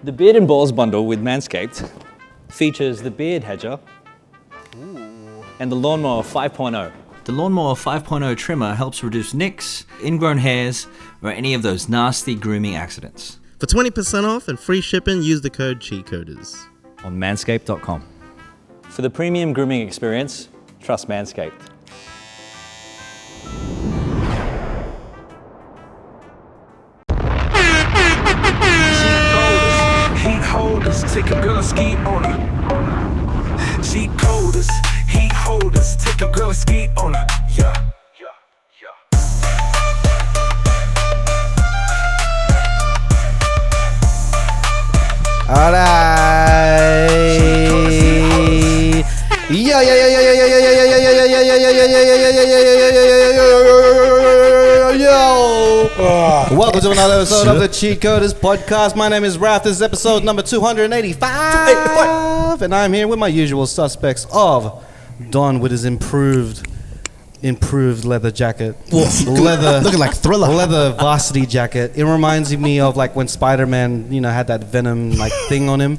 The Beard and Balls bundle with Manscaped features the Beard Hedger and the Lawnmower 5.0. The Lawnmower 5.0 trimmer helps reduce nicks, ingrown hairs, or any of those nasty grooming accidents. For 20% off and free shipping, use the code Cheatcoders. On manscaped.com. For the premium grooming experience, trust Manscaped. Take a girl and ski on her. Cheatcoders, heat holders. Take a girl and ski on her. Yeah. Alright. Welcome to another episode of the Cheatcoders podcast. My name is Ralph. This is episode number 285. And I'm here with my usual suspects of Don with his improved leather jacket. Leather looking like Thriller. Leather varsity jacket. It reminds me of like when Spider-Man, had that Venom like thing on him.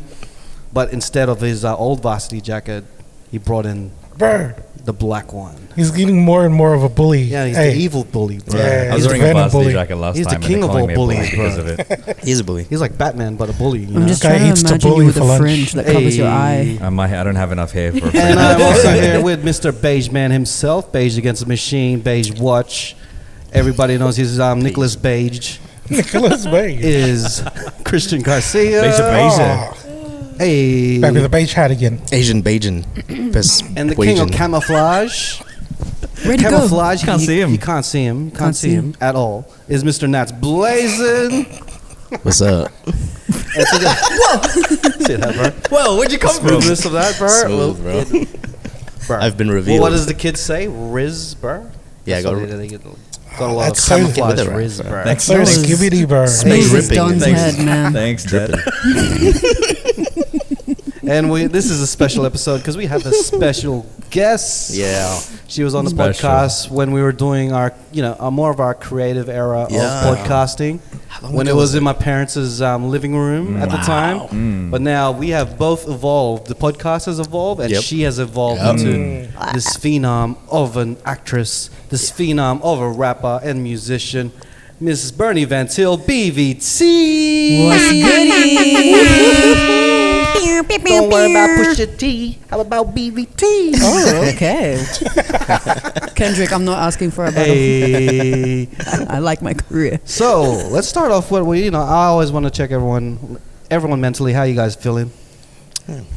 But instead of his old varsity jacket, he brought in the black one. He's getting more and more of a bully. Yeah, he's the evil bully, bro. Yeah, I was wearing a varsity jacket last he's time. He's the king of all bullies, because of it. He's a bully. He's like Batman, but a bully. I'm just trying to imagine you with a fringe that covers your eye. I don't have enough hair for a fringe. And I'm also here with Mr. Beige Man himself. Beige Against the Machine, Beige Watch. Everybody knows he's Nicholas Beige. Nicholas Beige is Christian Garcia. Beige. Hey. Back with the beige hat again. Asian Bajan. And the king of camouflage. Ready to camouflage. Can't see him. You can't see him. Can't see him at all. Is Mr. Nats Blazin'. What's up? See that, bro? Whoa, where'd you come from? Smoothness of that, bro. Smooth, bro. I've been revealed. Well, what does the kids say? Riz, bro? Yeah, got a lot of so camouflage. good, Riz, bro. Thanks, So skibbity burr. Smooth as Don's Thanks. head, man. Thanks, Dad. And this is a special episode because we have a special guest. Yeah. She was on the Special. podcast when we were doing our, more of our creative era of podcasting. When it was in my parents' living room at the time. But now we have both evolved. The podcast has evolved, and she has evolved into this phenom of an actress, this phenom of a rapper and musician, Mrs. Bernie Van Til, BVT. What's goody? Don't worry about Pusha T. How about BVT? Oh, okay. Kendrick, I'm not asking for a battle. Hey. I like my career. So let's start off with I always want to check everyone mentally. How you guys feeling?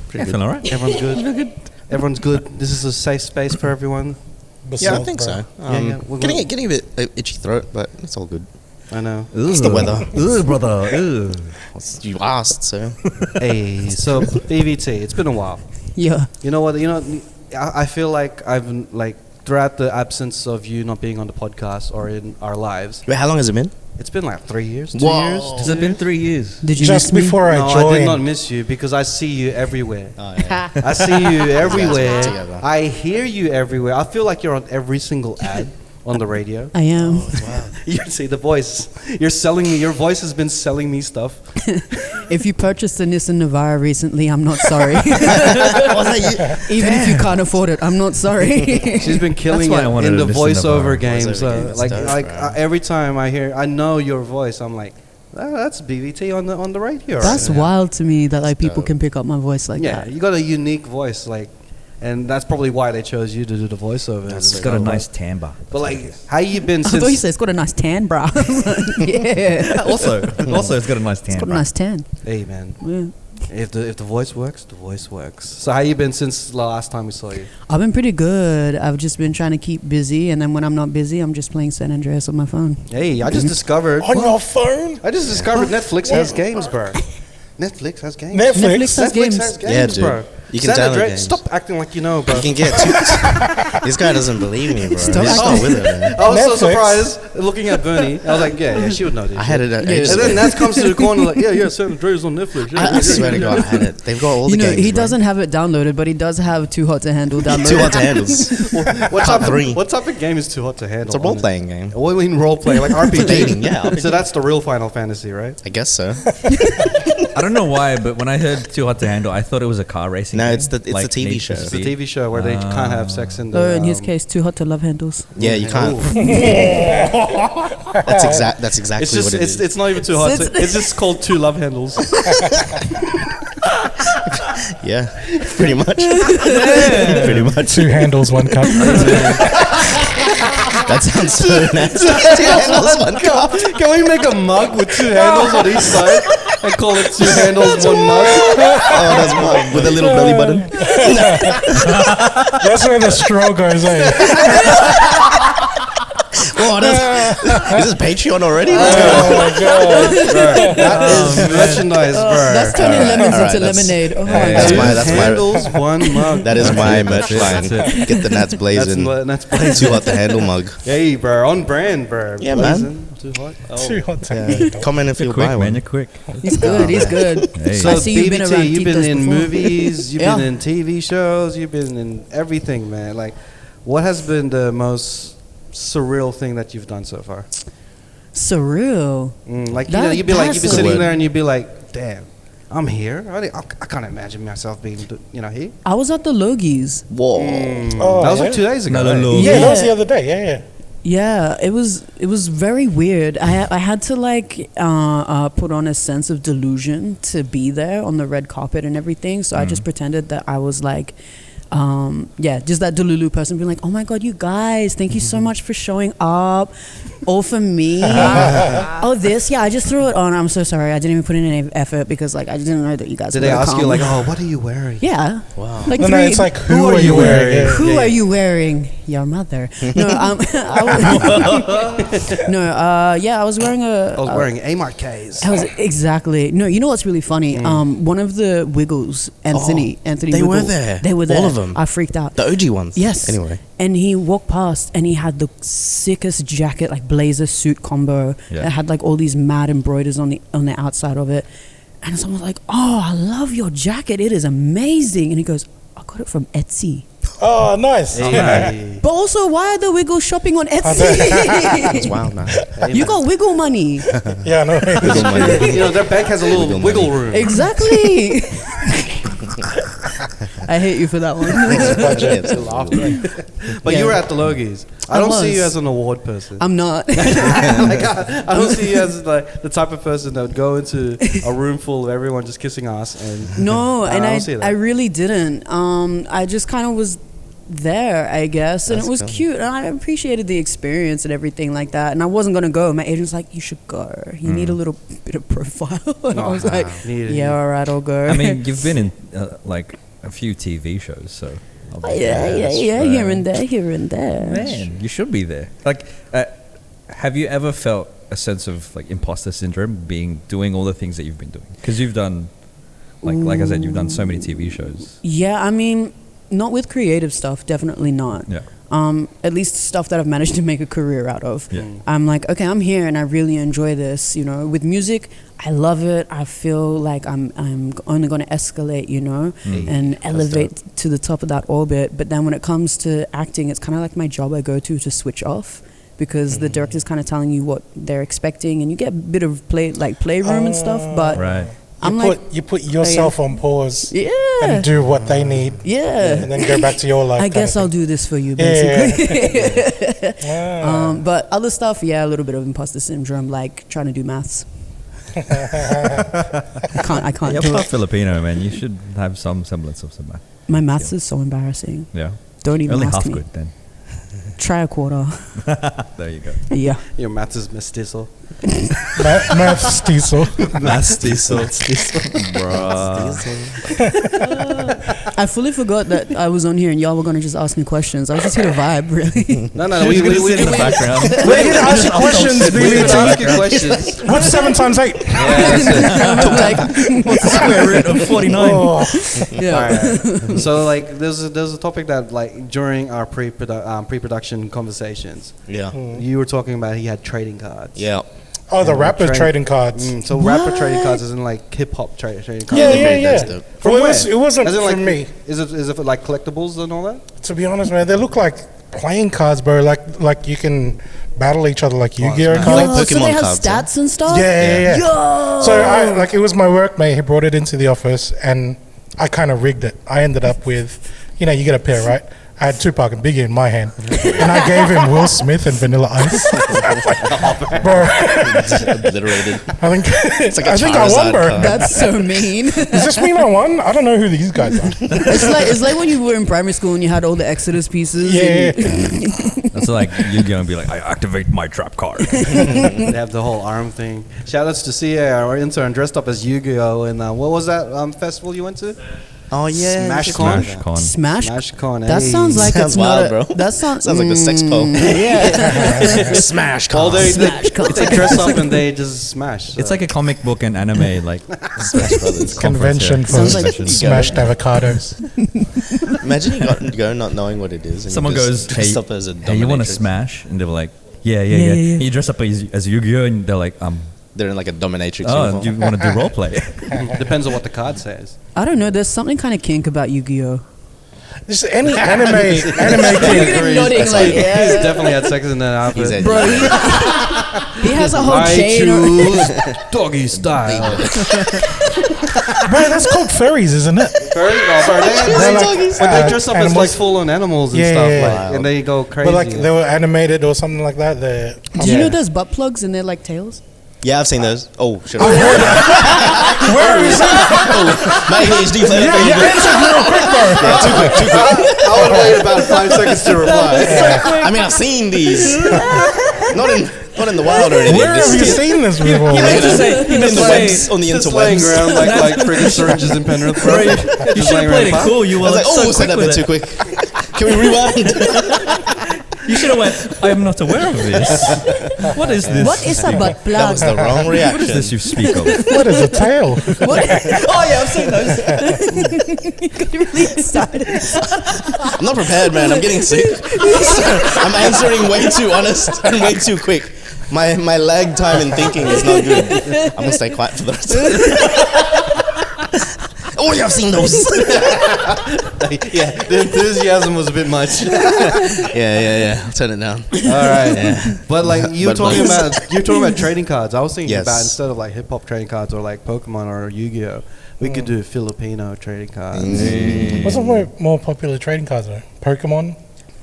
Pretty good. All right. Everyone's good. Everyone's good. This is a safe space for everyone. Yeah, I think so. We're Getting a bit itchy throat, but it's all good. I know. It's the weather. Ooh, brother. Ooh. You asked, so. Hey, so BVT, it's been a while. Yeah. You know what? I feel like I've throughout the absence of you not being on the podcast or in our lives. Wait, how long has it been? It's been like 3 years, 2 Whoa. years. Has it been 3 years? Did you Just miss me? before I No, joined. I did not miss you because I see you everywhere. Oh, yeah. I see you everywhere. together. I hear you everywhere. I feel like you're on every single ad on the radio. I am. You see the voice. You're selling me. Your voice has been selling me stuff. If you purchased a Nissan Navara recently, I'm not sorry. Was that you? Even if you can't afford it, I'm not sorry. She's been killing That's why I it wanted in the to listen to voiceover her. game. Voiceover So game, that's dope, bro. every time I know your voice, I'm like, that's BVT on the radio. That's right? wild to me that people can pick up my voice like Yeah, that. you got a unique voice, and that's probably why they chose you to do the voiceover. It's got a nice timbre. But how you been I thought you since? said it's got a nice tan, bro. Yeah. Also, it's got a nice It's got a timbre. nice tan. Hey man, Yeah. if the voice works, the voice works. So how you been since the last time we saw you? I've been pretty good. I've just been trying to keep busy, and then when I'm not busy, I'm just playing San Andreas on my phone. Hey, I just discovered. On your phone? I just discovered Netflix has games, bro. Netflix has games. Netflix? Netflix has games. has games, Yeah, dude. bro. You can San download Andreas, games. stop acting like you know, bro. You can get this guy doesn't believe me, bro. Stop He's acting- not with it, man. I was so Netflix. surprised looking at Bernie. I was like, yeah, she would know this. I had it at Yeah. ages And then ago. Nats comes to the corner like, yeah, San Andreas on Netflix. Yeah, I swear to God, I had it. They've got all the You know, games. he bro. doesn't have it downloaded, but he does have Too Hot to Handle downloaded. Too hot to handles. What Top type, three. what type of game is too hot to handle? It's a role playing game. What do you mean role play? Like RPG? dating, yeah. So that's the real Final Fantasy, right? I guess so. I don't know why, but when I heard Too Hot to Handle, I thought it was a car racing. No, game, it's the TV Need for show. It's the Speed. TV show where they can't have sex in the. Oh, in his case, Too Hot to Love Handles. Yeah, you can't. Ooh. That's exactly It's just what it is. it's not even too hot. It's- It's just called two love handles. Yeah, pretty much. Pretty much. 2 handles, 1 cup. That sounds so nasty. Two handles, one cup. Can we make a mug with two handles on each side and call it two handles, one mug? Oh, that's mine. With a little belly button. That's where the straw goes, eh? Oh, is this Patreon already? Oh, my God. That is merchandise, bro. That's turning lemons Alright, into that's- lemonade. Oh my That's god. my- that's my- handles, one mug. That is my merch line. That's Get the Nats blazing. That's blazing. Too hot to handle mug. Hey, bro, on brand, bro. Yeah, Blazing. Too hot. Oh. 2 hot to Yeah. handle. Comment if You're you quick, buy man. one. You're quick. He's good. He's good. Hey. So I see you've been BVT, around you've been Titos in before. movies, you've Yeah. been in TV shows, you've been in everything, man. Like, what has been the most surreal thing that you've done so far? Surreal. Like, That- you'd be like, you'd be that's sitting a- there and you'd be like, damn, I'm here. I can't imagine myself being, here. I was at the Logies. Whoa. Oh, That was yeah? like 2 days ago. No, right? no, no. Yeah, that was Yeah. the other day. Yeah. Yeah, it was very weird. I had to like put on a sense of delusion to be there on the red carpet and everything. So I just pretended that I was like, just that Delulu person being like, oh my god, you guys, thank you so much for showing up, all for me. I just threw it on. I'm so sorry, I didn't even put in any effort because like I didn't know that you guys. Did were they gonna ask you come. like, oh, what are you wearing? Yeah. Wow. Like No, three, it's like, who are you wearing? Yeah. Who Yeah. are you wearing? Your mother. No, I was wearing a. I was wearing A-Marques. I was exactly no. You know what's really funny? One of the Wiggles, Anthony they Wiggle, were there. They were there. All of them. I freaked out. The OG ones. Yes. Anyway. And he walked past and he had the sickest jacket, like blazer suit combo. Yeah. It had like all these mad embroiders on the outside of it. And someone was like, "Oh, I love your jacket. It is amazing." And he goes, "I got it from Etsy." Oh, nice. Hey. But also, why are the Wiggles shopping on It's Etsy? wild, man. You got Wiggle money. Yeah, no. Wiggle money. Their bank has a little Wiggle wiggle money. room. Exactly. I hate you for that one. But Yeah. you were at the Logies. I I don't see was. you as an award person. I'm not. Like, I don't see you as like the type of person that would go into a room full of everyone just kissing ass and No, and don't see that. I really didn't. I just kind of was there, I guess, and That's it was cool. cute, and I appreciated the experience and everything like that. And I wasn't gonna go. My agent's like, "You should go. You need a little bit of profile." And I was like, Need it. "Yeah, all right, I'll go." I mean, you've been in like a few TV shows, so. I'll bet yeah, that's here right. and there, here and there. Man, you should be there. Like, have you ever felt a sense of like imposter syndrome doing all the things that you've been doing? Because you've done, like I said, you've done so many TV shows. Yeah, I mean, not with creative stuff, definitely not. Yeah. At least stuff that I've managed to make a career out of. Yeah. I'm like, okay, I'm here and I really enjoy this. With music, I love it. I feel like I'm only going to escalate, and elevate to the top of that orbit. But then when it comes to acting, it's kind of like my job I go to switch off. Because the director's kind of telling you what they're expecting, and you get a bit of playroom and stuff. But Right. You put yourself on pause yeah, and do what they need, yeah. and then go back to your life. I kind guess of I'll thing. do this for you, Yeah. basically. Ah. But other stuff, yeah, a little bit of imposter syndrome, like trying to do maths. I can't You're do part it. Filipino, man. You should have some semblance of some math. My maths is so embarrassing. Yeah. Don't even Only ask half me. good then. Try a quarter. There you go. Yeah. Your maths is mestizo. Maths diesel. Mestizo. Bruh. I fully forgot that I was on here and y'all were gonna just ask me questions. I was just here to vibe, really. No, we sit in the background. We're here to ask you questions, BVT. ask you questions. What's 7 times 8? I'm like, What's the square root of 49? Oh, yeah. So like, there's a topic that like during our pre-production conversations, Yeah. you were talking about he had trading cards. Yeah. oh, the Yeah, rapper trade- trading cards. So rapper trading cards isn't like hip hop trading cards. Yeah. dope. Well, it wasn't As in, for like, me. Is it for like collectibles and all that? To be honest, man, they look like playing cards, bro. Like you can battle each other like Yu-Gi-Oh Like cards. Oh, so they Pokemon have cards, stats and stuff? Yeah. Yo! So it was my workmate. He brought it into the office, and I kind of rigged it. I ended up with, you get a pair, right? I had Tupac and Biggie in my hand, and I gave him Will Smith and Vanilla Ice. Bro, Obliterated. I think It's like a I think I won, Charizard bro. card. That's so mean. Does this mean I won? I don't know who these guys are. It's like when you were in primary school and you had all the Exodus pieces. Yeah. That's like you gonna be like, I activate my trap card. They have the whole arm thing. Shout outs to CA, our intern, dressed up as Yu-Gi-Oh! And what was that festival you went to? Oh yeah. Smash Con. Smash Con. Smash. Con. That hey. sounds like Sounds it's not wild, bro. That sounds Sounds like the sex poem. Yeah. Smash. Well, they Smash Con. dress up and they just smash. So. It's like a comic book and anime like Smash Brothers. Convention for Sounds like- smashed avocados. Imagine you go not knowing what it is. And someone you just goes, dress hey, up as a hey, you want to dominatrix. smash? And they were like, yeah. yeah. And you dress up as Yu-Gi-Oh! And they're like, They're in like a dominatrix oh, uniform. do you want to do role play? Depends on what the card says. I don't know. There's something kind of kink about Yu-Gi-Oh. Just any anime Look thing. at him nodding like, He's yeah. definitely had sex in that outfit. He's a- Bro, he has a whole I chain. choose doggy style. Bro, that's called furries, isn't it? They're like, but they dress up as like animals. full-on animals and Yeah, stuff, yeah, like, yeah. and they go crazy. But like they were animated or something like that. Do you know there's butt plugs and they're like tails? Yeah, I've seen those. Oh, shit. Where is it? My ADHD played up. You answered real quick, bro. I would wait about 5 seconds to reply. I mean, I've seen these. Not in the wild or anything. Where have you seen this before? In the webs, on the Just laying interwebs. around like freaking syringes in Penrith. Bro. You Just should laying have played around it cool. You I were was like, so oh, said quick that with bit too it. quick. Can we rewind? You should have went, I am not aware of this. What is this? What is a butt That plug? was the wrong What reaction. is this you speak of? What is a tail? Oh yeah, I've seen those. Got really excited. I'm not prepared, man. I'm getting sick. I'm answering way too honest and way too quick. My lag time in thinking is not good. I'm gonna stay quiet for the rest of it. Oh yeah, I've seen those. Yeah, the enthusiasm was a bit much. Yeah. I'll turn it down. All right, Yeah. but like you were But talking bugs. about trading cards. I was thinking Yes. about instead of like hip hop trading cards or like Pokemon or Yu-Gi-Oh, we could do Filipino trading cards. What's a more popular trading cards though? Pokemon.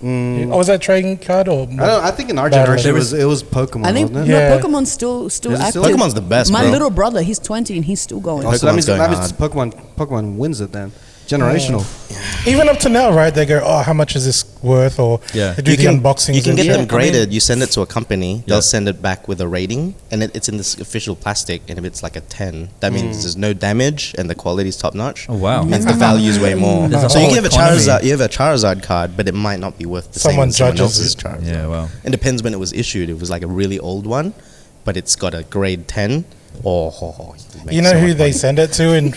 Oh, was that trading card or? I think in our Battle. generation There it was Pokemon, I think wasn't it? Yeah. no, Pokemon's still Is it active. still? Pokemon's the best, My bro. little brother, he's 20 and he's still going. Oh, so that means Pokemon's going Pokemon wins it then. Generational. Even up to now, right? They go, oh, how much is this worth? Or Yeah. they do the unboxings. You can and get shit. them graded. You send it to a company. They'll Yeah. send it back with a rating, and it's in this official plastic. And if it's like a 10, that means there's no damage and the quality is top notch. Oh, wow. Means the value is way more. There's a So you whole can have a economy. Charizard. You have a Charizard card, but it might not be worth the Someone same as someone judges else's it. Charizard. Yeah, wow. It depends when it was issued. If it was like a really old one, but it's got a grade 10. You know who they send it to? In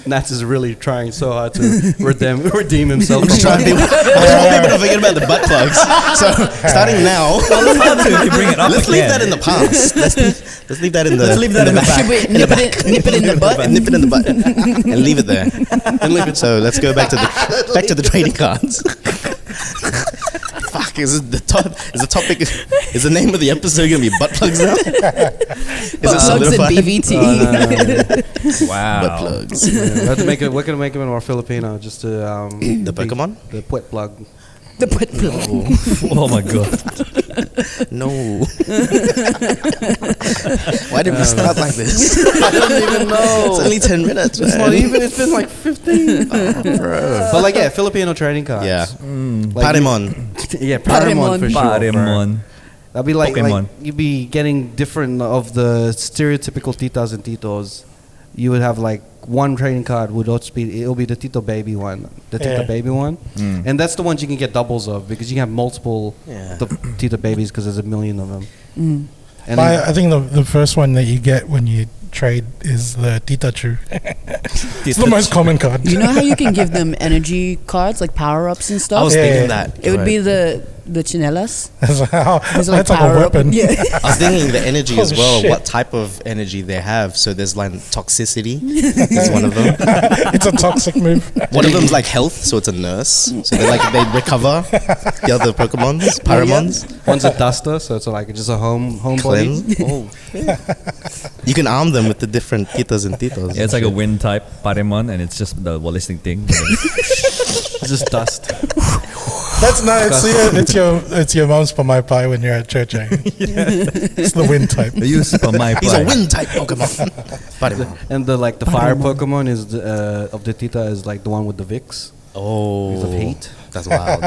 Nats is really trying so hard to redeem himself. I'm just trying to I just want people to forget about the butt plugs. So starting now, You bring it up let's leave again. that in the past. Let's leave that in the. Let's leave that in the back. Should we nip it in the butt? Nip it in the butt and leave it there. And leave it. So let's go back to the trading cards. Fuck! Is the topic? Is the name of the episode gonna be butt plugs now? Is it Butt plugs and solidified? BVT. Wow. Butt plugs. We have to make it. We're gonna make it more Filipino, just to The Pokemon? the puet plug. The butt plug. Oh my god. No. Why did we start like this? I don't even know. It's only 10 minutes. It's man. not even. It's been like 15. Bro. But like, yeah, Filipino trading cards. Yeah. Like, Parimon. Yeah, Paramon for sure. Parimon. That'd be like Pokemon. you'd be getting different of the stereotypical titas and titos. You would have like one trading card would also be it'll be the Tito baby one, the Tito baby one, and that's the ones you can get doubles of because you can have multiple Tito babies because there's a million of them. And I think the first one that you get when you trade is the Titachu. It's the most common card. You know how you can give them energy cards, like power-ups and stuff? I was thinking that. It would be the chinelas. That's like like a power up. weapon. Yeah. I was thinking the energy as Oh, well, shit. what type of energy they have. So there's like toxicity is one of them. It's a toxic move. One of them's like health, so it's a nurse. So they recover. The other Pokemons, Paramons, one's a duster, so it's like just a home body. cleanse. Oh, you can arm them with the different titas and titos. Yeah, it's like a wind type Parimon, and it's just the ballistic thing. It's just dust. That's nice. It's your mom's for my pie when you're at church. Eh? It's the wind type. He's He's a wind type Pokemon. Paramon. And the fire Pokemon is of the Tita is like the one with the Vicks. Oh, Because of hate. That's wild.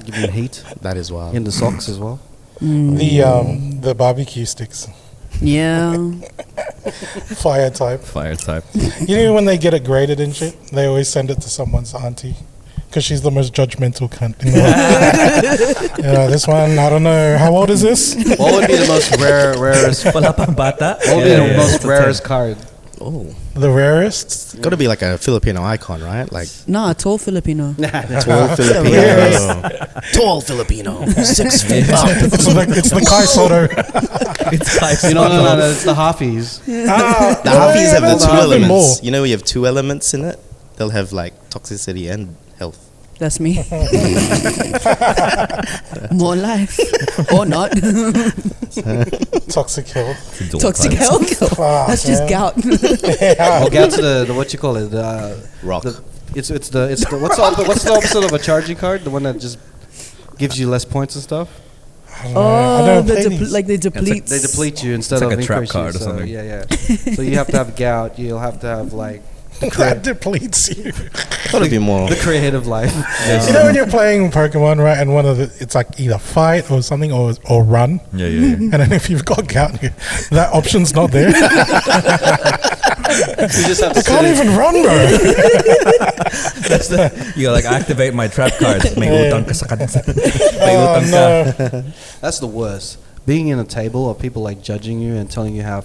Give you hate That is wild. in the socks as well. The barbecue sticks, Yeah. fire type. Fire type. You know when they get it graded and shit, they always send it to someone's auntie because she's the most judgmental cunt in the world. This one, I don't know. How old is this? What would be the most rarest? Wala pang bata. What would be the most rarest card? Oh, The rarest? got to be like a Filipino icon, right? Like Nah, tall Filipino. tall Filipino. Tall Filipino. 6 feet up. It's the Kai Soto. It's like No, it's the Halfies. The Halfies have the that's two even elements. more. You know, you have 2 elements in it. They'll have like toxicity and health. That's me. More life. Or not. Toxic health. Toxic health. That's just gout. We'll get to the what you call it? Rock. It's the what's the opposite of a charging card? The one that just gives you less points and stuff. I Oh, don't play these. like they deplete. They deplete you instead like of a trap increase you, card or so, something. Yeah. So you have to have gout. You'll have to have like That depletes you. Got to be more. the creative life. You know when you're playing Pokemon, right, and it's like either fight or something or run, Yeah. and then if you've got gout, that option's not there. You just have I to can't even run, bro. That's you like activate my trap card. May utang ka sa kansa. May Oh, utang ka. no. That's the worst. Being in a table of people like judging you and telling you how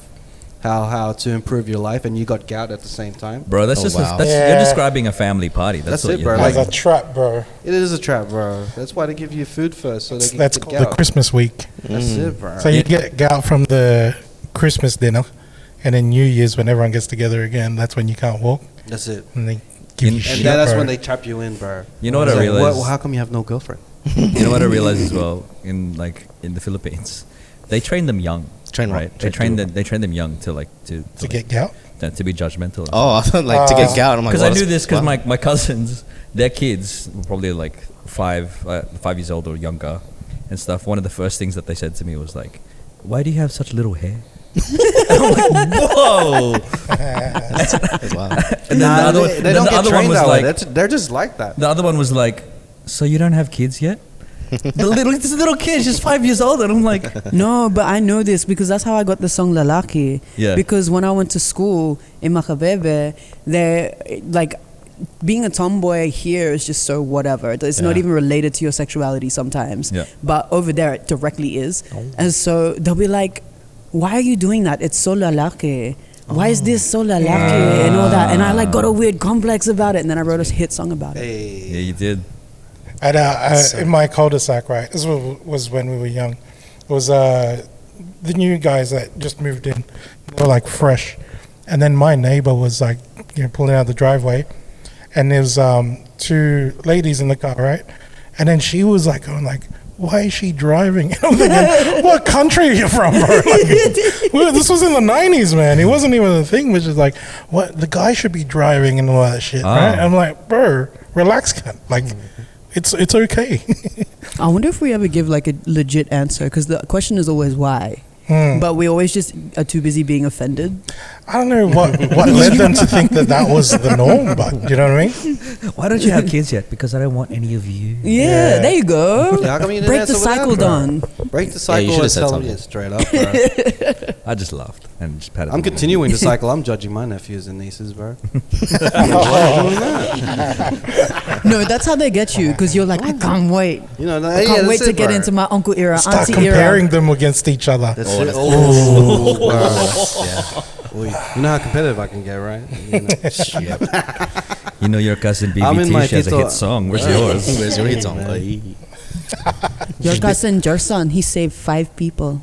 to improve your life, and you got gout at the same time. Bro, that's Oh, just wow. you're Yeah. describing a family party. That's what it, you're bro. That's a trap, bro. It is a trap, bro. That's why they give you food first, so they can That's get called the gout. Christmas week. That's it, bro. So you get gout from the Christmas dinner, and then New Year's when everyone gets together again. That's when you can't walk, That's it. and they give you And shit. And that's bro. when they trap you in, bro. You know what It's I like, realized? how come you have no girlfriend? You know what I realized as well in the Philippines, they train them young. Train what? right? They train them young to to get gout. to be judgmental. Oh, I thought like to get gout. I'm like, Because well, I knew that's- this because wow. my cousins, their kids were probably like 5 years old or younger and stuff. One of the first things that they said to me was like, "Why do you have such little hair?" I'm like, whoa! That's wild. And then the other one, they then don't the get other one trained was that like, way. They're just like that. the other one was like, "So you don't have kids yet?" This little kid, she's 5 years old, and I'm like, No, but I know this because that's how I got the song Lalaki. Yeah. Because when I went to school in Macabebe, they're like, being a tomboy here is just so whatever. It's not Yeah. even related to your sexuality sometimes. Yeah. But over there, it directly is. And so they'll be like, why are you doing that? It's so lalaki. Why is this so lalaki and all that? And I like got a weird complex about it. And then I wrote a hit song about it. "Yeah, you did." And in my cul-de-sac, right, this was when we were young. It was the new guys that just moved in. They were like fresh, and then my neighbor was like, pulling out the driveway, and there was 2 ladies in the car, right, and then she was like going like, "Why is she driving?" And I'm thinking, what country are you from, bro? Like, this was in the 90s, man. It wasn't even a thing, which is like, what, the guy should be driving and all that shit, right? I'm like, bro, relax, cunt. Like, it's okay. I wonder if we ever give like a legit answer because the question is always why. but we always just are too busy being offended. I don't know what led them to think that was the norm, but you know what I mean? Why don't you have kids yet? Because I don't want any of you. Yeah, there you go. Yeah, how come you didn't Break answer the with that, cycle, bro? Don. Break the you cycle should've and said tell something. me straight up, bro. I just laughed and just patted I'm them on the continuing the cycle. I'm judging my nephews and nieces, bro. No, that's how they get you, because you're like, I can't wait. You know, I can't wait to get into my uncle era, Start auntie comparing era. them against each other. That's Oh, it. that's- Oh, wow. You know how competitive I can get, right? You know. You know your cousin I'm in my BVT, she has a Tito- hit song. Where's yours? Where's your hit song? Your cousin Jerson, he saved 5 people.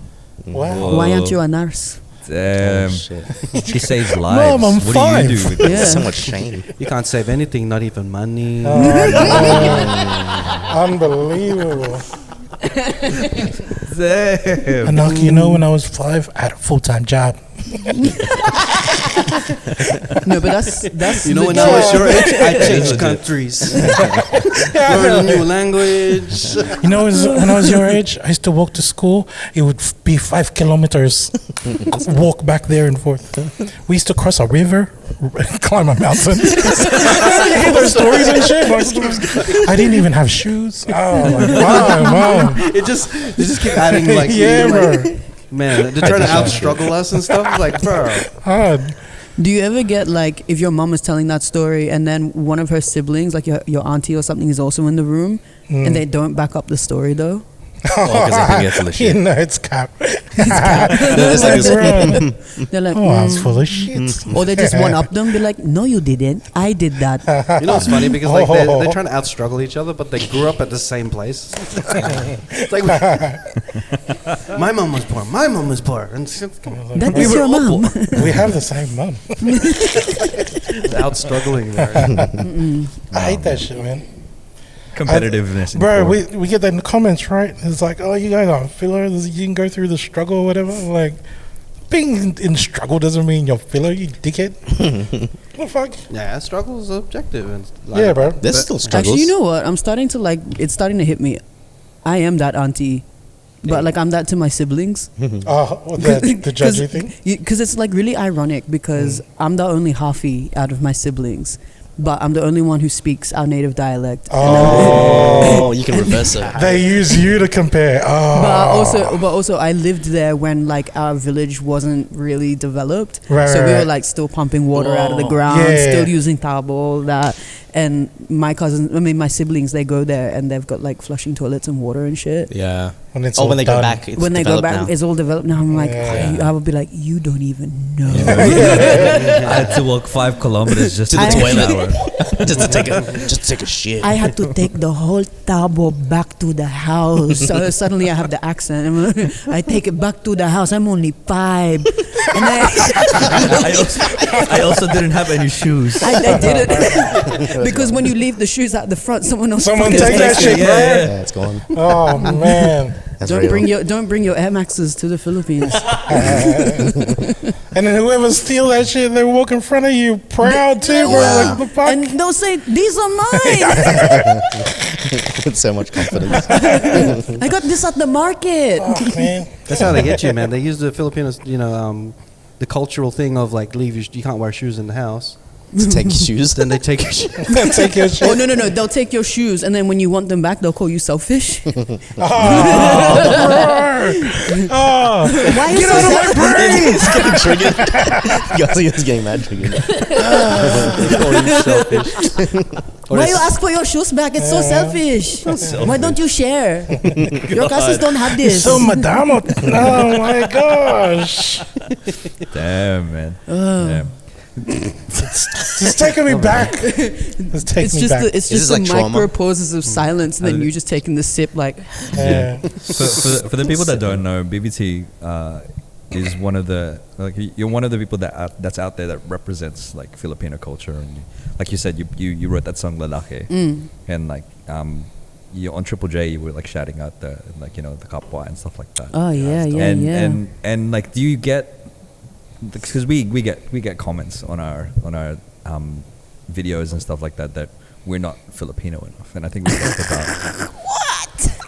Wow. Why aren't you a nurse? Damn. Shit. She saves lives. I'm what 5. do you do with it? Yeah. So much shame. You can't save anything, not even money. Unbelievable. Damn. Anak, you know, when I was 5, I had a full-time job. No, but that's You know, when I was your age, I changed countries. Learned a new language. You know, when I was your age, I used to walk to school. It would be 5 kilometers, walk back there and forth. We used to cross a river, climb a mountain. You hear those stories and shit. I didn't even have shoes. Oh my god, wow. They just keep adding like, Yeah, like, bro. man, they're trying to out-struggle us and stuff. Like, bro, Hard. Do you ever get like, if your mom is telling that story and then one of her siblings, like your auntie or something, is also in the room and they don't back up the story though? Oh, because I think you're full of You shit. know, it's cap. It's like this- They're like, Oh, I was full of shit. or they just one up them, be like, no, you didn't. I did that. you know what's funny? Because like they're trying to out-struggle each other, but they grew up at the same place. It's like, my mom was poor. My mom was poor. And That is your mom. We have the same mom. out-struggling there. I hate that shit, man. Competitiveness. in Bro, sport. we get that in the comments, right? It's like, oh, you guys aren't filler. You didn't go through the struggle or whatever. Like, being in struggle doesn't mean you're filler, you dickhead. What the fuck? Yeah, struggle is objective. And Yeah, bro. There's still struggles. Actually, you know what? I'm starting to like, it's starting to hit me. I am that auntie. But like I'm that to my siblings. Oh, the judgy thing? Because it's like really ironic because I'm the only halfie out of my siblings. But I'm the only one who speaks our native dialect. Oh, you can reverse it. They use you to compare. Oh. But also, I lived there when like our village wasn't really developed. Right, so right, we were right. like still pumping water out of the ground, Yeah. still using tabo, all that. And my cousins, my siblings, they go there and they've got like flushing toilets and water and shit. Yeah. When it's Oh, all when they go done. back, it's When they go developed back, now. it's all developed now. I'm like, Yeah. I would be like, you don't even know. I had to walk 5 kilometers just To the take a toilet. shower. just to take a shit. I had to take the whole tabo back to the house. So suddenly I have the accent. I take it back to the house. I'm only 5. And I also didn't have any shoes. I did it because when you leave the shoes at the front, someone else Someone fucking take that takes shit, it. bro. Yeah, it's gone. Oh, man. That's Don't bring your Air Maxes to the Philippines. And then whoever steal that shit, they walk in front of you proud too, bro. Like, what the fuck? And they'll say, "These are mine. With so much confidence. I got this at the market." Oh, man. That's how they get you, man. They use the Filipinos, the cultural thing of like you can't wear shoes in the house. To take your shoes. Then they take your shoes. They'll take your shit. Oh no! They'll take your shoes, and then when you want them back, they'll call you selfish. Oh, Why get out of my brain! It's getting triggered. It's getting mad triggered. Why you ask for your shoes back? It's so selfish. Why don't you share? Your cousins don't have this. So, madame. Oh, my gosh. Damn, man. Damn. It's taking me back. It's taking It's me just back. it's Is just this the like trauma? micro pauses of silence, and then you just taking the sip like. Yeah. For the people that don't know, BVT is one of the you're one of the people that's out there that represents like Filipino culture, and like you said, you wrote that song Lalaki, and like you on Triple J you were like shouting out the the kapwa and stuff like that. Oh yeah, And like, do you get? Because we get comments on our videos and stuff like that we're not Filipino enough, and I think we talked about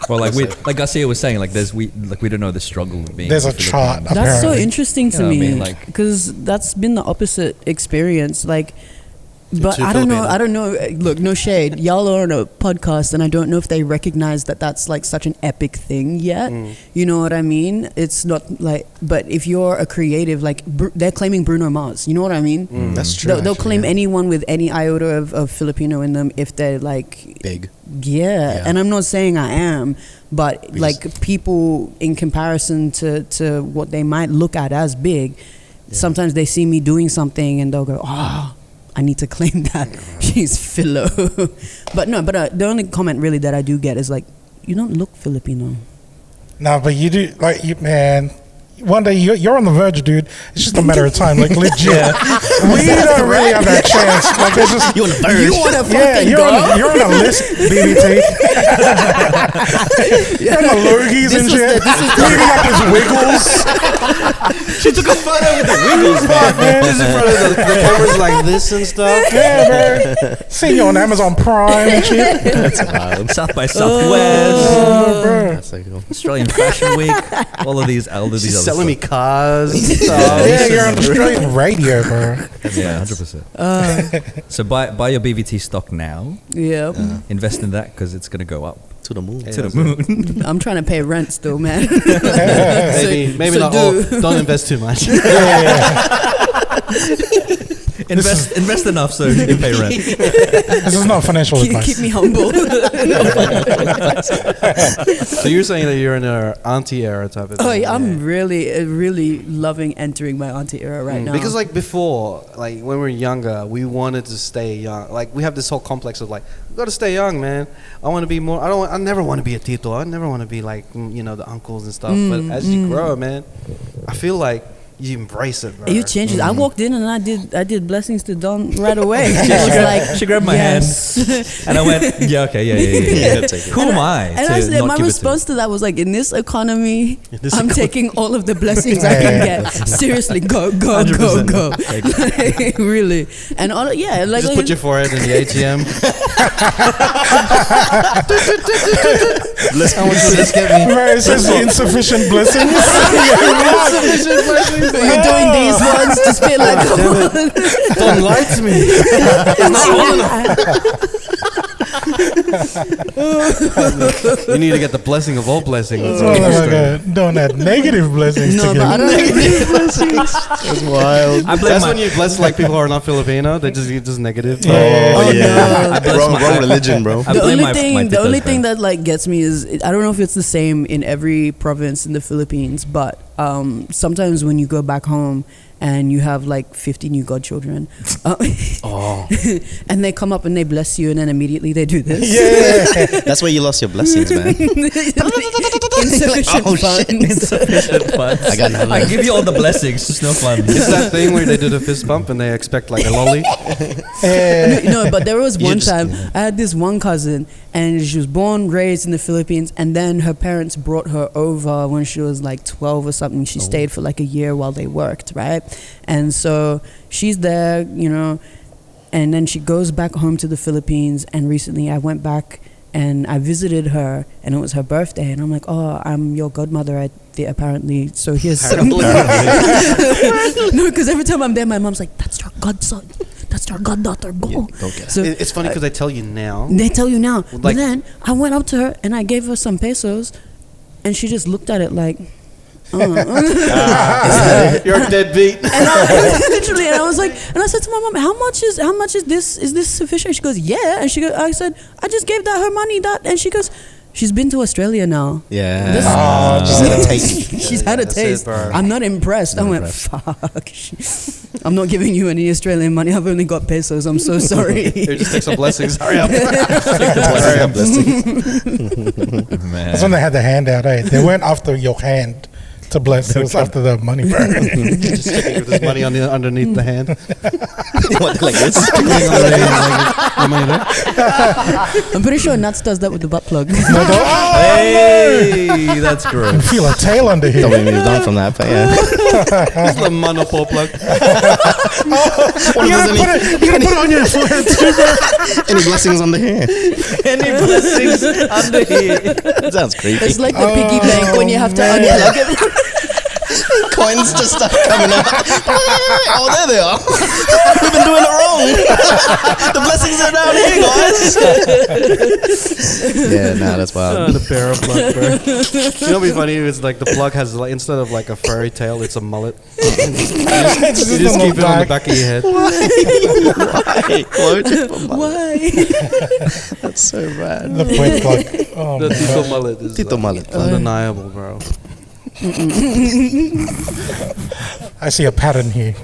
Well, like Garcia was saying, like we don't know the struggle of being. There's a Filipino. chart. That's so apparently. interesting to Yeah, I me mean, like- because that's been the opposite experience. Like, but too I don't know. Filipino. I don't know. Look, no shade. Y'all are on a podcast, and I don't know if they recognize that that's like such an epic thing yet. You know what I mean? It's not like. But if you're a creative, like they're claiming Bruno Mars. You know what I mean? That's true. They'll actually, claim yeah. anyone with any iota of Filipino in them if they're like Big. Yeah, and I'm not saying I am, but like people in comparison to what they might look at as big, sometimes they see me doing something and they'll go, "Oh, I need to claim that she's Philo." But the only comment really that I do get is like, "You don't look Filipino." No, but you do, like, man. One day you're on the verge, dude. It's just a matter of time, like legit. We don't really have that chance. Like, it's just You on the verge. You want to yeah, fucking you're on a list, BVT. You're on the lurgies and shit. Leading up his wiggles. She took a photo with the wiggles, Fuck, man. Just in front of the cameras like this and stuff. Yeah, man. Seeing you on Amazon Prime and shit. That's wild. South by Southwest, Oh, bro. That's like, Australian Fashion Week, all of these other She's stuff. selling me cars and stuff. Yeah, you're on Australian radio, bro. Yeah, 100%. So buy your BVT stock now. Yeah, Invest in that because it's gonna go up to the moon. to the moon. I'm trying to pay rent still, man. Maybe so not all. Don't invest too much. Invest enough so you can pay rent. This is not financial advice. Keep me humble. So you're saying that you're in an auntie era type of thing? Oh, yeah, I'm really loving entering my auntie era right now. Because like before, like when we were younger, we wanted to stay young. Like we have this whole complex of like, we got to stay young, man. I want to be more. I never want to be a tito. I never want to be like the uncles and stuff. But as you grow, man, I feel like you embrace it, bro. You changes. I walked in and I did blessings to Don right away. She grabbed my hand and I went, yeah, okay, yeah. Who am I? And to I said, not my give it response to that was like, in this economy, this I'm taking all of the blessings I can get. Seriously, go. 100%. Like, really. And all, yeah, like Just put your forehead in the ATM. How much will this get me? Right, it says insufficient blessings. You're doing these ones, just be like, come on. Don't lie to me. You need to get the blessing of all blessings. Oh my God. Don't add negative blessings No, but I together. don't That's wild. I blame That's my, when you bless like people who are not Filipino. They just negative. Oh, yeah. I bless Wrong my- religion, bro. I The blame only my thing, the titos, only man. thing that like gets me is I don't know if it's the same in every province in the Philippines, but sometimes when you go back home and you have like 50 new godchildren, and they come up and they bless you, and then immediately they do this. Yeah. That's where you lost your blessings, man. Insufficient Oh, funds. shit. Insufficient funds. I got nothing. I give you all the blessings, just no funds. It's that thing where they do the fist bump and they expect like a lolly. No, but there was You one just- time I had this one cousin, and she was born, raised in the Philippines, and then her parents brought her over when she was like 12 or something. She stayed for like a year while they worked, right? And so she's there, and then she goes back home to the Philippines. And recently I went back and I visited her, and it was her birthday, and I'm like, oh, I'm your godmother apparently, so here's some. No, because every time I'm there, my mom's like, that's your godson, that's your goddaughter, go. Don't get it. So It's funny because they tell you now. they tell you now. But Like- then I went up to her and I gave her some pesos, and she just looked at it like, You're a deadbeat. and I, literally, and I was like, and I said to my mom, how much is this? Is this sufficient? She goes, yeah. And I said, I just gave her money and she goes, she's been to Australia now. Yeah. She's gonna take. She's had a That's it, taste. bro. I'm not impressed. I went, fuck. I'm not giving you any Australian money. I've only got pesos. I'm so sorry. Here, just take some blessings. Hurry up. Man. That's when they had the hand out, eh? They went after your hand to bless. It was after the money, bro. Just sticking with his money underneath the hand. What, like this? I'm pretty sure Nuts does that with the butt plug. Hey, that's gross. I feel a tail under here. Don't we moved on from that, but yeah. It's the monopole plug. You gotta put it on your forehead too, bro. Any blessings on the hair? Any blessings under here? That sounds creepy. It's like the piggy bank when you have to unplug it. Coins just start coming out. Oh, there they are. We've been doing it wrong. The blessings are down here, guys. Yeah, nah, that's wild. The barrel plug, bro. You know what'd be funny? It's like the plug has, like, instead of like a furry tail, it's a mullet. You just keep it on the back of your head. Why? That's so bad. The point plug. Oh, The man. Tito mullet is Tito mullet. undeniable, bro. I see a pattern here.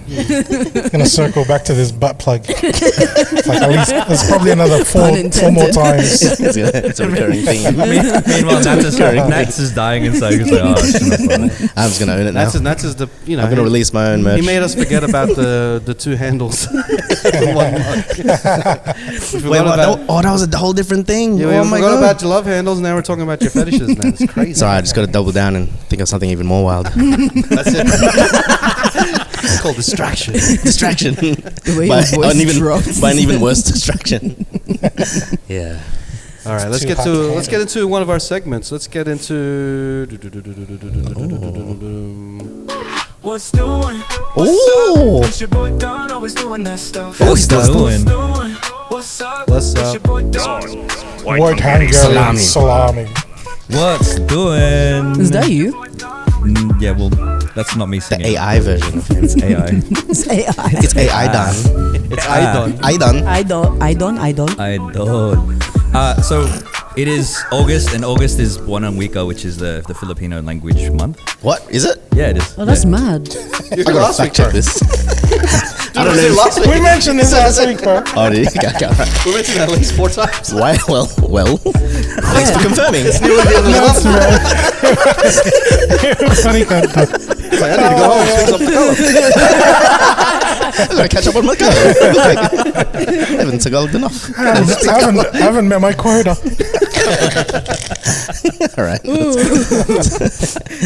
Gonna circle back to this butt plug. It's like at least there's probably another four more times. It's a recurring theme. Meanwhile, Nats is dying inside. He's like, oh, I shouldn't have done it. I'm just gonna own it now. That's the, you know. I'm gonna release my own merch. He made us forget about the two handles. Wait, that was a whole different thing. Yeah, oh we my forgot god. about your love handles. Now we're talking about your fetishes. Now it's crazy. Sorry, I just got to double down and think of something even more wild. That's it. It's called distraction. Distraction. The way your voice drops. By an even worse distraction. Yeah. All right, let's get into one of our segments. Let's get into. What's doing? Oh. It's your boy Don, always doing that stuff. What's doing? What's up? What's It's up? your boy Don. White Hungarian salami. What's doing? Is that you? Yeah, well, that's not me The singing. AI version of him. It's AI. It's AI. It's AI done. It's Idon. I done. I don't. So it is August, and August is Buwan Wika, which is the Filipino language month. What is it? Yeah, it is. Oh, that's mad. I gotta fact check this. I don't know. Last week. We mentioned this last week, bro. Oh, did you? Okay, alright. We mentioned that at least 4 times. Why? Well. Thanks for confirming. That's right. Funny content. I need to go home and fix up the color. I'm gonna catch up on my car. I haven't Tagalog enough. I haven't met my quota. All right.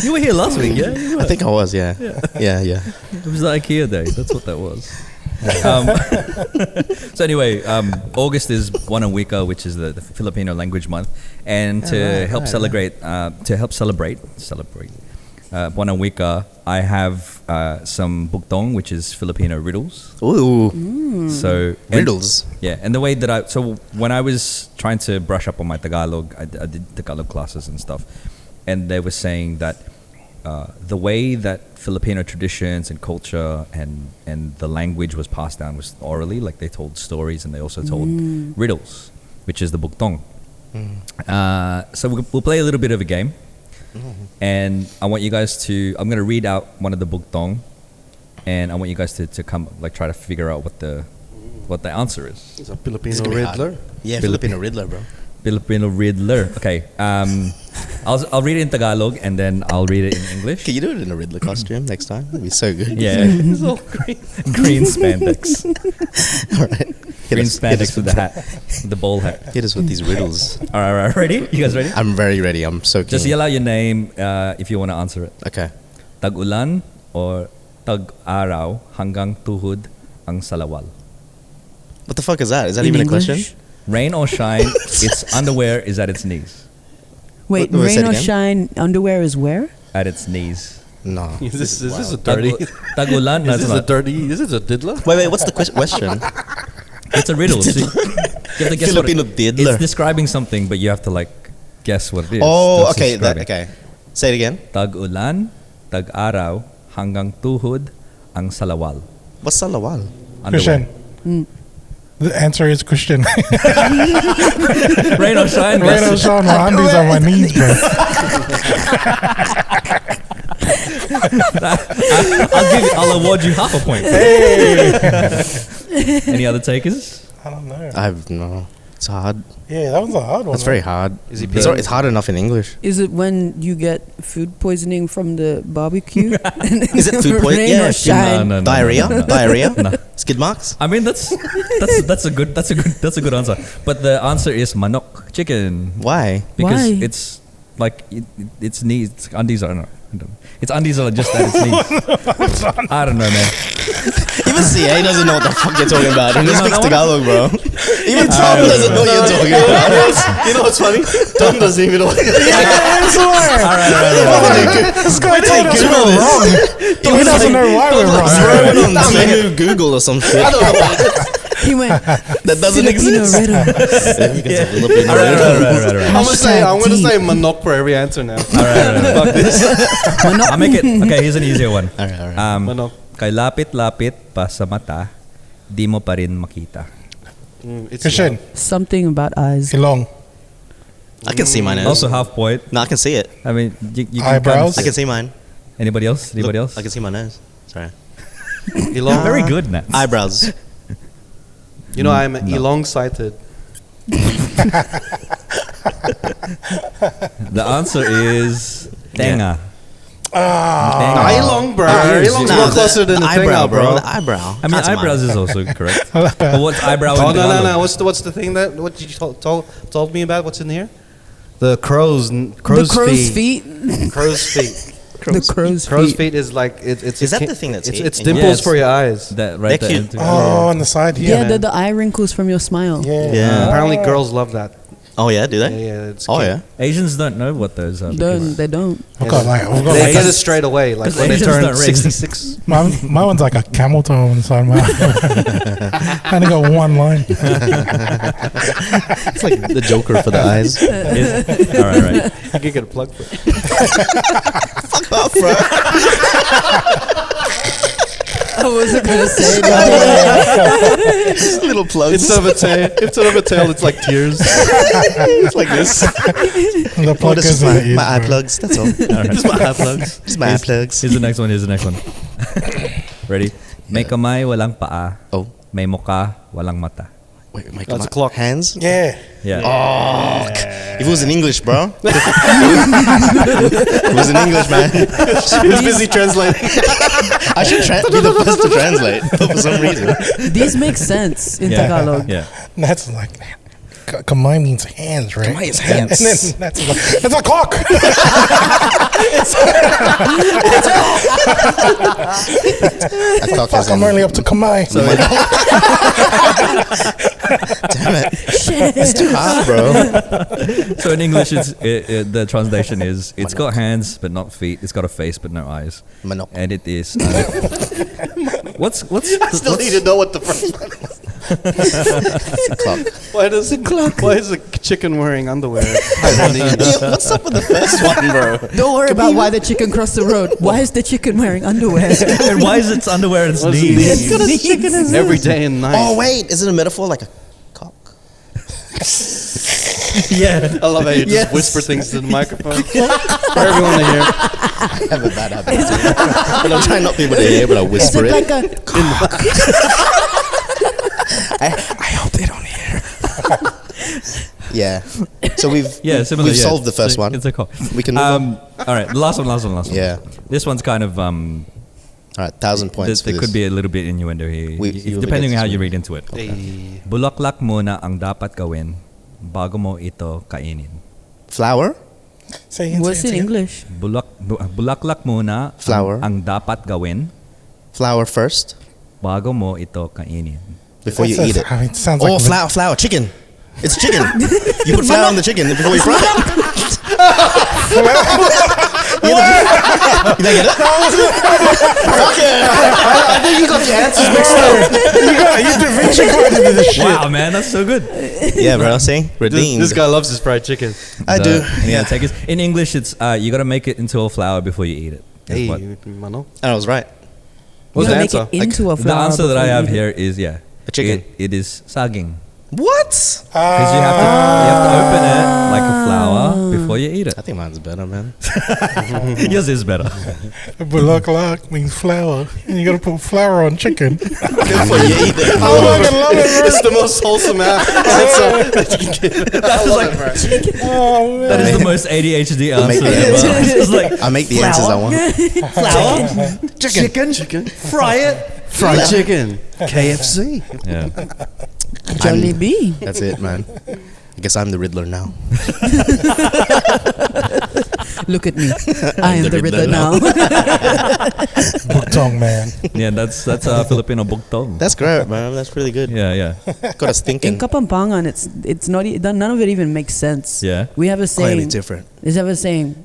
You were here last week, yeah? You were. I think I was. Yeah. Yeah. It was the IKEA day. That's what that was. So anyway, August is Buwan Wika, which is the Filipino language month, and to help celebrate Buwan Wika, I have some bugtong, which is Filipino riddles. Ooh. So Riddles. and the way that when I was trying to brush up on my Tagalog, I did Tagalog classes and stuff, and they were saying that the way that Filipino traditions and culture and the language was passed down was orally, like they told stories and they also told riddles, which is the bugtong. So we'll play a little bit of a game, and I want you guys to. I'm gonna read out one of the bugtong, and I want you guys to come try to figure out what the answer is. It's a Filipino Riddler. Yeah, Filipino Riddler, bro. Filipino Riddler. Okay. I'll read it in Tagalog and then I'll read it in English. Can you do it in a Riddler costume next time? That'd be so good. Yeah. It's all green spandex. All right. Green spandex with the hat, the bowl hat. Hit us with these riddles. All right. Ready? You guys ready? I'm very ready. I'm so keen. Just yell out your name if you want to answer it. Okay. Tag-ulan or tag-araw hanggang tuhod ang salawal. What the fuck is that? Is that In even English? a question? Rain or shine, its underwear is at its knees. Wait, Wait, say rain it or again? shine, underwear is where? At its knees. No. Is this a dirty? Tag-ulan? No, Is it's this a not. dirty? Is this a diddler? Wait. What's the question? It's a riddle. So you have to guess Filipino what diddler. It's describing something, but you have to guess what it is. Oh, That's okay. describing. Okay. Say it again. Tag-ulan, tag-araw, hanggang tuhod ang salawal. What's salawal? Christian. The answer is Christian. Rain or shine. Rain or shine, my undies on my knees, bro. I'll award you half a point. Hey. Any other takers? I don't know. I have no. It's hard. Yeah, that was a hard one. That's very hard. Is he It's hard enough in English. Is it when you get food poisoning from the barbecue? Is it food poisoning? Rain Yeah. or shine? No, Diarrhea? no. Diarrhea? No. Skid marks? I mean that's a good answer. But the answer is manok, chicken. Why? Because Why? it's like its knees, undies are no. Its undies are just at its knees. I don't know, man. Even CA doesn't know what the fuck you're talking about. He just No, speaks no one- Tagalog, bro. Even Tom doesn't know what you're talking about. You know what's funny? Tom doesn't even know what you're talking about. All right. This guy told us we're wrong. He doesn't know why we're wrong. Throwing on menu Google or some shit. He went That doesn't Filipino exist. riddle. All right. I'm gonna say manok for every answer now. Fuck this. I'll make it. Okay, here's an easier one. Alright. Manok. Kay lapit-lapit pa sa mata, di mo pa rin makita. It's Christian, Something about eyes. Ilong. I can see my nose. Also half point. No, I can see it. I mean, you can Eyebrows? I can see mine. Anybody else? Anybody Look, else? I can see my nose. Sorry. elong. Very good, Nat. Eyebrows. You know, I'm elong-sighted. The answer is tenga. Ah, Elong, bro. Ears. Elong's No, more closer than the eyebrow, eyebrow, bro. The eyebrow. I mean, That's eyebrows mine. is also correct. But what's eyebrow Oh in no, Tagalog? What's the thing that what you told me about? What's in here? The crow's The crow's feet. Crow's feet. The crow's Crow's feet. feet is like it's. Is that a the thing that's it's, here? it's dimples Yes. for your eyes. That right They're there. cute. Oh, on the side here. Yeah, the eye wrinkles from your smile. Yeah. Yeah. Apparently, girls love that. Oh yeah, do Yeah, they? yeah. It's Oh cute. yeah. Asians don't know what those are. They don't. We've got like, They get it straight away, like 'Cause when they Asians turn don't raise. 66. my one's like a camel toe inside my I only got one line. It's like the Joker for the eyes. All right. You can get a plug for it. Fuck off, bro. I wasn't gonna say that. Little plugs. Instead of a tail, it's like tears. It's like this. The Oh, plug this goes is in my, the ears, my eye bro. plugs. That's all. Just my eye plugs. Just my eye plugs. Here's the next one. Ready? May kamay, walang paa. Oh. May mukha, walang mata. Wait, my That's a clock. Hands? Yeah. Yeah. Oh, if it was in English, bro. It was in English, man. He's busy translating. I should be the first to translate for some reason. These make sense in Yeah. Tagalog. Yeah. That's like, kamai means hands, right? Kamai is hands. And then that's like, it's a clock. That clock Fuck, has I'm an- only up to kamai. Damn it. It's too hard, bro. So in English, the translation is it's got hands but not feet. It's got a face but no eyes. Manok. And it is. What's Still need to know what the first one is. Clock. Why is a chicken wearing underwear? What's up with the first one, bro? Don't worry about why the chicken crossed the road. Why is the chicken wearing underwear? and why is its underwear in its What's knees? Every day and night. Oh, wait. Is it a metaphor like a cock? Yeah. I love how you just whisper things to the microphone for everyone to hear. I have a bad habit. But I'm trying not people to hear, but I Is whisper it it. like a I hope they don't hear. Yeah. So Similar. we've solved the first one. It's a call. We can move on. All right, the last one. Yeah. This one's kind of All right, 1,000 points. there could be a little bit innuendo here, You will depending get on how this you one. read into it. Hey. Bulaklak muna ang dapat gawin bago mo ito kainin. Flower? Say it, what's say in it. English? Bulaklak muna Flower. ang dapat gawin Flower first bago mo ito kainin. before you That eat says- it. I mean, it sounds Oh, like flour, chicken. It's chicken. You put flour on the chicken before you fry it. You didn't get it? Fuck it. I think you got the answers mixed up. you Da Vinci coded into this shit. Wow, man, that's so good. Yeah, bro. See? Redeemed. This guy loves his fried chicken. I do. Yeah, take it. In English, it's you gotta make it into a flour before you eat it. That's Hey, what- Mano. I was right. What's You the make answer? it into a the flour answer that I before have you eat here is A chicken. It is saging. What? Because you have to open it like a flower before you eat it. I think mine's better, man. Yours is better. Bulak means flour, and you gotta put flour on chicken. Before you eat it. I fucking love it, bro. It's the most wholesome answer that you can give. That is like Oh man. that is the most ADHD answer Make ever. it. It's just like I make the answers I want. flour, chicken, fry it. Fried chicken. KFC. Yeah. Jollibee. That's it, man. I guess I'm the Riddler now. Look at me. I am the Riddler now. Buktong, man. Yeah, that's Filipino buktong. That's great, man. That's really good. Yeah. Got us thinking. In kapampangan, it's not none of it even makes sense. Yeah. We have a Quite a saying. bit different. We have a saying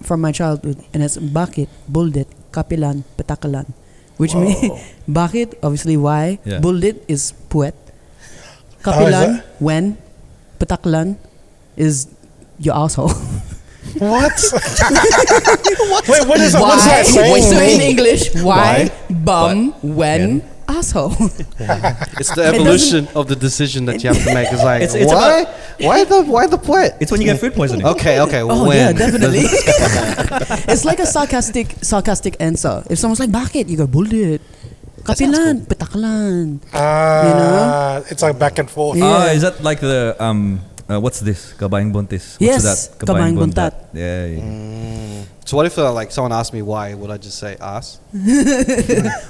from my childhood, and it's bakit, buldit, kapilan, petakalan, which means bakit, obviously why. Yeah. Buldit is puwet. Kapilan, that? when. Petakalan is your asshole. What? Wait, what is that? What's that Why? So saying? in English, why, bum, What? when, asshole. It's the evolution of the decision that you have to make. It's like, It's why? Why the poet? It's when you get food poisoning. Okay. Oh when? yeah, definitely. It's like a sarcastic answer. If someone's like, bakit? You go, buldit. Kapilan, petakalan. It's like back and forth. Yeah. Is that like the what's this? Kabayang buntis. Yes, What's that? kabayang buntat. Yeah. So what if like someone asked me why? Would I just say ass?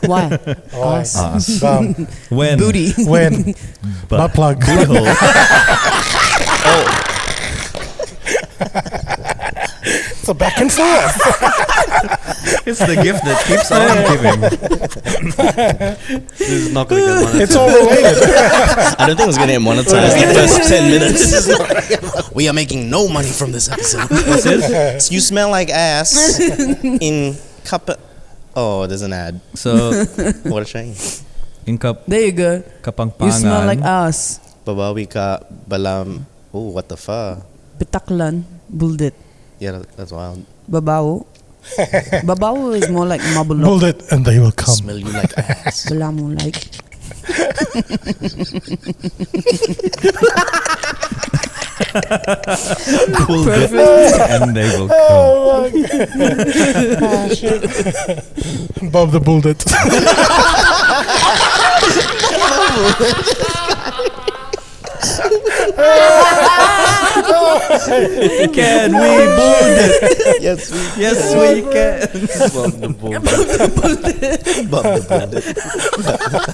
Why? Why? Us. When? Booty. When? Butt plug. Booty hole. It's a back and forth. It's the gift that keeps on giving. This is not gonna get monetized. It's all related. I don't think it's gonna get monetized in the first 10 minutes. We are making no money from this episode. What's this? You smell like ass in cup. Oh, there's an ad. So, What a shame. in There you go. kapangpangan. You smell like us. Babawi ka balam. Oh, what the fuck? Petakalan, buldit. Yeah, that's wild. Babaw. Babaw is more like mabulok. Build it and they will come. Smell you like ass. Balamo like. Perfect. And they will come. Oh, shit. Bob the Buldit. Can we build it? Yes, we Yes, we can. Bob the Buldit. Bob the Buldit.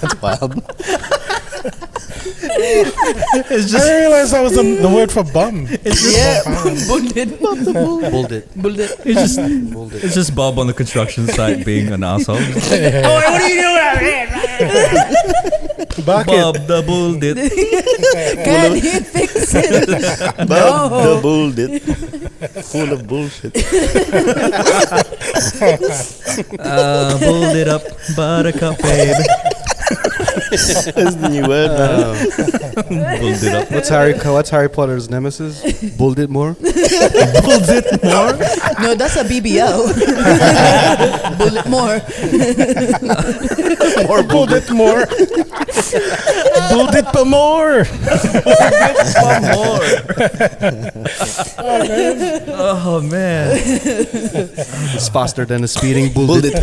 That's wild. It's I just, didn't realize that was the word for bum. Yeah. Buldit. Buldit. Buldit. it's just Bob on the construction site being an asshole. Bucket. Bob the Buldit. Can he fix it? Bob the Buldit. Full of bullshit. Build it up, buttercup, babe. That's the new word, man. Build it up. What's Harry Potter's nemesis? Buldit more. Build it more. No, that's a BBL. Bullet more. Or build it more. Build it pa more. Oh man. It's faster than a speeding Buldit. Buldit.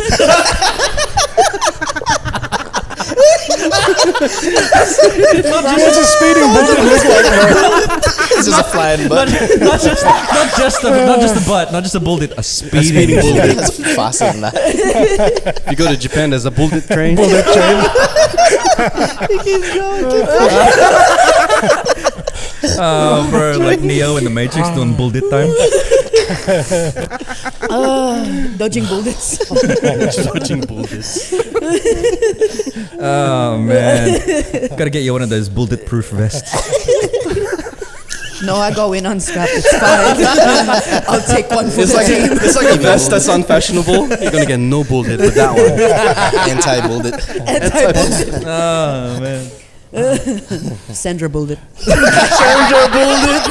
What's a speeding bullet look like, bro? This is a flying butt. Not just the butt, not just a build it, a speeding Buldit. That's faster than that. If you go to Japan, there's a Buldit train. Bullet train. bro, like Neo in the Matrix doing build it time. Dodging bullets. Dodging Buldits. Oh man, gotta get you one of those bullet proof vests. No, I go in unscrapped. It's fine. I'll take one for It's the like team. it's like a vest that's unfashionable. You're gonna get no Buldit with that one. Anti-Buldit. Oh man. Sandra bullet. Sandra Buldit.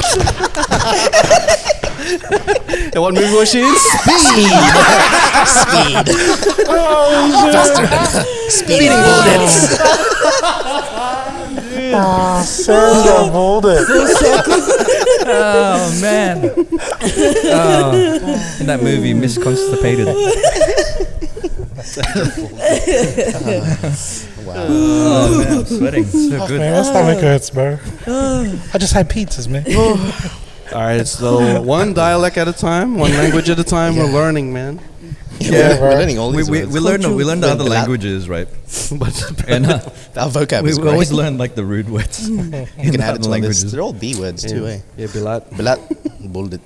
And what movie was she in? Speed. Faster than speeding bullets. Ah, Sandra Buldit. Oh man! In that movie, Miss Constipated. Wow. Oh man, I'm sweating. So Oh, good. man, my stomach hurts, bro. I just had pizzas, man. All right, so one dialect at a time, one language at a time. We're learning, man. Yeah, we're learning all We, these we, words. we learned the other But that- languages, right? But And Our vocab we is great. always learn like the rude words. You can add it other to like this. languages. They're all B words too, eh? yeah, Bilat. Bilat, Buldit.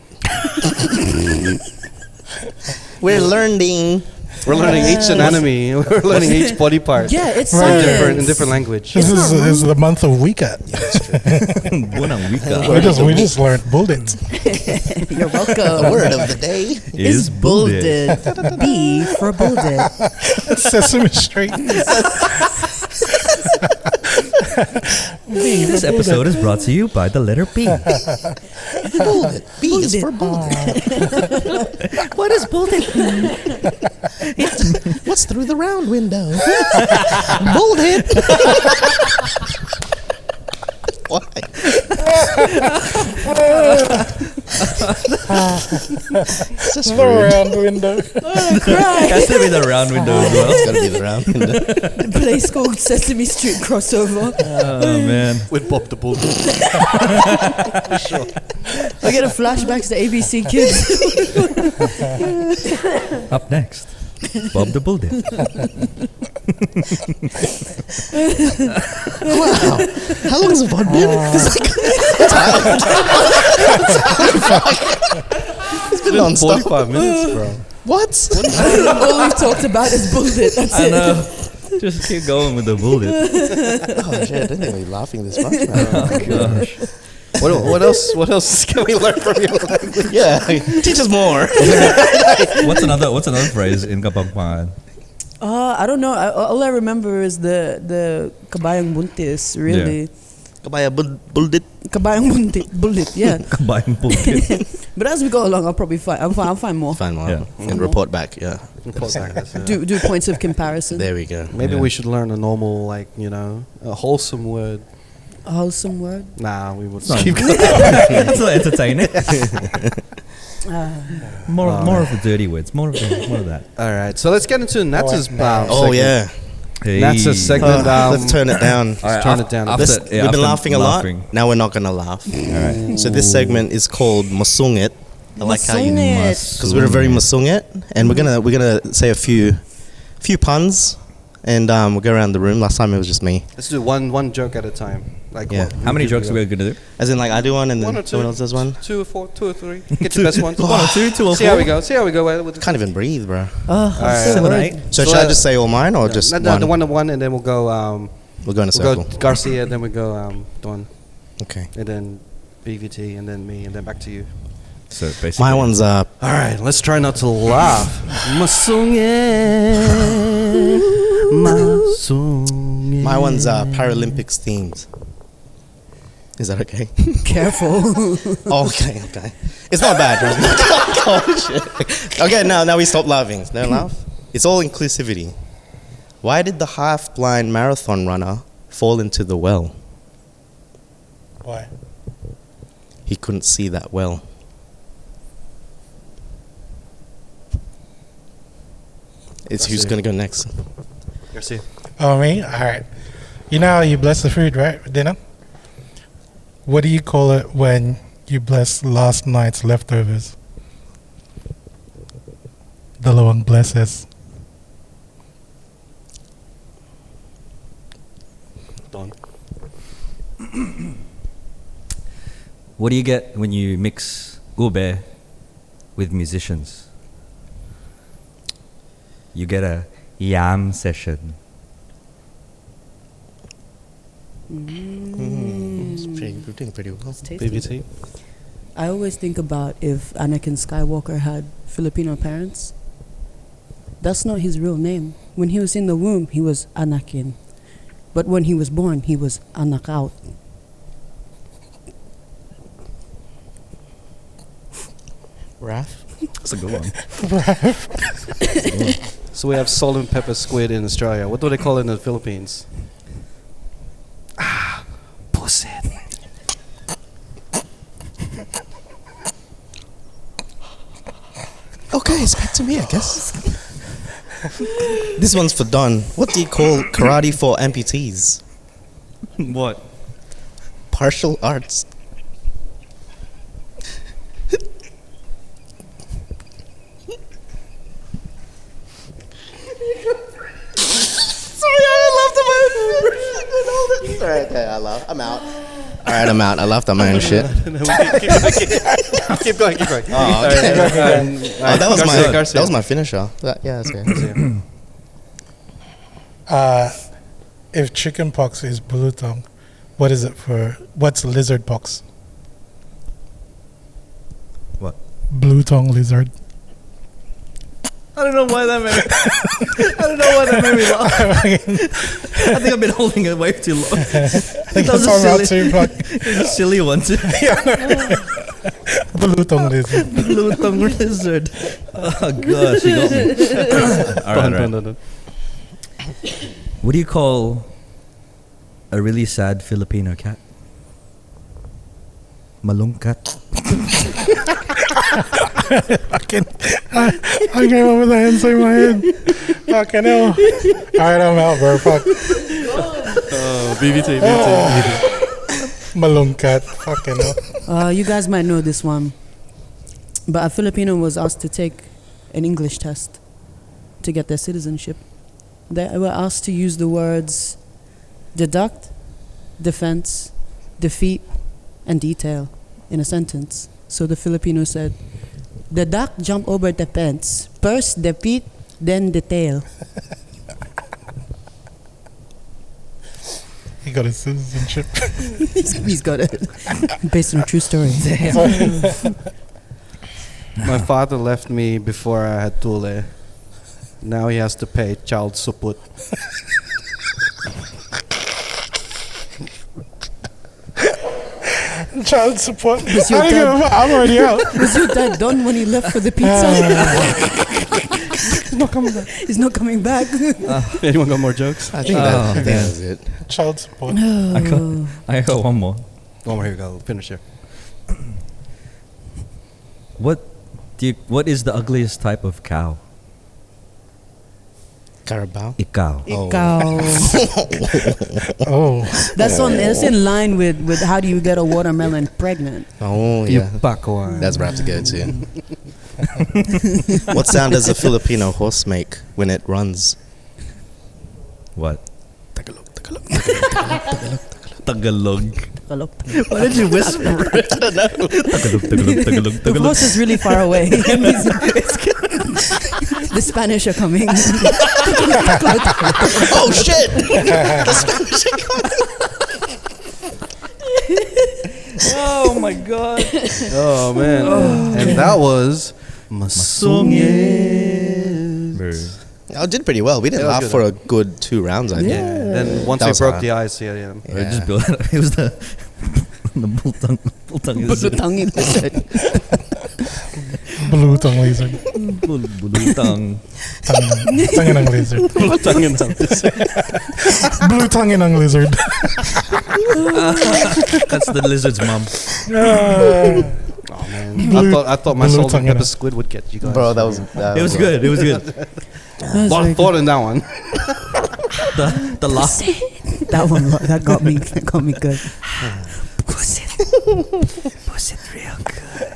We're learning. We're learning each anatomy. We're learning each body part. Yeah, it's Right. science. in different language. This is the month of Wicca. Buona Wika We just learned Buldit. You're The welcome. word of the day. is Buldit. B for Buldit. Sesame Street. This episode is brought to you by the letter B. Buldit. B is for Buldit. What is Buldit? What's through the round window? Buldit. Why? It's just The rude. round window. Has to be the round window as well. It's gotta be the round window. The place called Sesame Street crossover. Oh man. With Bob the Bull. I get a flashbacks to ABC Kids. Up next, Bob the Buldit. Wow. How long has the pod been? It's been non-stop. 45 minutes, bro. What? All we've talked about is Buldit. That's I it. know. Just keep going with the Buldit. Oh shit, I didn't think we were laughing this much, man. Oh gosh. What else can we learn from your language? Yeah, teach us more. What's another phrase in kapampangan? I don't know. All I remember is the kabayang buntis, really. Kabaya Buldit. Kabayang Buldit, yeah. Kabayang Buldit. But as we go along, I'll probably find. I'll find more. Fine, well, Yeah. and report back. Yeah, Do points of comparison. there we go. Maybe Yeah. we should learn a normal, like, a wholesome word. A wholesome word. Nah, we would No. keep going. That's not entertaining. More of the dirty words. More of that. All right, so let's get into Natsa's Oh yeah, Natsa's segment. let's turn it down. Let's turn it down. after- This, yeah, we've been after laughing a lot. laughing. Now we're not gonna laugh. All right. So this segment is called Masungit. I like how you Masungit. because we're very Masungit, and we're gonna say a few puns, and we'll go around the room. Last time it was just me. Let's do one joke at a time. Like Yeah. How many jokes are we gonna do? As in, like I do one, and One or then two. someone else does one. 2 or 4, 2 or 3. Get your best one. One or two, two or See how four. we go. See how we go. With Can't even breathe, bro. Oh, right. so 7, word. 8. So So, should I just say all mine or just no, one? the one, and then we'll go. We'll go in a We'll circle. go Garcia, then we go Don, Okay. and then BVT, and then me, and then back to you. So basically, My one's All right, let's try not to laugh. Masungin. my one's Paralympics themed. Is that okay? Careful. Okay. It's not bad. Oh, shit. Okay, now we stop laughing. Don't laugh. It's all inclusivity. Why did the half-blind marathon runner fall into the well? Why? He couldn't see that well. It's who's gonna go next? Garcia. Oh, me? All right. You know how you bless the food, right? For dinner? What do you call it when you bless last night's leftovers? The Lord blesses. Don. what do you get when you mix ube with musicians? You get a yam session. We're doing pretty well. It's tasty. BVT. I always think about if Anakin Skywalker had Filipino parents. That's not his real name. When he was in the womb, he was Anakin. But when he was born, he was Anakaut. Raph? That's a good one. So we have salt and pepper squid in Australia. What do they call it in the Philippines? Okay, it's back to me, I guess. This one's for Don. What do you call karate for amputees? What? Partial arts. Sorry, I laughed at my own shit. Alright, okay, I'm out. Alright, I'm out. I laughed at my own shit. Keep going. Oh, okay. That was my finisher. Yeah, that's good. If chicken pox is bulutong, what is it for? What's lizard pox? What? Blue tongue lizard. I don't know why that made me. Laugh. I think I've been holding it way too long. I think that's all about too. It's a silly one too. Blue tongue lizard. Blue tongue lizard. Oh gosh, you got me. All right. What do you call a really sad Filipino cat? Malungkat. I came up with the answer in my head. Fucking hell. Alright, I'm out, bro. Fuck. BVT. Malungkat. Fucking hell. You guys might know this one, but a Filipino was asked to take an English test to get their citizenship. They were asked to use the words deduct, defense, defeat, and detail in a sentence. So the Filipino said, the duck jump over the fence. First the feet, then the tail. He got his citizenship. He's got it. Based on a true story. My father left me before I had Tule. Now he has to pay child support. Child support. I'm already out. Was your dad done when he left for the pizza? He's not coming back. He's not coming back. Anyone got more jokes? I think that's it. Child support. I got one more. One more, here we go. Finish here. What is the ugliest type of cow? Carabao? Ikaw. Oh. That's in line with how do you get a watermelon pregnant? Oh, yeah. That's where I have to go to. What sound does a Filipino horse make when it runs? What? Tagalog. Why did you whisper? I don't know. Tagalog. The horse is really far away. The Spanish are coming. Oh shit! The Spanish are coming. Oh my god. Oh man. And that was Masungit. I did pretty well. We didn't laugh for a good 2 rounds, I think. Yeah. Then once That they was broke hard. the ice, yeah. It just built it. It was the bultang Blue tongue lizard. bulutang. Tangin ang lizard. Blue tongue ang lizard. That's the lizard's mom. Oh man. I thought my salt and pepper squid would get you guys. Bro, that was It was good. A lot of thought in that one. The laugh. That got me good. Was it real good?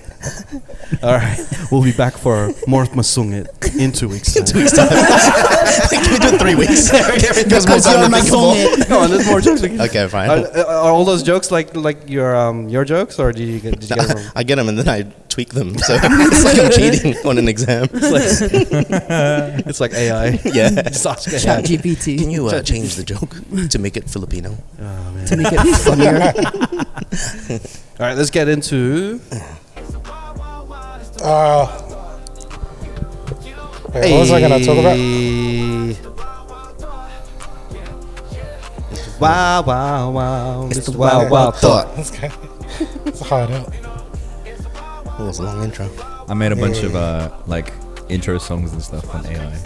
All right, we'll be back for more Masungit in 2 weeks. Time. 2 weeks time. Can we do it 3 weeks? Because more time to think of more. No, and there's more jokes. Okay, fine. Are all those jokes like your jokes, or did you get them from? I get them and then I tweak them. So it's like I'm cheating on an exam. It's like AI. Yeah. Just ask AI. Chat GPT. Can you change the joke to make it Filipino? Oh, man. To make it funnier. All right, let's get into. Wait, what was I gonna talk about? Wow. It's the wow thought. It's hard out. Oh, it's a long intro. I made a bunch of like intro songs and stuff on AI.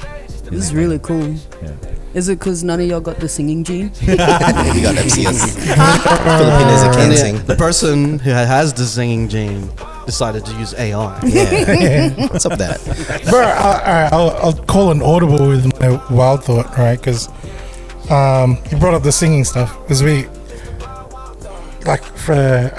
This is really cool. Yeah. Is it because none of y'all got the singing gene? We got MCs. Filipinos that can't sing. The person who has the singing gene decided to use AI. Yeah. What's up with that? Bro, I'll call an audible with my wild thought, right? Because you brought up the singing stuff. Because I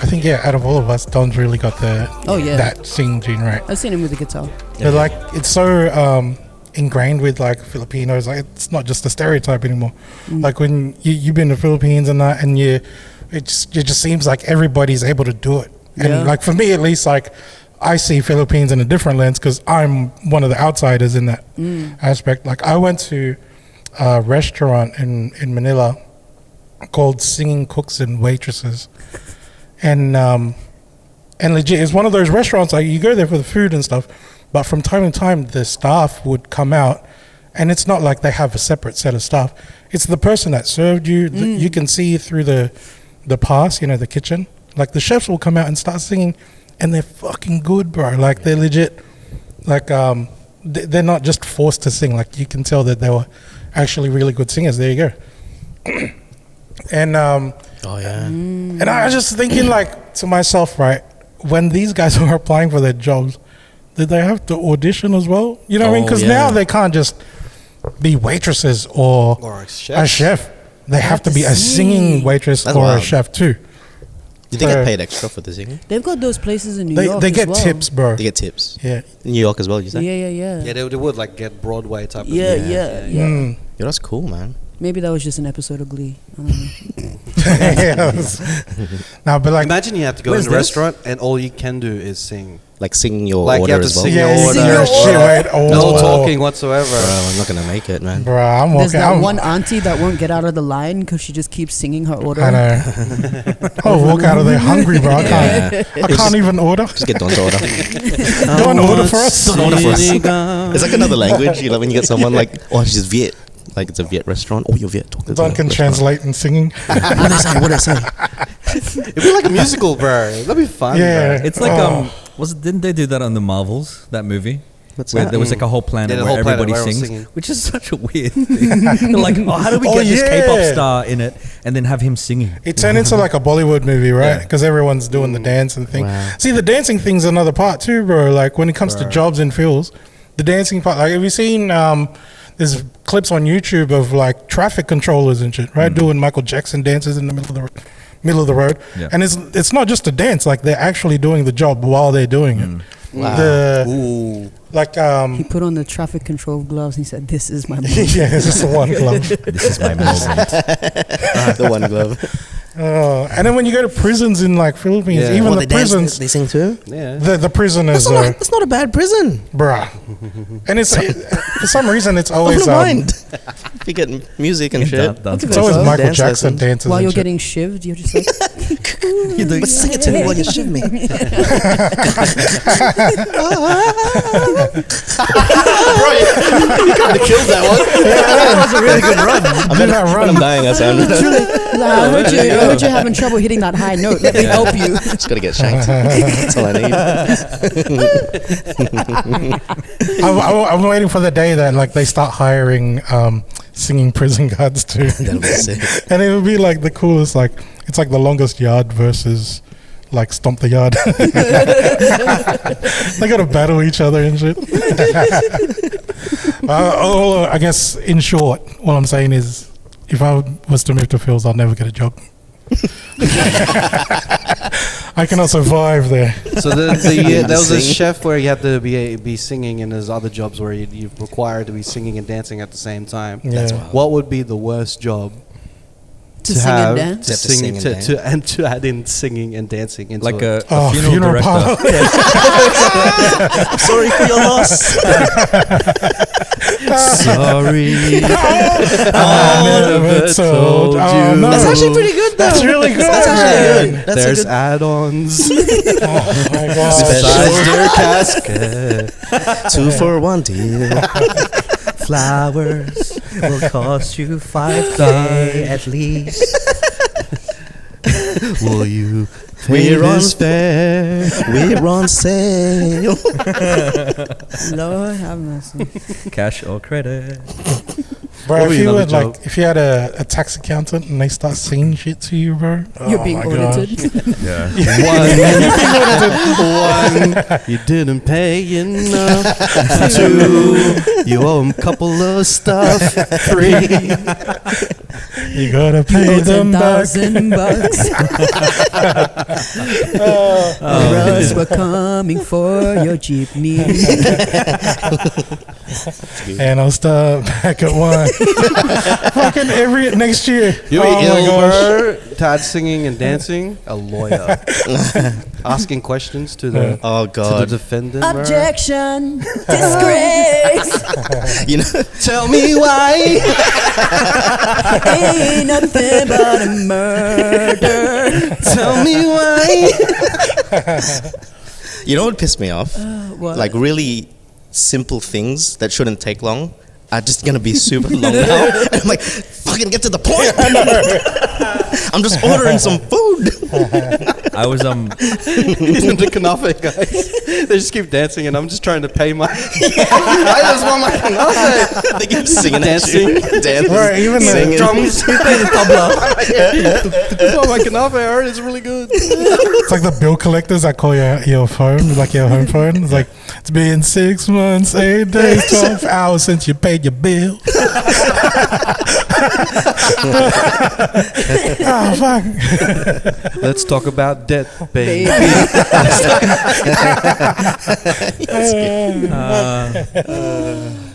think, out of all of us, Don's really got that singing gene, right? I've seen him with the guitar. But like, it's so ingrained with like Filipinos. Like, it's not just a stereotype anymore. Like when you've been to the Philippines and that, and it just seems like everybody's able to do it. And like for me at least, like I see Philippines in a different lens because I'm one of the outsiders in that aspect. Like I went to a restaurant in Manila called Singing Cooks and Waitresses, and legit, it's one of those restaurants like you go there for the food and stuff, but from time to time the staff would come out, and it's not like they have a separate set of staff. It's the person that served you. You can see through the pass, the kitchen. Like the chefs will come out and start singing, and they're fucking good, bro. Like they're legit. Like they're not just forced to sing. Like you can tell that they were actually really good singers. There you go. And and I was just thinking like to myself, right, when these guys were applying for their jobs, did they have to audition as well? You know what I mean? Because now they can't just be waitresses or a chef. They have to be a singing waitress or a chef too. Did they get paid extra for the singing? They've got those places in New York. They get as well. tips, bro. They get tips. Yeah. In New York as well, you say? Yeah. Yeah, they would like get Broadway type of Yeah. Yeah, that's cool, man. Maybe that was just an episode of Glee. I don't know. No, but like, imagine you have to go in a restaurant and all you can do is sing. Like singing your Like you order have to as well. sing yeah, your order. No talking whatsoever. Bro, I'm not gonna make it, man. bro, I'm There's walking. that one auntie that won't get out of the line because she just keeps singing her order. I know. I'll walk out of there hungry, bro. I can't even order. Just get Don's order. Don't order for us. Don't order for us. It's like another language. You know, when you get someone like, oh, she's Viet. Like it's a Viet restaurant. Oh, you're Viet. Don can translate and singing. What I say? It'd be like a musical, bro. That'd be fun. Yeah. Bro. It's like didn't they do that on the Marvels, that movie? What's Where that? there was like a whole planet Yeah, the where whole planet everybody where everyone's sings, singing. which is such a weird thing. They're like, how do we get this K-pop star in it and then have him singing? It turned into like a Bollywood movie, right? Because everyone's doing the dance and thing. Wow. See, the dancing thing's another part too, bro. Like when it comes to jobs and fields, the dancing part. Like, have you seen? There's clips on YouTube of like traffic controllers and shit, right? Doing Michael Jackson dances in the middle of the road, and it's not just a dance. Like they're actually doing the job while they're doing it. Wow. He put on the traffic control gloves and he said, "This is my moment." yeah, it's just the one glove. This is my moment. The one glove. And then when you go to prisons in like Philippines, even the they dance, prisons, they sing too. Yeah. the prisoners, That's not a bad prison. bruh. And it's for some reason it's I always wouldn't mind. If you get music and shit. it's always Michael Dance Jackson lessons. dances. While and you're shit. getting shivved, you're just like, But sing it to me while you shiv me. You kind of killed that one. That was a really good run. I'm dying. I sound. I heard you having trouble hitting that high note. Let me help you. Just gotta get shanked. That's all I need. I'm waiting for the day that like they start hiring singing prison guards too. That'll be sick. And it would be like the coolest, like it's like the longest yard versus like stomp the yard. They gotta battle each other and shit. I guess in short, what I'm saying is, if I was to move to Phil's, I'll never get a job. I cannot survive there. So there was a Sing. chef where you have to be singing, and there's other jobs where you're required to be singing and dancing at the same time. Yeah. That's What would be the worst job To sing and dance? to Except to sing sing and to add in singing and dancing into Like it? a funeral parlor. director. Sorry for your loss. Sorry. I never told you. Oh, no. That's actually pretty good, though. That's really good. That's actually good. That's There's a good. add-ons. Oh my god. Besides their casket, 2 for 1 deal. Flowers will cost you $5 at least. Will you? We're on fair. We're on sale. Lord have mercy. Cash or credit. Bro, What were if you another had joke? if you had a tax accountant and they start singing shit to you, bro, You're being my gosh. audited. One, you didn't pay enough. 2, you owe him a couple of stuff. 3, You gotta You pay owe them back. $10,000. Us, we're coming for your jeepney. And I'll start back at 1. Fucking every next year. you Oh my ill, gosh. bro. Tad singing and dancing. A lawyer. Asking questions to the Oh to the God. defendant. bro. Objection. Disgrace. You know, Tell me why. Ain't nothing but a murder. Tell me why. you know what pissed me off? What? Like really simple things that shouldn't take long are just gonna be super long now. And I'm like, fucking get to the point. I'm just ordering some food. I was Isn't the kanafe guys? They just keep dancing, and I'm just trying to pay my. I just want my kanafe. They keep singing Dancing. at you. Dancing. Right, even the singing. Drums. You play the tabla. Oh, my kanafe, I heard it's really good. It's like the bill collectors that call your phone, like your home phone. It's like, it's been 6 months, 8 days, 12 hours since you paid your bill. Oh, fuck. Let's talk about debt, baby.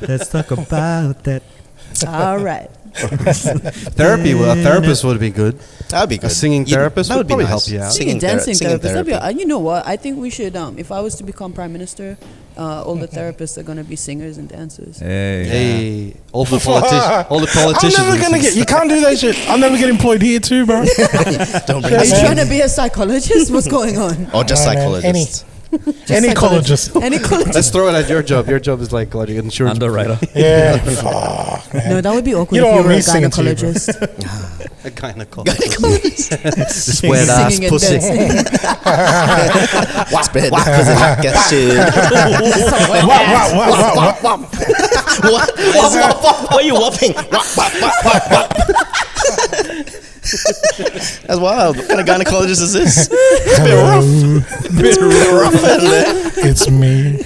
let's talk about that. All right. Therapy. Well, a therapist would be good. That'd be good. A singing therapist that would be probably nice. help you out. Singing dancing singing therapist. That'd be- therapy. you know what? I think we should. If I was to become prime minister, all the therapists are gonna be singers and dancers. Hey. Hey, all the politicians. I'm never gonna get. You can't do that shit. I'll never get employed here too, bro. Don't bring Are us you in. trying to be a psychologist? What's going on? Or just Oh, man, psychologists. Any colleges. Any college? Let's throw it at your job. Your job is like insurance. Underwriter. Yeah. Fuck, man. No, that would be awkward You if don't you want were a me singing to you, bro. gynecologist. A gynecologist. Gynecologists. Wet ass Singing and pussy. dancing. What's bad? Because it like that shit. What? Why are you whopping? That's wild. What kind of gynecologist is this? It's a bit rough. Bit rough in there. It's me.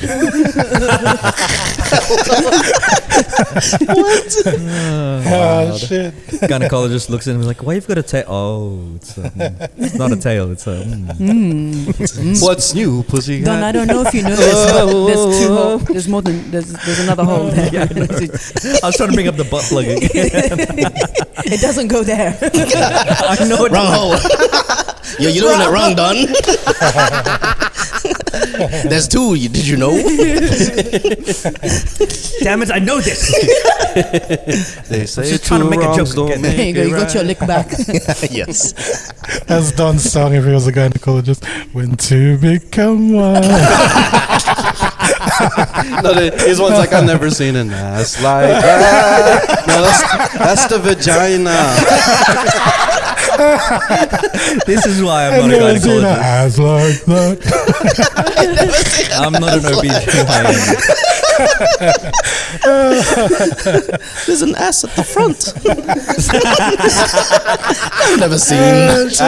Oh shit. Gynecologist looks at him and is like, why you've got a tail? Oh, it's not a tail. It's a. What's new, pussy? Don, I don't know if you know this, but there's 2 holes. There's more than there's another hole there. I was trying to bring up the butt plug again. It doesn't go there. I know it. Wrong hole. You're doing it wrong, Don. There's 2. Did you know? Damn it! I know this. They say just trying to make a joke again. There you go. You got your lick back. Yes. That's Don's song if he was a gynecologist. When 2 become 1. No, his one's like, I've never seen an ass like that. No, that's the vagina. This is why I'm I've not a never seen an gynecologist. ass like that. I'm not an OB/GYN. There's an ass at the front. I've never seen that.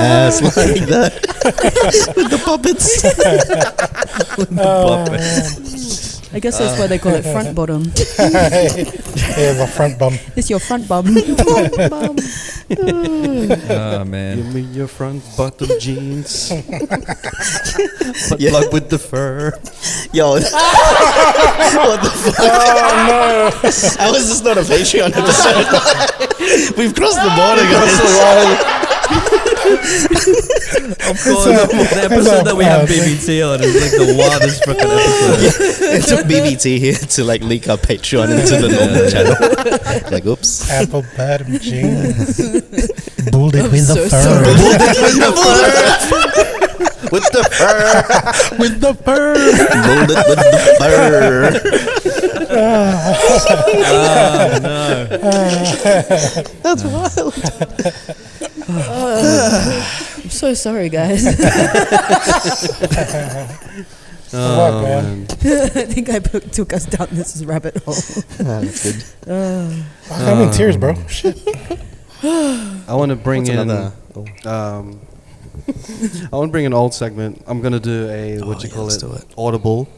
Ass like that. With the puppets. I guess that's why they call it front bottom. Yeah, the front bum. It's your front bum. Oh man. Give me your front bottom jeans. But Yeah. plug with the fur. Yo. What the fuck? Oh no. How is this not a Patreon episode? We've crossed the border, guys. Of course, the episode that we have BVT on is like the wildest fucking episode. It took BVT here to like leak our Patreon into the normal channel. Like, oops. Apple bottom jeans. Buldit with the so fur. sorry. With the fur. With the fur. Buldit with the fur. Oh no. That's wild. I'm so sorry, guys. Fuck, man. I think I took us down this rabbit hole. That's good. I'm in tears, bro. Shit. I want to bring What's in. another? I want to bring an old segment. I'm gonna do a let's do it. audible,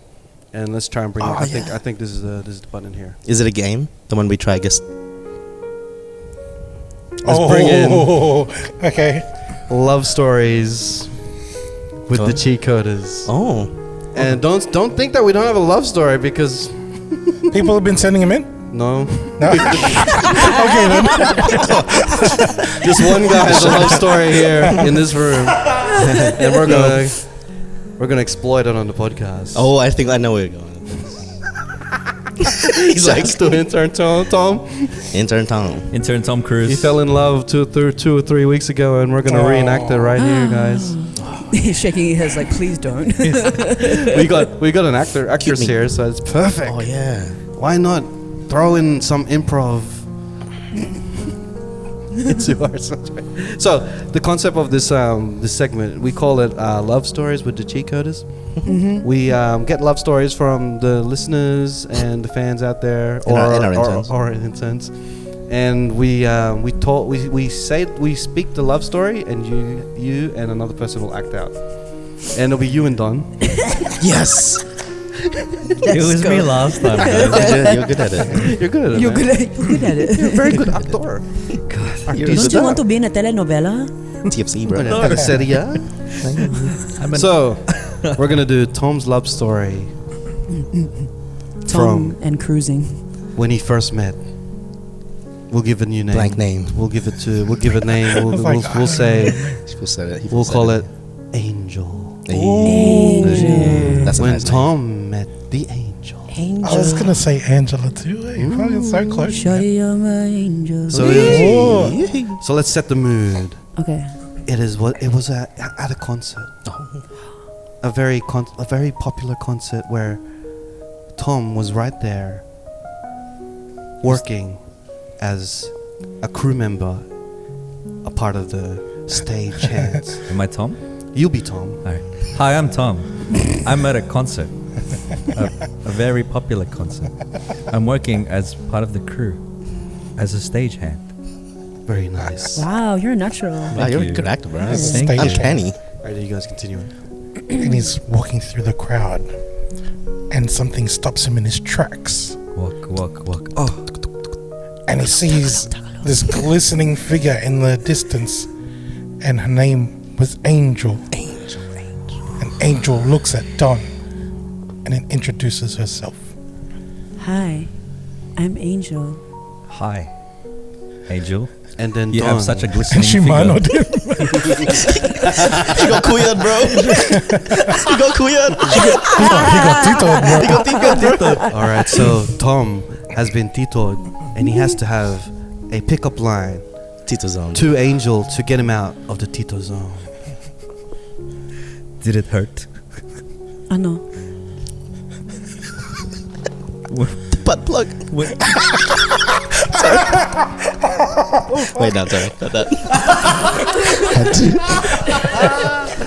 and let's try and bring. Oh, it. yeah. I think this is the button here. Is it a game? The one we try, I guess. Let's bring in Okay. love stories with the Cheatcoders. Oh. And don't think that we don't have a love story because People have been sending him in? no, No. Okay, then. just one guy has a love story here in this room, and we're gonna exploit it on the podcast. Oh, I think I know where you're going. He's like to intern Tom. Intern Tom. Intern Tom Cruise. He fell in love 2 or 3 weeks ago, and we're gonna reenact it right here, guys. He's shaking his head like, please don't. we got an actress me. here, so it's perfect. Oh yeah. Why not throw in some improv into our subject? So the concept of this segment, we call it love stories with the Cheatcoders. We get love stories from the listeners and the fans out there, And our interns. or interns. And we speak the love story, and you and another person will act out, and it'll be you and Don. Yes. It was me last time, guys. You're good at it. You're good at it. You're man. good at it. You're a very good actor. Don't you want to be in a telenovela? TFC, bro. Teleseria. So we're gonna do Tom's love story Tom and cruising. when he first met. We'll give a new name. Blank name. We'll give a name. Oh my We'll say People said it. we'll call it Angel. Angel. That's a When nice name. Tom met the angel. Angel. I was going to say Angela too. Hey, fucking so close. Shawty, you're my angel. So let's set the mood. Okay. It was at a concert. A very popular concert where Tom was right there working as a crew member, a part of the stage hands. Am I Tom? You'll be Tom. All right. Hi, I'm Tom. I'm at a concert, a very popular concert. I'm working as part of the crew, as a stagehand. Very nice. Wow, you're a natural. Wow, you're a you. good actor, bro. Thank you. Uncanny. Alright, you guys continue. And he's walking through the crowd, and something stops him in his tracks. Walk. Oh, And he sees this glistening figure in the distance, and her name was Angel. And Angel looks at Don and then introduces herself. Hi, I'm Angel. hi, Angel. And then You Don. have such a glistening And she figure. manoed him. He got queered, bro. He got queered. He got titoed, bro. Alright, so Tom has been titoed, and he has to have a pickup line Tito Zone. to Angel to get him out of the Tito zone. Did it hurt? I know. Butt plug. Wait, no, sorry. Not that.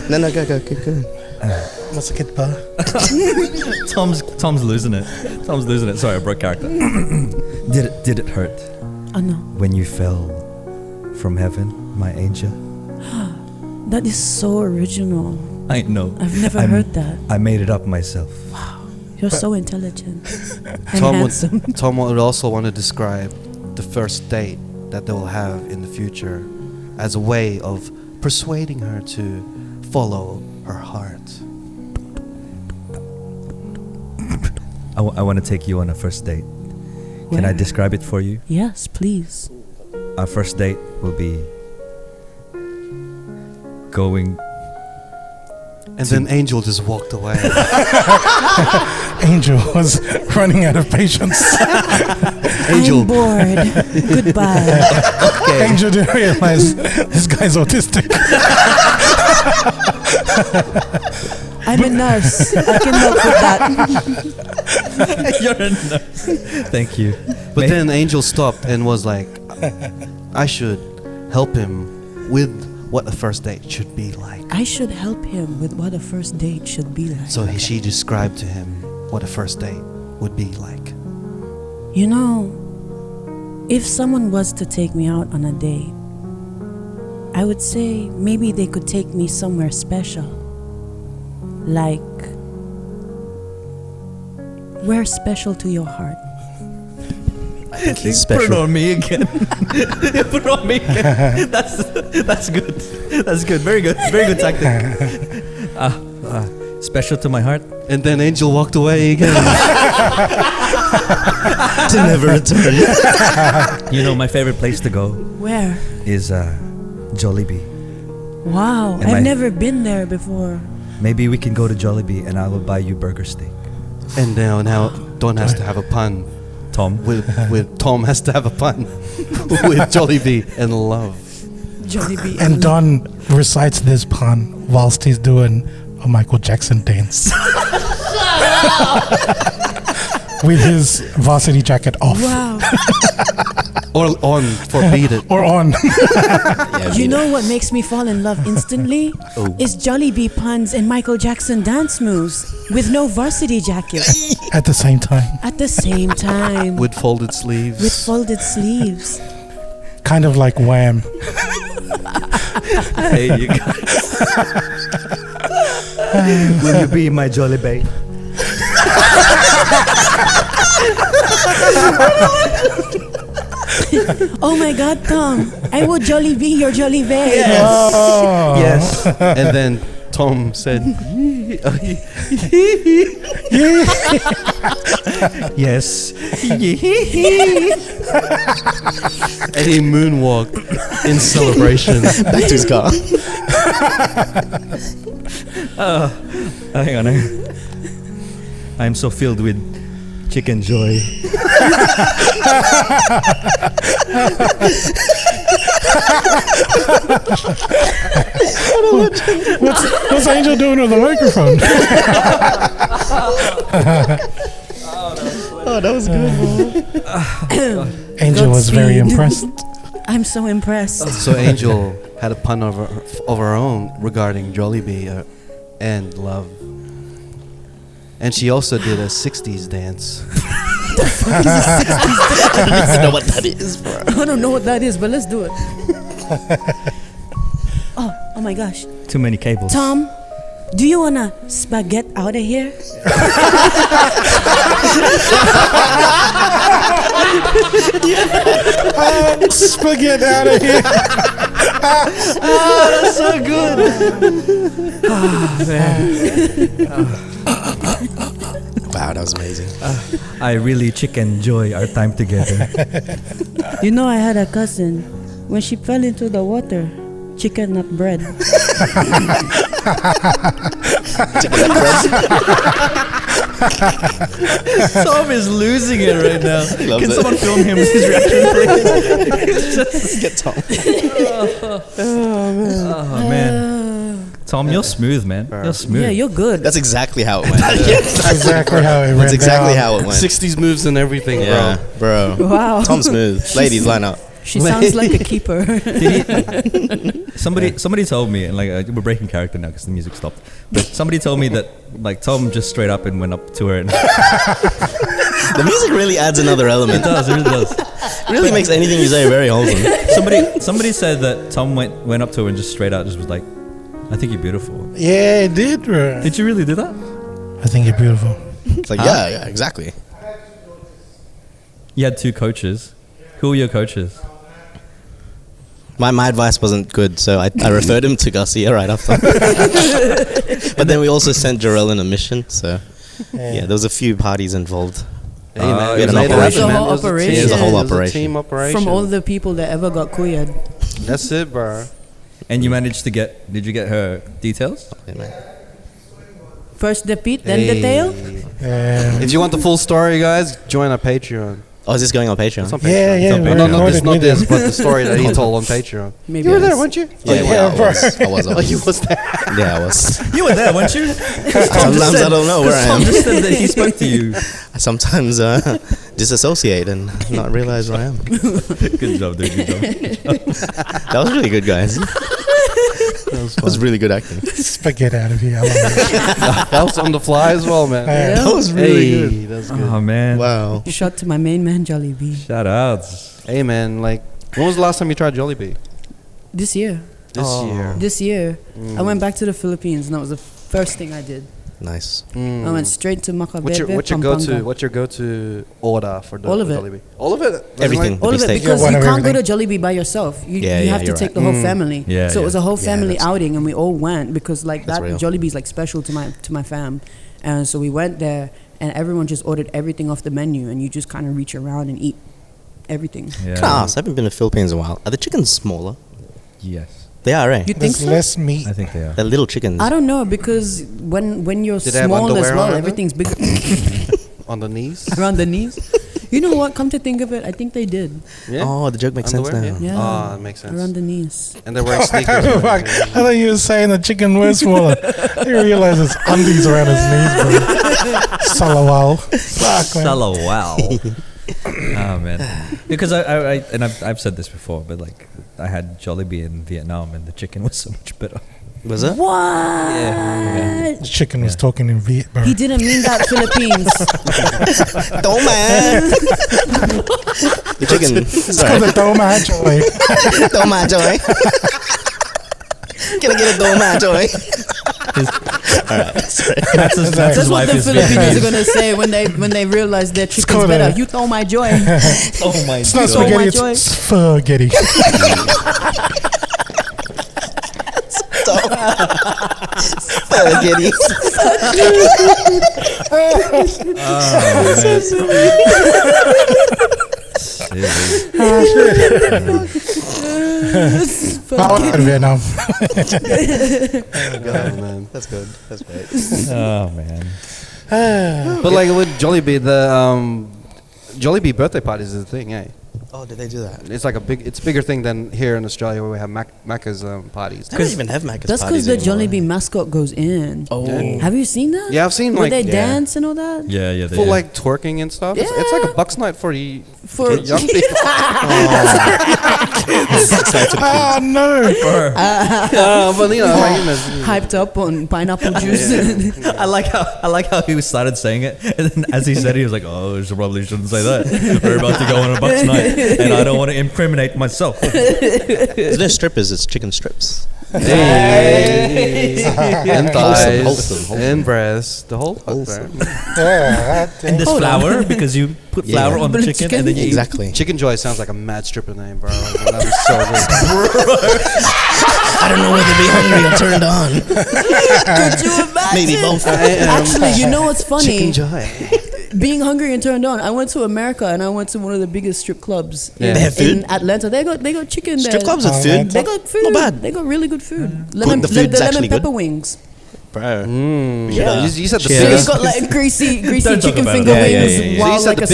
No, go. Masakit ba? Tom's losing it. Tom's losing it. Sorry, I broke character. Did it hurt I know. when you fell from heaven, my angel? That is so original. I know. I've never heard that. I made it up myself. You're so intelligent and Tom handsome. would also want to describe the first date that they will have in the future as a way of persuading her to follow her heart. I want to take you on a first date. Can I Where? describe it for you? Yes, please. Our first date will be going. And then Angel just walked away. Angel was running out of patience. Angel. I'm bored. Goodbye. Angel didn't realize this guy's autistic. I'm a nurse. I can help with that. You're a nurse. Thank you. But then Angel stopped and was like, I should help him with what a first date should be like. I should help him with what a first date should be like. So she described to him what a first date would be like. You know, if someone was to take me out on a date, I would say maybe they could take me somewhere special. Like, where's special to your heart? He's Put it special. on me again. Put it on me again. That's good. That's good. Very good. Very good tactic. Special to my heart. And then Angel walked away again. To never return. You know, my favorite place to go Where? is Jollibee. Wow, Am I've I- never been there before. Maybe we can go to Jollibee and I will buy you burger steak. And now Don has to have a pun. Tom. With Tom has to have a pun. With Jollibee and love. Jollibee. And Don recites this pun whilst he's doing a Michael Jackson dance. With his varsity jacket off. Wow. Or on for Beat It. Or on. Yeah, You know what makes me fall in love instantly? Is Jollibee puns and Michael Jackson dance moves with no varsity jacket At the same time. at the same time With folded sleeves. with folded sleeves. Kind of like Wham. Hey, you guys. Will you be my Jollibee? Oh my God, Tom! I will Jollibee your Jollibee. Oh. Yes. And then Tom said, Yes. and he moonwalked in celebration. back to his car. Hang on. I am so filled with chicken joy. What's Angel doing with the microphone? Oh, that was good. Angel was very impressed. I'm so impressed. So Angel had a pun of her own regarding Jollibee and love. And she also did a 60s dance. I don't even know what that is, bro. I don't know what that is, but let's do it. Oh my gosh. Too many cables. Tom, do you wanna spaghetti out of here? Spaghetti out of here. That's so good. Oh, man. Wow, that was amazing. I really chicken joy our time together. You know, I had a cousin. When she fell into the water, chicken nut bread. Tom is losing it right now. loves Can it. someone film him his reaction, please? Get Tom. Oh man, Tom, you're smooth, man. You're smooth. Yeah, you're good. That's exactly how it went. That's exactly how it went That's exactly down. how it went. 60s moves and everything, Yeah, bro. Wow. Tom Smooth. Ladies, line up. She sounds like a keeper. Somebody told me, and like we're breaking character now because the music stopped. But somebody told me that like Tom just straight up and went up to her, and The music really adds another element. it really does. It really makes anything you say very wholesome. Somebody said that Tom went up to her and just straight out just was like, "I think you're beautiful." Yeah, it did, bro. Did you really do that? I think you're beautiful. It's like, yeah, exactly. You had two coaches. Who were your coaches? My advice wasn't good, so I referred him to Garcia right after. But then we also sent Jarrell on a mission, so yeah, there was a few parties involved. Hey, man, we had an made it operation. happen, man. The whole It was a operation. team. It was a whole It was a operation. team operation. From all the people that ever got kuyad. That's it, bro. And you managed to get? Did you get her details? Yeah, man. First the Pete, then the tail. If you want the full story, guys, join our Patreon. Oh, is this going on Patreon? It's on Yeah, Patreon. yeah. on we Patreon. No, not recorded this, not with this, him. but the story that he told on Patreon. Maybe You were there, yes. weren't you? Yeah, Yeah, I bro. was. I was. Oh, you was there. Yeah, I was. You were there, weren't you? Sometimes I don't know where I Tom am. just said that he spoke to you. I sometimes disassociate and not realize where I am. Good job, dude. Good job. That was really good, guys. That was really good acting. Get out of here. I love it. That was on the fly as well, man. Yeah. That was really good. That was good. Oh man. Wow. Shot to my main man, Jollibee. Shout outs. Hey, man, like, when was the last time you tried Jollibee? This year. This year. I went back to the Philippines, and that was the first thing I did. Nice. I went straight to Macabebe. What's your go-to order for the All of it. Jollibee? All of it? Everything. All of it, Steak. because Yeah, you one of can't go to everything. Jollibee by yourself. You Yeah, have to you're take right. the whole family. Yeah, so it was a whole family that's- outing, and we all went because like That's that real. Jollibee is like special to my fam, and so we went there, and everyone just ordered everything off the menu, and you just kind of reach around and eat everything. Yeah. Can I ask? I haven't been to the Philippines in a while. Are the chickens smaller? Yes. They are, right? You think There's so? less meat. I think they are. They're little chickens. I don't know because when you're Did they have small as underwear on well, it? everything's bigger On the knees? around the knees. You know what? Come to think of it, I think they did. Yeah. Oh, the joke makes sense Underwear? now. Yeah. Oh, that makes sense. Around the knees. And they're wearing sneakers. Fuck. right? I thought you were saying the chicken was smaller. I didn't realize it's undies around his knees, bro. Salawal. Fuck, man. Hello, wow. Oh man, because I and I've said this before, but like I had Jollibee in Vietnam and the chicken was so much better. Was it? What? The chicken was talking in Viet, bro. He didn't mean that Philippines. Don't man. The chicken. It's called the Doma Joy. Don't mind, Joy. Can I get a don't mind, Joy? Alright, sorry. That's his That's what life the is Filipinos are gonna say when they realize their chicken's called better. a- You throw my joy. Oh my It's not Oh my spaghetti, joy. it's spaghetti. Spaghetti. I went to Vietnam. Man. That's good. That's great. Oh man. But like with Jollibee, the Jollibee birthday parties is a thing, eh? Oh, did they do that? It's like it's a bigger thing than here in Australia where we have Macca's parties. They don't even have Macca's That's parties because the anymore. Jollibee mascot goes in. Oh. Have you seen that? Yeah, I've seen Where like they dance and all that. Yeah, yeah. full like twerking and stuff. It's like a bucks night for For young people. Oh, no. But you know, like, you know, hyped up on pineapple juice. I like how he started saying it, and then as he said it, he was like, "Oh, I probably shouldn't say that. We're about to go on a bucks night, and I don't want to incriminate myself." It's no strippers, it's chicken strips. and thighs, wholesome. and breasts, the whole Wholesome. Yeah, And this flour, because you put Yeah. flour on the But chicken, chicken- and then you eat. Exactly. Chicken Joy sounds like a mad stripper name, bro. That'd be so good. I don't know whether to be hungry or turned on. Could you imagine? Maybe both. Actually, you know what's funny? Chicken Joy. Being hungry and turned on. I went to America and I went to one of the biggest strip clubs Yeah. They have food? in Atlanta. They got chicken there. Strip clubs with Oh, food? man. They got food. Not bad. They got really good food. The food's the lemon actually good? pepper wings. Bro. Yeah, you said the So biggest. you got like greasy Don't talk chicken about it. finger Yeah, yeah, wings. yeah, yeah. So While you said like the a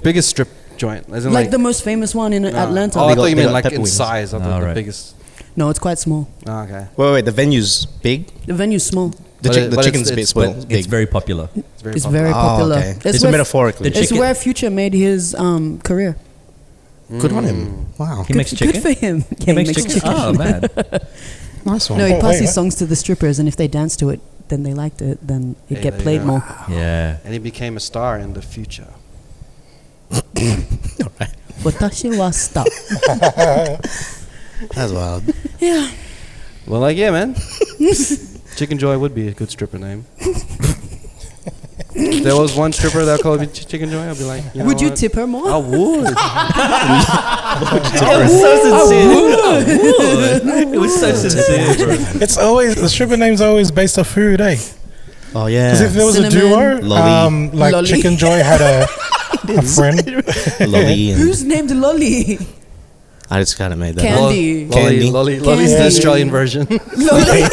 biggest strip joint, as in like the most famous one in Atlanta. Oh, I They thought got- you they meant got like pepper in wings. size. I thought the Alright. biggest. No, it's quite small. Oh, okay. Wait, the venue's big? The venue's small. The But chicken's a bit it's small. It's Big. very popular. It's very popular. Oh, okay. It's It's where- metaphorically. The It's chicken- where Future made his career. Good on him. Wow. He makes chicken. Good for him. Yeah, He makes chicken. Oh man. Nice one. No, he Oh, passed wait, his huh? songs to the strippers, and if they danced to it, then they liked it. Then it Hey, get there played you go. more. Yeah. And he became a star in the future. Watashi wa star. That's wild. Yeah. Well, like, yeah, man. Chicken Joy would be a good stripper name. If there was one stripper that called me Chicken Joy, I'd be like, you know Would you what? tip her more? I would. It was so sincere. It was so sincere, bro. It's always, the stripper name's always based off food, eh? Oh, yeah. Because if there was a Cinnamon. duo, Lolly. like Lolly. Chicken Joy had a friend. Lolly and Who's named Lolly? I just kind of made that. Candy. Candy. Lolly's Candy. the Australian version. Lolly.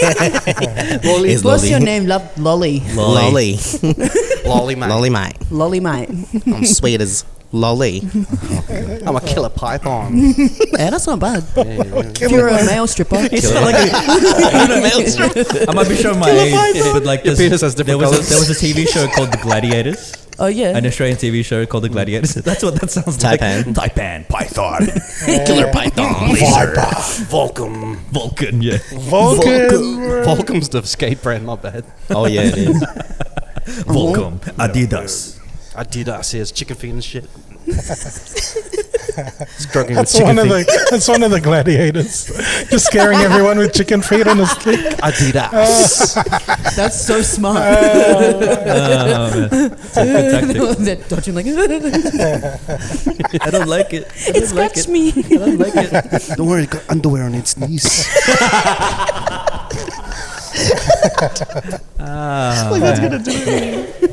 Is What's Lolly. your name? Lolly. Lolly. Lolly, man. Lolly, mate. Lolly, mate. I'm sweet as Lolly. I'm a killer python. Yeah, that's not bad. If you're a male stripper. It's not like I might be showing my age, but like Your penis has different there was colours. a TV show called The Gladiators. Oh yeah. An Australian TV show called The Gladiators. That's what that sounds like. Taipan, Python, Killer Python. Vulcan. Yeah. Volcom's the skate brand, my bad. Oh yeah, it is. Volcom. Adidas. Adidas, yes, chicken feet and shit. Struggling with That's chicken one of feet. that's one of the gladiators, just scaring everyone with chicken feet on a stick. Adidas. That's so smart. Good tactic. They're dodging like. I don't like it. It's catch me. I don't like it. Don't worry, it got underwear on its knees. Like that's gonna do it.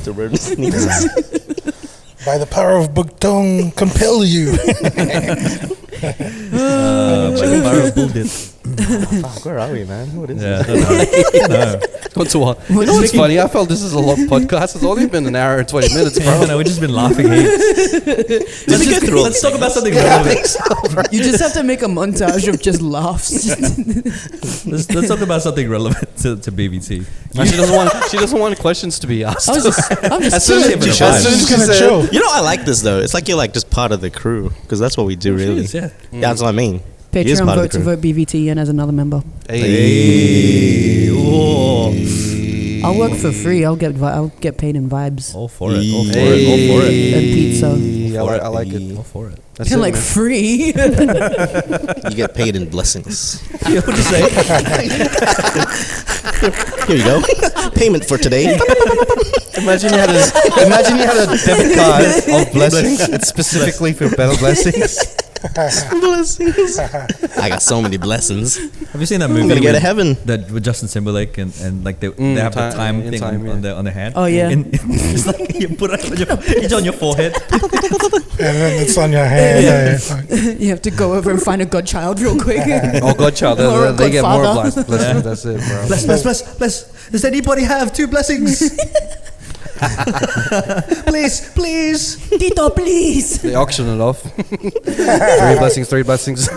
The word sneezes. By the power of Bugtong, compel you. By the power of Buldit. Fuck, where are we, man? What is Yeah, I it? don't know. What's what? You know what's funny? I felt this is a long podcast. It's only been an hour and 20 minutes, I bro. don't know, we've just been laughing heaps. Let's talk about something relevant. You just have to make a montage of just laughs. Let's talk about something relevant to BVT. She doesn't want questions to be asked. I'm just As soon as Different she vibes. Just gonna chill. You know, I like this though. It's like you're like just part of the crew because that's what we do, really. Yeah. Yeah, that's what I mean. He is Patreon part of vote the to crew. vote BVT in as another member. Hey. Whoa. I'll work for free. I'll get paid in vibes All for it. All for it. All for it. and pizza. I like it. All for it. That's And it, like man. free. You get paid in blessings. Yeah, what'd you say? Here you go. Payment for today. Imagine you had a debit card of blessings. It's specifically for better blessings. Blessings. I got so many blessings. Have you seen that movie? I'm gonna get to heaven. That with Justin Timberlake and like they have the time in thing time, on yeah. their hand. Oh, yeah. It's like you put it on it's on your forehead. And then it's on your hand. You have to go over and find a godchild real quick. Oh, Godchild. Or a They get more godfather. blessings. That's it, bro. Bless. Does anybody have 2 blessings? please. Tito, please. They auction it off. 3 blessings.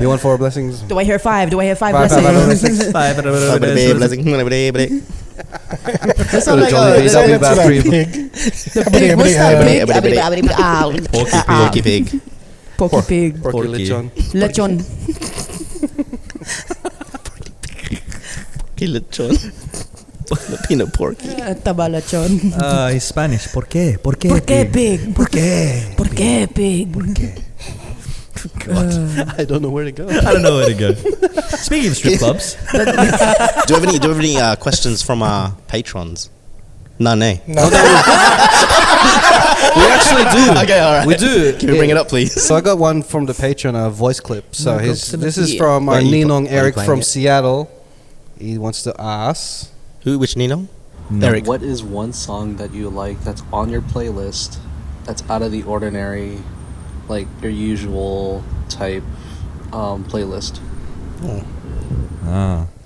You want 4 blessings? Do I hear 5? Do I hear 5 Five blessings? Blessing. That sounds like Jolly Bees, I'll be back for you. Pig. the pig. What's that Porky pig? pig. Porky pig. Porky Porky. lechon. Lechon. Lechon. The peanut porky. Taba lechon. It's Spanish. ¿Por qué? ¿Por qué pig? ¿Por qué? ¿Por qué pig? I don't know where to go. I don't know where to go. Speaking of strip clubs, Do you have any questions from our patrons? None, eh? No. We actually do. Okay, all right. We do. Can we bring it up, please? So I got one from the Patreon, a voice clip. So this is from Where are you Ninong where are you Eric playing from it? Seattle. He wants to ask. Which Nino? Eric. What is one song that you like that's on your playlist that's out of the ordinary, like your usual type playlist?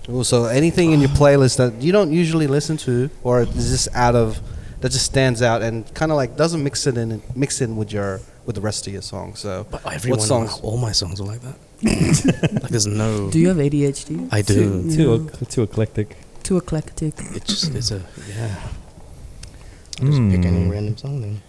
Ooh, so anything in your playlist that you don't usually listen to, or is just that just stands out and kind of like doesn't mix in with the rest of your song. So But what songs? all my songs are like that. Like there's no. Do you have ADHD? I do. too eclectic. Too eclectic. It's a yeah. I just pick any random song then.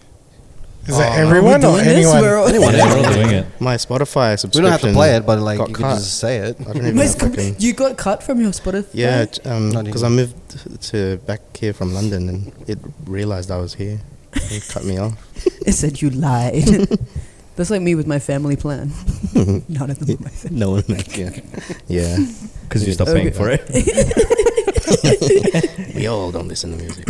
Is that everyone or anyone? We're all doing it. My Spotify We subscription. don't have to play it, but like got you cut. can just say it. I don't even know if I can. You got cut from your Spotify? Yeah, Not because I moved to back here from London and it realized I was here. It cut me off. It said you lied. That's like me with my family plan. Not at the moment. No one, yeah. Because you stopped paying for it. We all don't listen to music.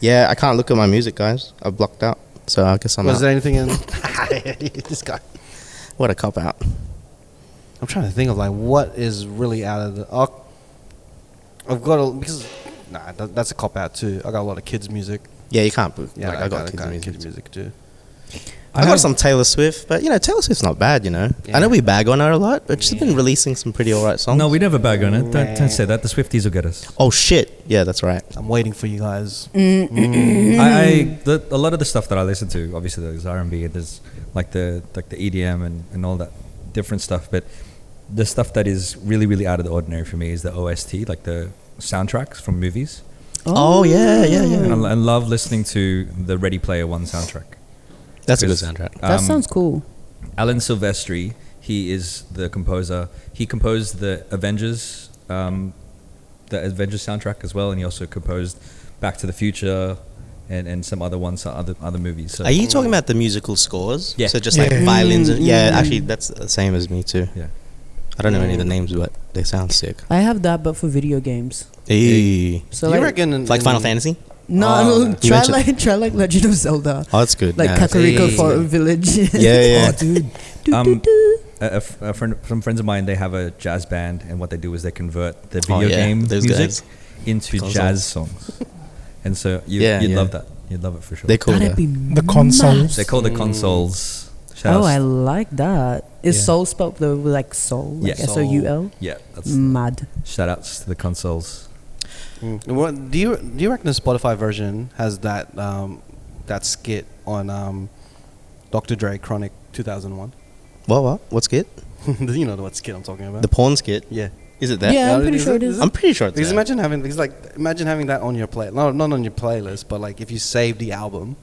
Yeah, I can't look at my music, guys. I've blocked out, so I guess I'm Was out. there anything in this guy? What a cop out. I'm trying to think of like what is really out of the. I've got because that's a cop out too. I got a lot of kids music. Yeah, you can't. Yeah, I got kids kinda music. kids music too. I got some Taylor Swift, but Taylor Swift's not bad. Yeah. I know we bag on her a lot, but she's been releasing some pretty alright songs. No, we never bag on it. Don't say that. The Swifties will get us. Oh shit! Yeah, that's right. I'm waiting for you guys. A lot of the stuff that I listen to, obviously there's R&B, there's like the EDM and all that different stuff. But the stuff that is really, really out of the ordinary for me is the OST, like the soundtracks from movies. Oh yeah. And I love listening to the Ready Player One soundtrack. That's a good Because, soundtrack. That sounds cool. Alan Silvestri, he is the composer. He composed the Avengers soundtrack as well, and he also composed Back to the Future and some other ones, other movies. So Are you talking about the musical scores? Yeah. So just like violins. Actually, that's the same as me too. Yeah. I don't know any of the names, but they sound sick. I have that, but for video games. Hey. So Do you like, reckon Like Final Fantasy? no, You mentioned- try like Legend of Zelda, Oh, that's good. like yeah. Kakariko Hey. Forest Village. Yeah. dude. Do, do, do. Some friends of mine, they have a jazz band, and what they do is they convert the Oh, video yeah, game those music guys. into Consoles. jazz songs. And so you'd Yeah. love that. You'd love it for sure. They're cool. That'd though. be The consoles. They call the consoles. Shout Oh, outs- I like that. Is Yeah. soul spelled though with like soul? Like Yeah. SOUL? yeah, that's Mad. shout outs to the consoles. What do you reckon the Spotify version has that that skit on Dr. Dre Chronic 2001? What's it? You know what skit I'm talking about? The porn skit. Yeah. Is it that? Yeah, I'm No, pretty is sure it- it is is. I'm pretty sure it's Because that. imagine having that on your play, not on your playlist, but like if you save the album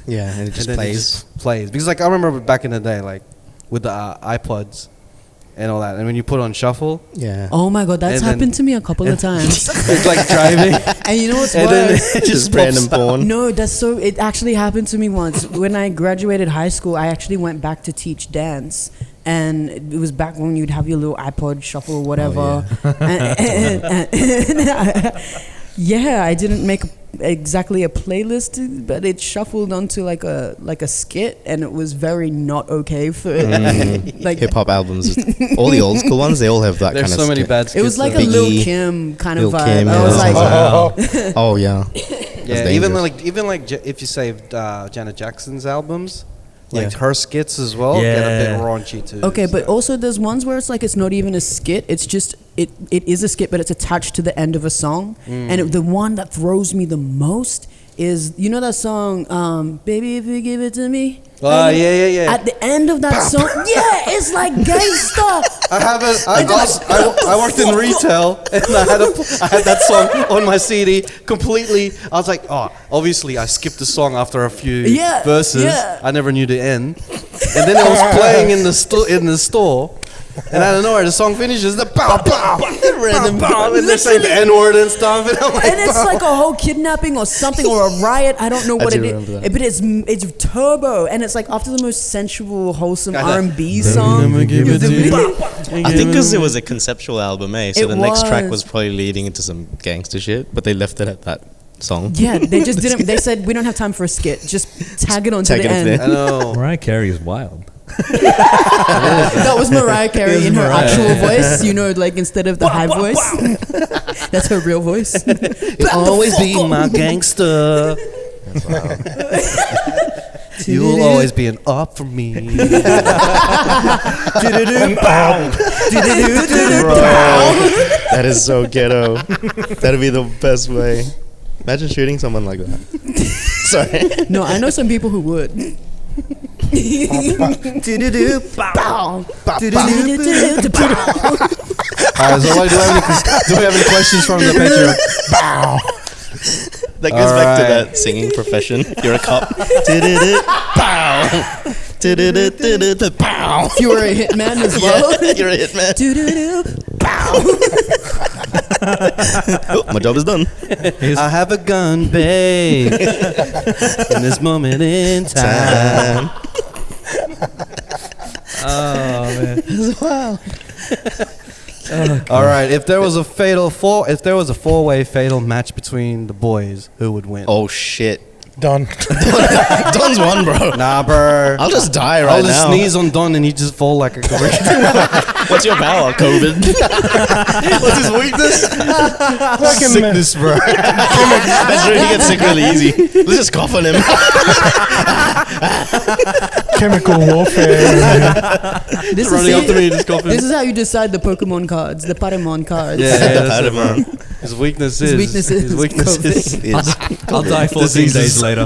Yeah, and it just and then plays. it just plays. Because like I remember back in the day, like with the iPods and all that, and when you put on shuffle, Yeah. Oh my god, that's And then- happened to me a couple of times. it's like driving, And you know what's and then worse? it just just random pops up. porn. No, that's so. It actually happened to me once when I graduated high school. I actually went back to teach dance, and it was back when you'd have your little iPod shuffle or whatever. Yeah, I didn't make exactly a playlist, but it shuffled onto like a skit, and it was very not okay for like. Hip hop albums, all the old school ones, they all have that There's kind of so many skit. bad. It was skits like though. a Lil Biggie, Kim kind of Lil vibe. Kim, I was yeah. like, Oh yeah. Yeah, dangerous. even like if you saved Janet Jackson's albums, like Yeah. her skits as well, get a bit Yeah. raunchy too. okay, but so. also there's ones where it's like it's not even a skit. It's just it is a skit, but it's attached to the end of a song. And the one that throws me the most is, you know that song, "Baby If You Give It to Me." yeah. At the end of that song, yeah, it's like gangsta. I worked in retail and I had that song on my CD completely. I was like, oh, obviously I skipped the song after a few Yeah, verses. yeah. I never knew the end, and then it was playing in the store. And out of nowhere, the song finishes. The pow pow, random pow, and they're saying the N word and stuff. And I'm like, And it's like a whole kidnapping or something or a riot. I don't know what do it remember is, that. but it's turbo, and it's like after the most sensual, wholesome Got that. R&B song. Never give it to me. I think because it was a conceptual album, So It the next track was. was probably leading into some gangster shit, but they left it at that song. Yeah, they just didn't. They said we don't have time for a skit. Just tag it onto Tag the it end. there. I know. Mariah Carey is wild. That was Mariah Carey in her actual voice. You know, like instead of the high voice, that's her real voice. You'll always be my gangster. You will always be an up for me. That is so ghetto. That'd be the best way. Imagine shooting someone like that. Sorry. No, I know some people who would. Alright, so do we have any questions from the Patreon? That goes back to Alright. that singing profession. You're a cop. Pow. Pow. If you were a hitman as well. Yeah, you're a hitman. Oh, my job is done. I have a gun, babe. In this moment in time. Oh man. Wow. All right, if there was a four-way fatal match between the boys, who would win? Oh shit. Done. Don's won, bro. Nah, bro. I'll just die right I'll just now. sneeze on Don and he just fall like a gorilla. What's your power? COVID. What's his weakness? Sickness, bro. That's true. He gets sick really easy. Let's just cough on him. Chemical warfare. This Running after me, just coughing. This is how you decide the Pokemon cards, the Paramon cards. Yeah, that's it, Adam, bro. His weakness His is. weakness is His weakness is. is I'll die 14 days later.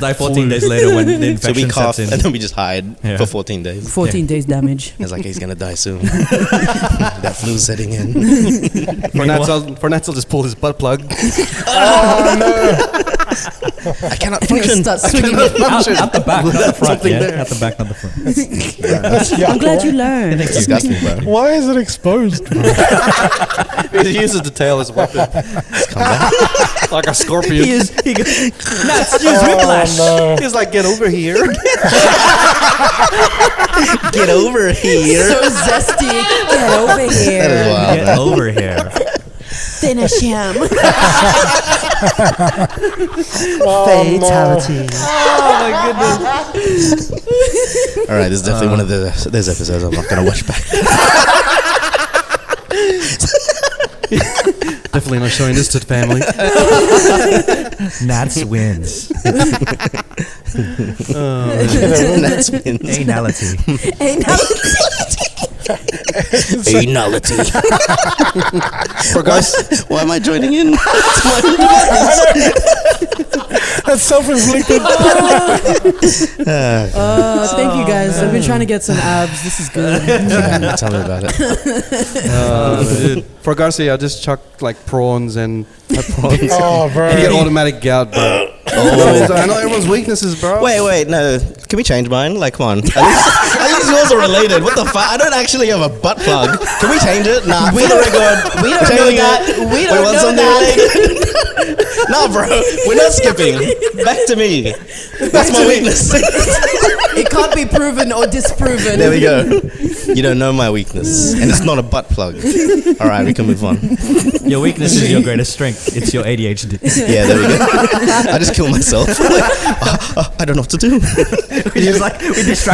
Die 14 days later when the So we infection cough sets in. and then we just hide Yeah. for 14 days. 14 days damage. It's like he's gonna die soon. That flu's setting in. Fernatzel just pulled his butt plug. I cannot You're gonna function. start swinging it. At the back, not the front. Something Yeah? there. At the back, not the front. I'm glad you learned. It's disgusting, bro. Why is it exposed, bro? He uses the tail as a weapon. Like a scorpion. He goes, Nats, use whiplash. He's like, get over here. Get over here. So zesty. Get over That is here. wild, Get man. over here. Finish him. Fatality. All right, this is definitely one of those episodes I'm not gonna watch back. Definitely not showing this to the family. Nats wins. That's wins. Anality. Anality. For guys, Why am I joining in? That's self-inflicted. Thank you guys. I've been trying to get some abs. This is good. Tell me about it. dude, for Garcia, I just chucked like prawns and Oh, bro. you get automatic gout, bro. I know everyone's weaknesses, bro. Wait, no. Can we change mine? Like, come on. At least yours are related. What the fuck? I don't actually have a butt plug. Can we change it? Nah, for the record. We don't know that. We don't want know something that. related? No, bro. We're not skipping. Back to me. That's my weakness. It can't be proven or disproven. There we go. You don't know my weakness. And it's not a butt plug. All right, we can move on. Your weakness is your greatest strength. It's your ADHD. Yeah, there we go. I just kill myself. I don't know what to do. We distract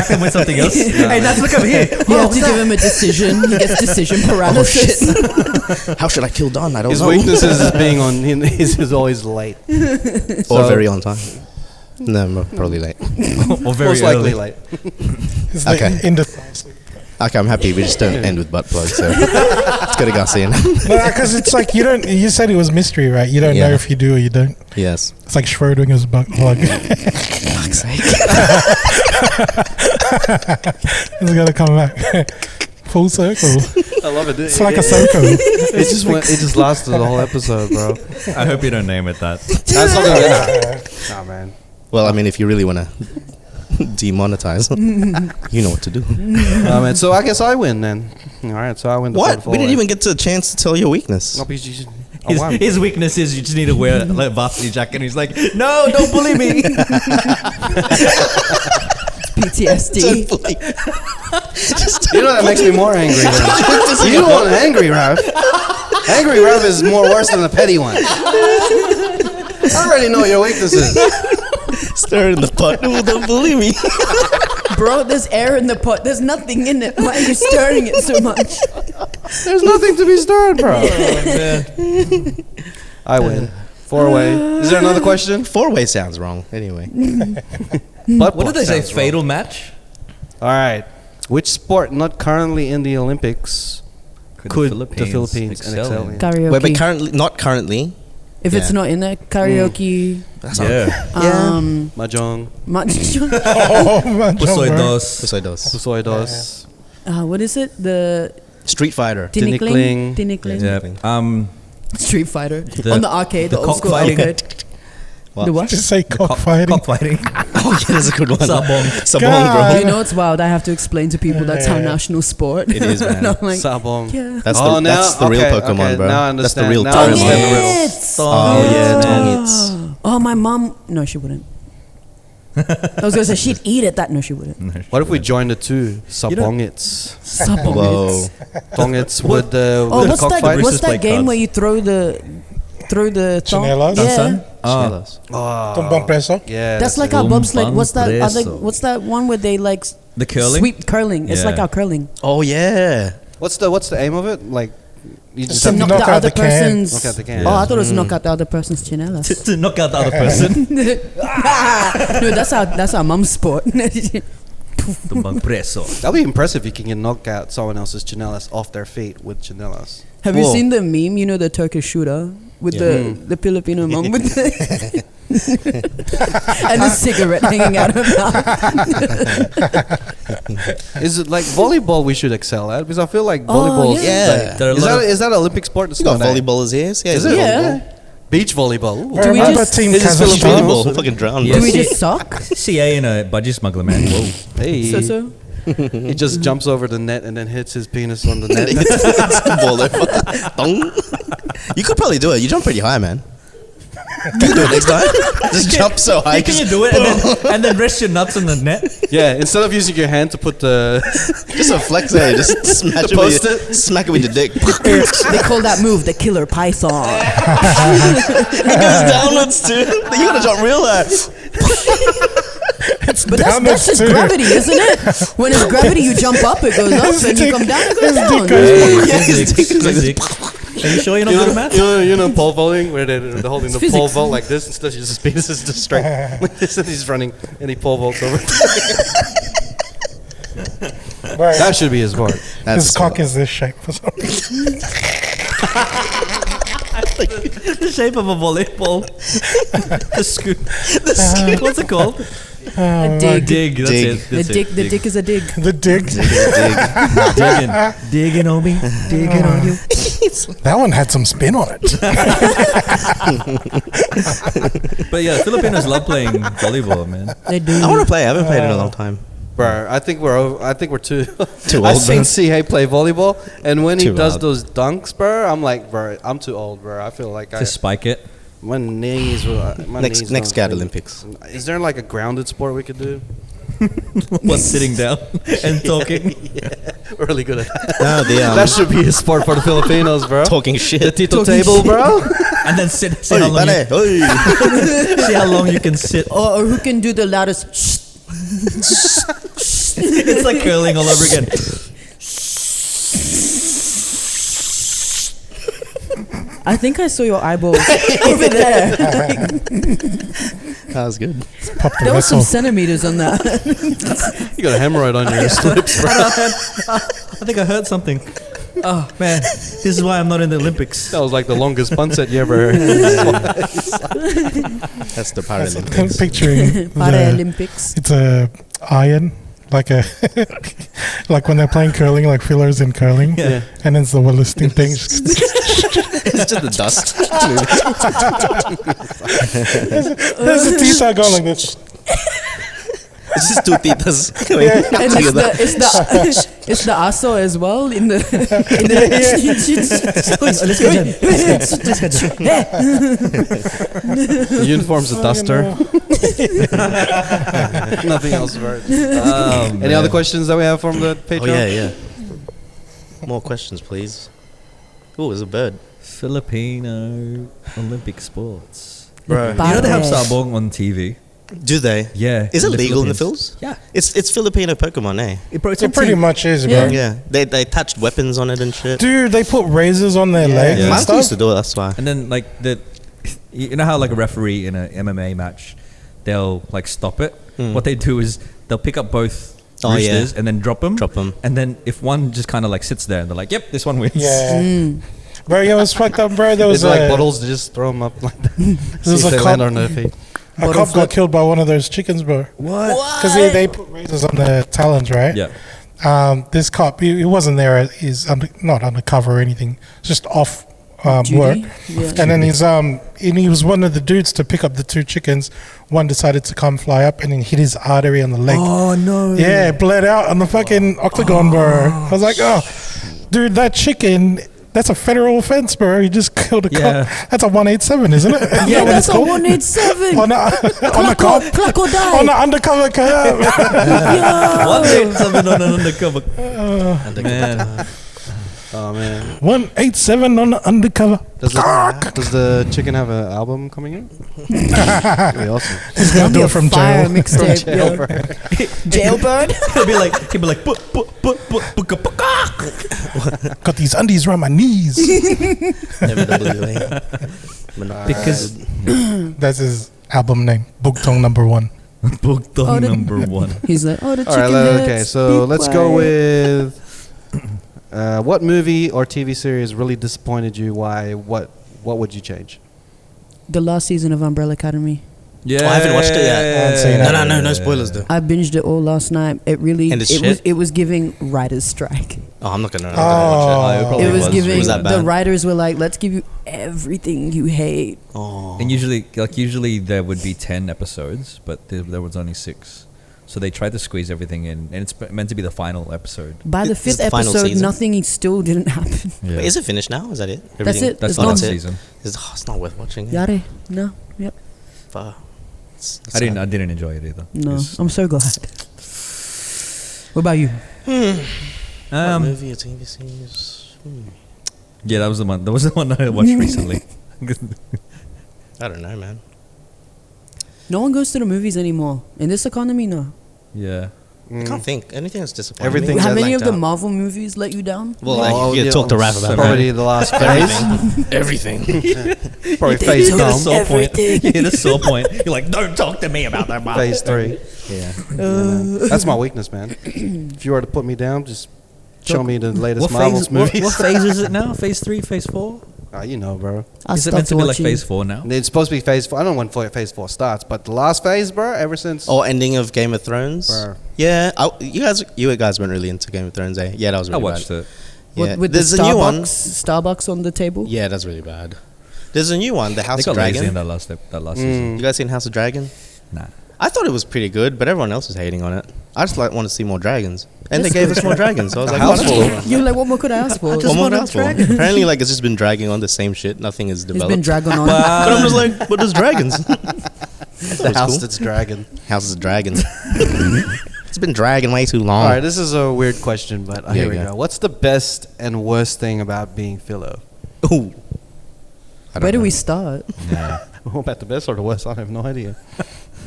them with something else. Hey, Nats, look over here. You have to give him a decision. He gets decision paralysis. How should I kill Don? I don't His know. weaknesses is being on. He's always late. Or very on time. No, probably late. Or very Most likely early. late. It's like Okay. indecisive. Okay, I'm happy. We just don't end with butt plugs. So let's go to Garcia now. No, because it's like you don't. You said it was mystery, right? You don't know Yeah. if you do or you don't. Yes. It's like Schrodinger's butt plug. Fuck's sake. It's gonna come back full circle. I love it. It's like a circle. It just lasted the whole episode, bro. I hope you don't name it that. That's not gonna. Nah, man. Well, I mean, if you really want to demonetize, you know what to do. Man. So I guess I win then. All right, so I win. The What? We didn't even get a chance to tell your weakness. No, because I won. His weakness is you just need to wear a varsity jacket. And he's like, no, don't bully me. PTSD. You know that makes me more angry. Then. You want angry Ralph? Angry Ralph is more worse than the petty one. I already know your weaknesses. Stir in the pot. No, don't bully me. Bro, there's air in the pot. There's nothing in it. Why are you stirring it so much? There's nothing to be stirred, bro. I win. 4-way. Is there another question? 4-way sounds wrong. Anyway. But What did they say? Fatal match? All right. Which sport not currently in the Olympics could the Philippines excel in? Karaoke. Wait, but not currently. If it's Yeah. not in there, karaoke. That's Yeah. Mahjong. Oh man, Pusoy bro. dos. Pusoy dos. Pusoy dos. What is it? The Street Fighter. Tinikling. Tinikling. Tinikling. Street Fighter. The- On the arcade, the old school cockfighting. arcade. What? The what? Just say cockfighting. Cockfighting. Oh, yeah, that's a good one. Sabong. Sabong, bro. You know it's wild. I have to explain to people that's our national sport. It is, man. And I'm like, Sabong. yeah. That's the real Pokemon, bro. Now I That's the understand. real Now I Pokemon. understand the riddle. It's- Oh, yeah, Tongits. Oh, my mom. No, she wouldn't. I was gonna say she'd eat it. That no, she wouldn't. What if we join the two? Sabongits. Whoa. Tongits with the Oh, what's that? cockfight. What's that play game cards. where you throw the thong? Chinelas? Yeah, Chinelas. Tumbang preso. Yeah. that's like our bobsled. What's that other? Preso. What's that one where they like The curling? sweep curling? It's Yeah. like our curling. Oh, yeah. What's the aim of it? Like you just To have to knock out other the can. person's. knock out the can. Oh, I thought it was knock out the other person's chinelas. To knock out the other person. No, that's our mum's sport. Tumbang preso. That'll be impressive if you can knock out someone else's chinelas off their feet with chinelas. Have you Whoa. seen the meme? You know the Turkish shooter with the Filipino mom with the And a cigarette hanging out of her mouth. Is it like volleyball we should excel at? Because I feel like volleyball. yeah. There are a Is lot that, of- is that Olympic sport? It's You got not, eh? volleyballers here. Yeah, Is it? Yeah. Beach volleyball. Ooh. Do we Remember just- Team It's just Kazakhstan? volleyball. We'll fucking drown. Yeah. Do we see- just suck? CA in a budgie smuggler, man. Whoa. Hey. So. He just jumps over the net and then hits his penis on the net. It's the ball over. Dong. You could probably do it. You jump pretty high, man. Can you do it next time? Just jump so high. Can you do it and then rest your nuts on the net? Yeah, instead of using your hand to put the Just a flex there. Just smash it with your, smack it with your dick. They call that move the killer python. It goes downwards too. You gotta jump real high. But that's just gravity, isn't it? When it's gravity, you jump up, it goes up, and you come down, it goes down. Are you sure you're not good at math? you know pole vaulting where they're holding the It's pole physics. vault like this instead his penis is just straight like this and he's running and he pole vaults over. Right. That should be his sport. His cock is this shape for some reason. The shape of a volleyball. The scoop. What's it called? A dig. Dig. That's Dig. it. That's The dick is a dig. The dig. Digging on me. Digging on you. That one had some spin on it. But yeah, Filipinos love playing volleyball, man. They do. I want to play. I haven't played in a long time. Bro, I think we're too Too I've old, seen bro. CA play volleyball and when he Too does loud. those dunks, bro, I'm like, bro, I'm too old, bro. I feel like To spike it. my knees were Next Scout Olympics. Is there like a grounded sport we could do? What's sitting down and talking? We're really good at that. No, That should be a sport for the Filipinos, bro. talking shit. The Tito table, bro. And then see Oi, how long pare, oi. see how long you can sit. Or who can do the loudest shh? It's like curling all over again. I think I saw your eyeballs over there. That was good. Pop the There was some vessel. centimeters on that. You got a hemorrhoid on your slips, bro. I think I heard something. Oh man, this is why I'm not in the Olympics. That was like the longest pun set you ever heard. That's the I'm Paralympics. picturing the, Paralympics. it's a iron, like a like when they're playing curling, like fillers in curling, Yeah. and then it's the listing thing. It's just the dust. There's the teeth are going like this. It's just two titas going And together. it's the aso as well in the The uniform's a duster. Nothing else, bro. Any other questions that we have from the Patreon? Oh yeah, yeah. More questions, please. Oh, there's a bird. Filipino Olympic sports. Bro. You know they have Pare. sabong on TV? Do they? Yeah. Is it in legal in the Philippines. Phils? Yeah. It's Filipino Pokemon, eh? It, bro, it's It on pretty TV. much is, bro. Yeah. Yeah. They attached weapons on it and shit. Dude, they put razors on their legs Yeah. and My uncle stuff. used to do it, that's why. And then like you know how like a referee in a MMA match, they'll like stop it. What they do is they'll pick up both Oh, yeah. roosters and then drop them. Drop 'em. And then if one just kind of like sits there and they're like, "Yep, this one wins." Yeah. Bro, it was fucked up, bro. There was It's like a, bottles, they just throw them up like that. See was if a they cop- land on their feet. a cop got killed by one of those chickens, bro. What? Because they put razors on their talons, right? Yeah. This cop, he wasn't there. He's not undercover or anything, just off work. Yeah. And then and he was one of the dudes to pick up the two chickens. One decided to come fly up and then hit his artery on the leg. Oh no. Yeah, it bled out on the fucking octagon, bro. I was like, oh, dude, that chicken. That's a federal offense, bro. You just killed a Yeah. cop. That's a 187, isn't it? Yeah, that's a 187. on a cop. Crocodile. On an undercover cop. 187 on an undercover. Man. Oh man. 187 on an undercover. Does the chicken have an album coming in? Pretty awesome. He's gonna do it from Fire jail. mixtape. Yeah. Jailbird. He'll be like, Got these undies around my knees. NWA. because That's his album name. Bugtong number 1. Bugtong Oh, the- number 1. He's like, oh, the All chicken right, heads. okay, so Be let's go quiet. with what movie or TV series really disappointed you? Why? What would you change? The last season of Umbrella Academy. Yeah. Oh, I haven't watched it yet. haven't seen it. No spoilers though. I binged it all last night. It really, And it's it was, shit? it was giving writer's strike. Oh, I'm not gonna watch it. Oh, probably It was giving, Was that the bad? writers were like, let's give you everything you hate. Oh. And usually there would be 10 episodes, but there was only 6. So they tried to squeeze everything in, and it's meant to be the final episode. By the This is fifth the final episode, season? nothing still didn't happen. Yeah. Wait, is it finished now? Is that it? That's Everything? it. That's It's the done. last That's it? season. It's not worth watching. It. Yare? No. Yep. Fuck. I didn't enjoy it either. No. It's- I'm so glad. What about you? What movie or TV series? Yeah, that was the one. That was the one I watched recently. I don't know, man. No one goes to the movies anymore. In this economy, no. Yeah. I can't think. Anything that's disappointing. Everything me. How many blanked of the out. Marvel movies let you down? Well, like, you yeah, talk to Raph about probably the last phase. everything. Probably phase You hit a come. sore point. You hit a sore point. You're like, don't talk to me about that. Phase 3. Yeah. That's my weakness, man. If you were to put me down, just show me the latest What Marvel's phase? movies. What phase is it now? Phase 3, phase 4? You know, bro. I Is it meant stopped to be like watching. phase 4 now? It's supposed to be phase 4. I don't know when phase 4 starts, but the last phase, bro, ever since. Or ending of Game of Thrones. Bro. Yeah. You guys weren't really into Game of Thrones, eh? Yeah, that was I really watched bad. it. Yeah. With There's the a new one. Starbucks on the table. Yeah, that's really bad. There's a new one, The They House got of lazy in Dragon. that last season. You guys seen House of Dragon? Nah. I thought it was pretty good, but everyone else is hating on it. I just want to see more dragons, and they gave us more dragons. So I was like, oh, that's cool. You're like, what more could I ask for? What more could I ask for? Apparently, like it's just been dragging on the same shit. Nothing is It's developed. been dragging on. But I'm just like, what is dragons? the house that's dragon. House of Dragons. It's been dragging way too long. All right, this is a weird question, but Yeah, here we yeah. go. What's the best and worst thing about being Philo? Ooh. I don't Where do know. we start? What about the best or the worst? I have no idea.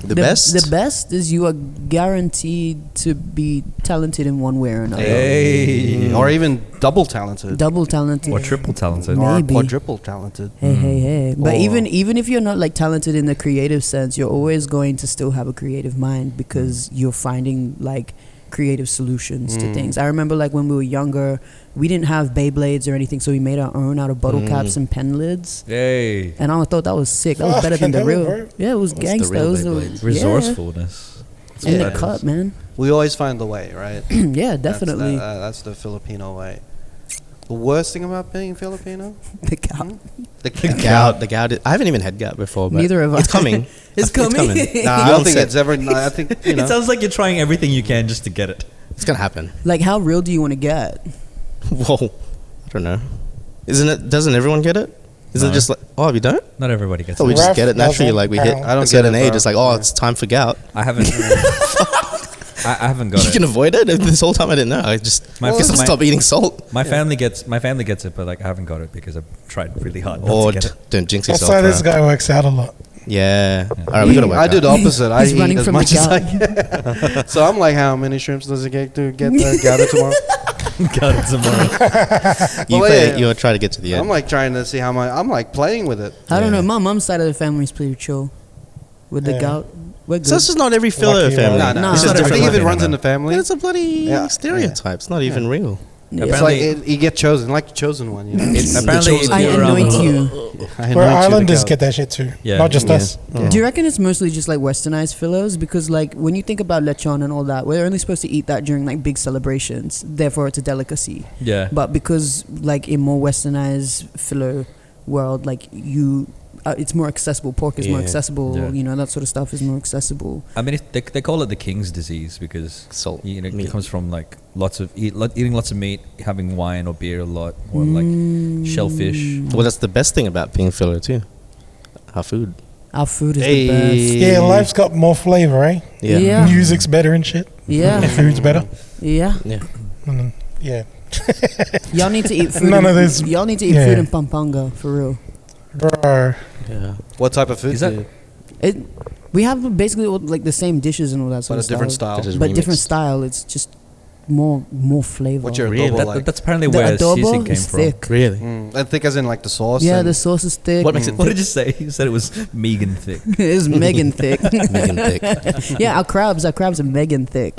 The best? The best is you are guaranteed to be talented in one way or another. Hey. Or even double talented. Double talented. Or triple talented. Or Maybe. quadruple talented. Hey. But Or- even if you're not like talented in the creative sense, you're always going to still have a creative mind because you're finding like creative solutions to things. I remember like when we were younger, we didn't have Beyblades or anything, so we made our own out of bottle caps and pen lids. Hey. And I thought that was sick. That was better than the Fucking real. hell, bro. Yeah, it was the gangsta. real It was Beyblades? Resourcefulness. That's in what the that cut, is. man. We always find the way, right? Yeah, definitely. That's the Filipino way. The worst thing about being Filipino? The cow. The gout. The gout. I haven't even had gout before. But Neither have I. It's coming. It's coming. Nah, I You don't don't think say- it's ever. I think, you know. It sounds like you're trying everything you can just to get it. It's gonna happen. Like, how real do you want to get? Whoa. I don't know. Isn't it? Doesn't everyone get it? Is it No. just like, oh, you don't? Not everybody gets Oh, we it. just Raph get it naturally. doesn't. Like we hit I don't a certain get it, age. bro. It's like, oh, Yeah. it's time for gout. I haven't. I haven't got You it. can avoid it. This whole time I didn't know. I just My- guess I'll my- stop eating salt. My family gets it, but like I haven't got it because I've tried really hard not Or to get it. don't jinx yourself. Also, this bro. guy works out a lot. Yeah. All right, we gotta work. I do the opposite. I He's eat running as from much the as I can. So I'm like, how many shrimps does it get to get gathered tomorrow? Got it tomorrow. You Well, play, yeah. you'll try to get to the end. I'm like trying to see how I'm like playing with it. I don't Yeah. know. My mom's side of the family is pretty chill with the Yeah. gout. We're good. So it's just not every filler Lucky family. one. No, It's it's just not I different. think if it family, runs no. in the family, It's a bloody Yeah. stereotype. It's not even real. Yeah. it's like you get chosen, like the chosen one. You know? It's Apparently, the chosen I you're, anoint you. I anoint Where you the islanders goat. get that shit too. Yeah. Not just Yeah. us. Do you reckon it's mostly just like westernized fillers? Because like when you think about lechon and all that, we're only supposed to eat that during like big celebrations. Therefore, it's a delicacy. Yeah. But because like in more westernized filler world, like it's more accessible. Pork is more Yeah. accessible. Yeah. You know, that sort of stuff is more accessible. I mean, they call it the king's disease because Salt, you know, meat. it comes from like eating lots of meat, having wine or beer a lot, or like shellfish. Well, that's the best thing about being filler too. Our food. Our food is Hey. the best. Yeah, life's got more flavor, eh? Yeah. Yeah. Music's better and shit. Yeah. Food's better. Yeah. Yeah. Yeah. Y'all need to eat food. None of this- Y'all need to eat yeah. food in Pampanga for real. Bro. Yeah. What type of food? Is that- do you- It. We have basically all, like the same dishes and all that sort but a of different stuff. style? Just But different remixed. style. It's just more flavor. What's your Really? adobo That, like? that's apparently the where adobo sisig came is from. thick. Really? And thick as in like the sauce. Yeah, and the sauce is thick. What makes it What did you say? You said it was Megan thick. It's Megan thick. Megan thick. Yeah, our crabs are Megan thick.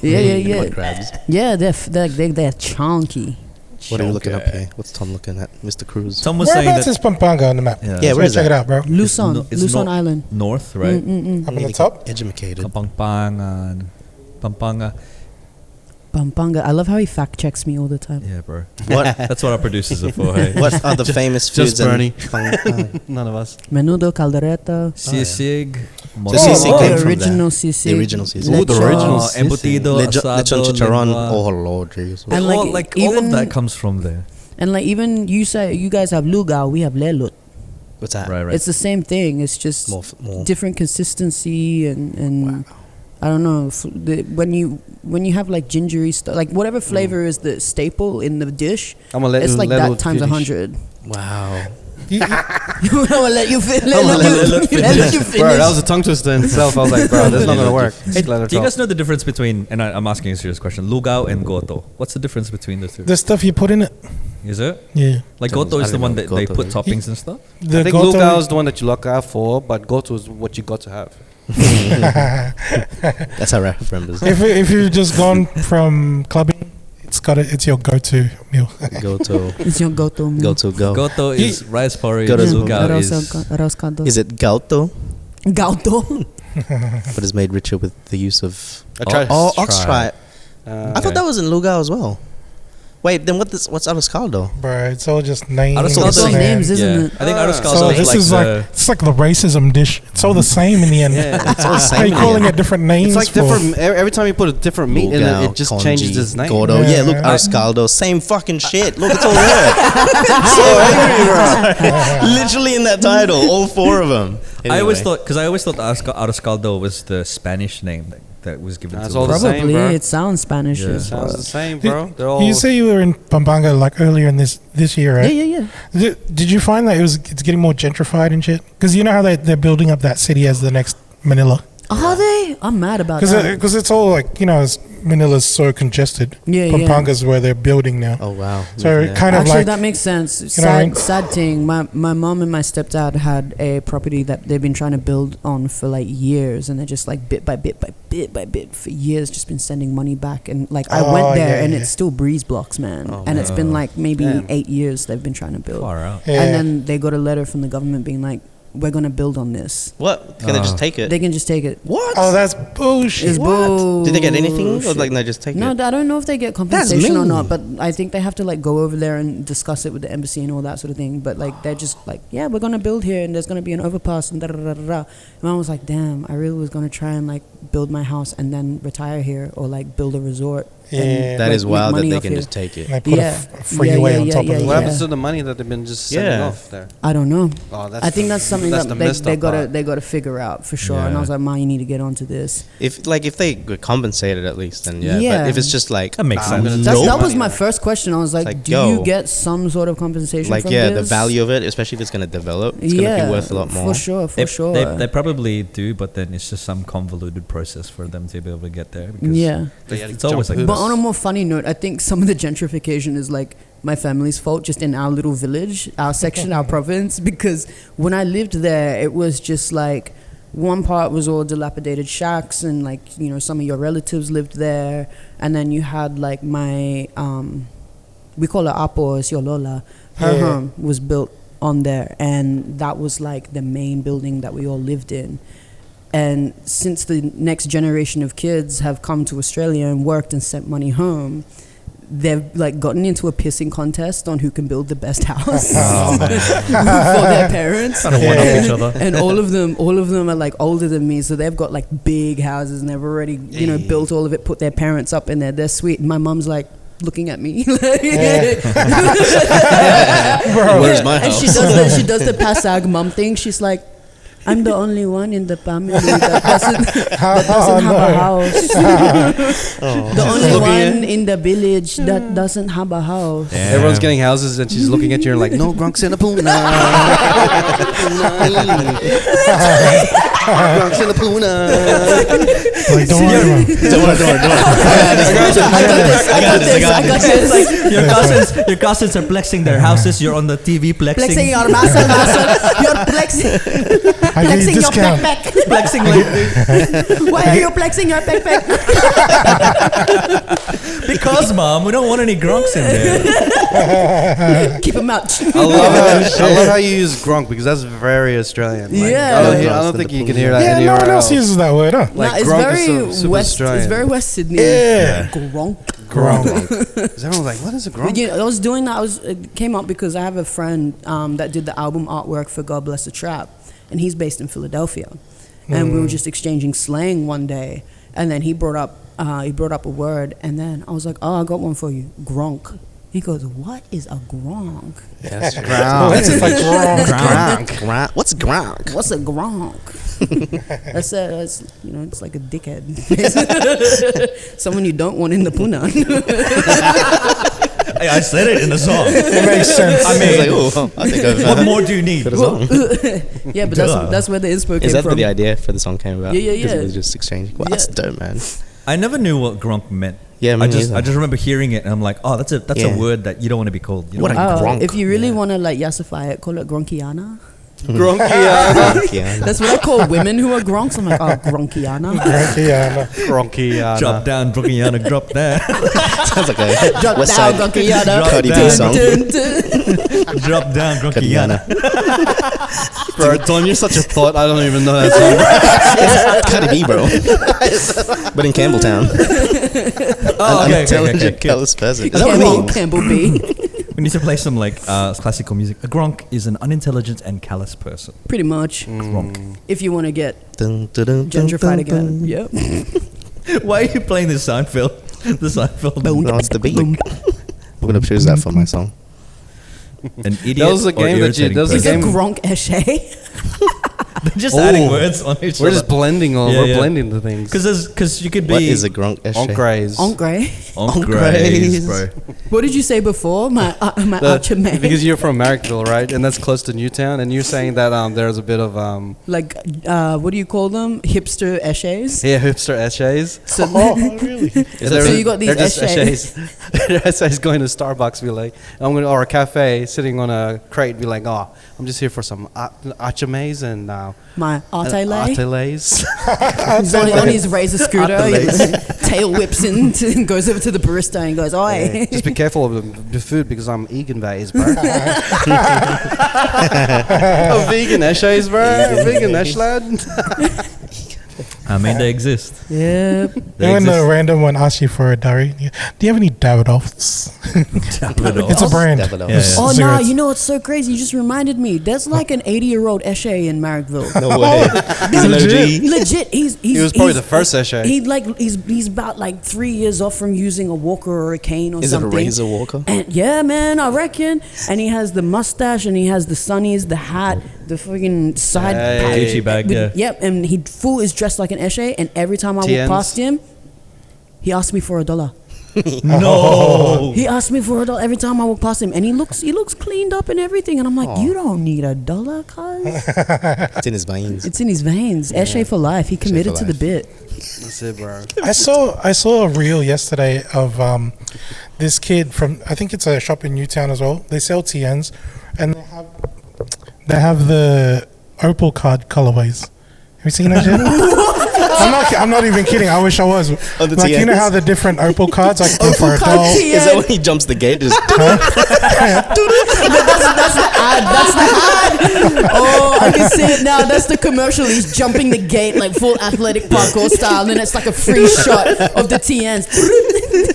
Yeah. What crabs? Yeah, they're chunky. What are you looking up here? What's Tom looking at? Mr. Cruz. Tom was saying Whereabouts that is Pampanga on the map? Yeah. Yeah, So where is check that? it out, bro. Luzon, it's Luzon Island. north, right? Up on the top. Educated. Kapampangan, Pampanga. Pampanga. I love how he fact checks me all the time. Yeah, bro. What? That's what our producers are for. Hey, What are the famous foods? Just Bernie. And None of us. Menudo, caldereta. sisig, The sisig came the from original there. sisig. The original sisig. Ooh, the Lechon. original embutido, Lechon asado, chicharron. lengua. Oh lord, jeez. And all, like, all of even- that comes from there. And like even you say you guys have lugao, we have lelut. What's that? Right. It's the same thing. It's just More. different consistency and I don't know when you have like gingery stuff, like whatever flavor is the staple in the dish. I'm gonna let It's you like let that it times finish. 100. Wow. I'm gonna let you finish. Let you Let you finish. Bro, that was a tongue twister in itself. I was like, bro, that's not gonna work. Hey, Just let her do you talk. guys know the difference between? And I'm asking a serious question. Lugao and goto. What's the difference between the two? The stuff you put in it. Is it Yeah. like Don't- goto I is the don't one know that what they goto put is. toppings and stuff? The I think goto- Lugao is the one that you look out for, but Goto is what you got to have. That's how rap remembers. if you've just gone from clubbing, it's your go-to meal. Go to It's your go-to meal. go to go. Goto is rice porridge. Goto is- Lugao Arroz is arroz caldo. Is it gauto? Gauto. But it's made richer with the use of tried. ox tripe. I thought that was in Lugao as well. Wait, then what's arroz caldo? Bro, it's all just names. Arroz It's all caldo. names, isn't yeah. it? I think arroz So caldo this is like it's like the racism dish. It's all the same in the end. Yeah. It's all the How same. you calling it different names? It's like for? different. Every time you put a different meat in it, it just Congee, changes its name. Gordo. Yeah, look, Yeah. arroz caldo. Same fucking shit. Look, it's all there. So angry, bro. Literally in that title, all four of them. I always Anyway. thought arroz caldo was the Spanish name that was given That's to all the the same, Probably. bro. It sounds Spanish. Yeah. as Sounds fuck. the same, You- bro. They're all. You say you were in Pampanga like earlier in this year, Yeah, right? yeah, yeah. Did you find that it's getting more gentrified and shit? Because you know how they're building up that city as the next Manila. Are they? I'm mad about that. Because it's all like, Manila's so congested. Yeah, yeah. Pampanga's where they're building now. Oh wow. So Yeah. kind of Actually, like that makes sense. know what I mean? Sad thing. My mom and my stepdad had a property that they've been trying to build on for like years, and they're just like bit by bit for years, just been sending money back. And like I Oh, went there, yeah, and yeah. it's still breeze blocks, man. And it's been like maybe Damn. 8 years they've been trying to build. far out. yeah. And then they got a letter from the government being like, "We're gonna build on this." What? Can they just take it? They can just take it. What? Oh, that's bullshit. It's bull. Did they get anything? Or shit. like they just take No, it? I don't know if they get compensation or mean. not, but I think they have to like go over there and discuss it with the embassy and all that sort of thing. But like they're just like, yeah, we're gonna build here and there's gonna be an overpass and da da da da. da. And I was like, damn, I really was gonna try and like build my house and then retire here or like build a resort. Yeah. and, That like, is make wild that money they off can here. just take it. And they put Yeah. a freeway Yeah, on yeah, top yeah, of it. What yeah. happens to the money that they've been just sending Yeah. off there? I don't know. Oh, that's I think that's something the that messed they up gotta part. they gotta figure out for sure. And I Yeah. was like, Ma, you need to get onto this. If they get compensated at least, then yeah. Yeah. But if it's just like That makes sense. That was Nope. my first question. I was like, like, do yo. you get some sort of compensation? like from yeah, this? the value of it, especially if it's gonna develop, it's gonna be worth a lot more. For sure, for sure. They probably do, but then it's just some convoluted process for them to be able to get there. Because Yeah. it's always like jump But this. on a more funny note, I think some of the gentrification is like my family's fault just in our little village, our section, our province. Because when I lived there, it was just like one part was all dilapidated shacks and like, some of your relatives lived there. And then you had like my, we call her Apo, it's your Lola. Her Yeah. home was built on there. And that was like the main building that we all lived in. And since the next generation of kids have come to Australia and worked and sent money home, they've like gotten into a pissing contest on who can build the best house for their parents. Kind of one up each other. And all of them are like older than me, so they've got like big houses and they've already built all of it, put their parents up in there. They're sweet. And my mom's like looking at me. Where's my And house? she does the Pasag mom thing. She's like, I'm the only one in the family that doesn't have a house. The only one in the village that doesn't have a house. Everyone's getting houses and she's looking at you and like, no, Gronk Sinapuna. Gronk Sinapuna. Like, don't worry about it. Don't worry. I got this. Like your cousins are flexing their houses. You're on the TV flexing. Flexing your muscle. You're flexing I give you Flexing your discount. backpack. Flexing like this. Why are you flexing your backpack? Because, Mom, we don't want any gronks in there. Keep them out. I love how you use gronk because that's very Australian. Like, Yeah. I don't think you can hear that Yeah, no anywhere one else else. uses that word, huh? Like, Nah, it's gronk is very super West. Australian. It's very West Sydney. Yeah. Gronk. Gronk. Everyone's like, what is a gronk? Yeah, I was doing that. It came up because I have a friend that did the album artwork for God Bless the Trap, and he's based in Philadelphia. And we were just exchanging slang one day, and then he brought up a word, and then I was like, "Oh, I got one for you, gronk." He goes, "What is a gronk?" Yes. It's like gronk. Gronk. What's gronk? What's a gronk? That's it's like a dickhead. Someone you don't want in the puna. I said it in the song. It makes sense. I I was mean, like, oh, I think I've what more do you need? Yeah, but that's where the inspo came Is that from. where the idea for the song came about? Yeah. Because it was just exchanging. Well, that's dope, man. I never knew what gronk meant. Yeah, me I just neither. remember hearing it and I'm like, oh, that's a Yeah. word that you don't want to be called. You What know? a gronk. If you really want to like yassify it, call it gronkiana. Gronkiana. Yeah. That's what I call women who are gronks. I'm like, oh, gronkiana. Yeah, Gronkiana. Drop down, Brookiana, drop down. Sounds like a Drop West down, Side gronkiana. Cardi B down. song. Drop down, Brookiana. Bro, Don, you're such a thought. I don't even know that song. Cardi B, bro. But in Campbelltown. Oh, An okay, intelligent, okay. callous person. Is that what it means? Campbell B. We need to play some like classical music. A gronk is an unintelligent and callous person. Pretty much. Gronk. If you want to get Dun, dun, dun, gentrified dun, dun. again. Yep. Why are you playing this Seinfeld? The Seinfeld. No, it's the beat. I'm gonna choose that for my song. An idiot. That was a game that you- that was a He's a game- gronk eshe. They're just Oh. adding words on each We're other. just blending Yeah, we're yeah. blending the things. Because you could be What is a gronk? Encraze. Encre. Encraze, bro. What did you say before? My The- archimate. because you're from Marrickville, right? And that's close to Newtown. And you're saying that there's a bit of like, what do you call them? Hipster eshes. hipster essays. So, really? so you got these they're just eshes. They're essays going to Starbucks, be like, or a cafe, sitting on a crate, be like, oh, I'm just here for some achames and My arte atelays. He's on his razor scooter, Atelays. tail whips in, and goes over to the barista and goes, "Oi." Just be careful of the food because I'm vegan based, bro. Vegan essays, bro. Vegan lad. I mean, they exist. Yep. They When the exist. random one asks you for a diary, do you have any Davidoffs? It's a brand. Davidoff. Yeah, yeah. Oh no! Cigarettes. You know what's so crazy? You just reminded me. There's like an 80-year-old eshe in Marrickville. No way. He's an OG. Legit, he's He was probably he's- the first eshe. He's about like 3 years off from using a walker or a cane or Is it a something. razor walker? And yeah, man, I reckon. And he has the mustache, and he has the sunnies, the hat, the freaking side Hey. pack. Gucci bag, yeah. Yep, and he full is dressed like an eshe, and every time I TNs. walk past him, he asks me for $1. No. He asks me for $1 every time I walk past him, and he looks cleaned up and everything, and I'm like, you don't need $1, cuz. It's in his veins. It's in his veins. Eshe for life. He committed for to the life. bit. That's it, bro. I saw a reel yesterday of this kid from, I think it's a shop in Newtown as well. They sell TNs, and they have the Opal card colorways. Have you seen that shit? I'm not even kidding. I wish I was. Oh, the Like, you know TNs? how the different Opal cards, like go for a card doll. TN. Is that when he jumps the gate? Just That's the ad. That's the ad. Oh, I can see it now. That's the commercial. He's jumping the gate like full athletic parkour style, and then it's like a free shot of the TNs.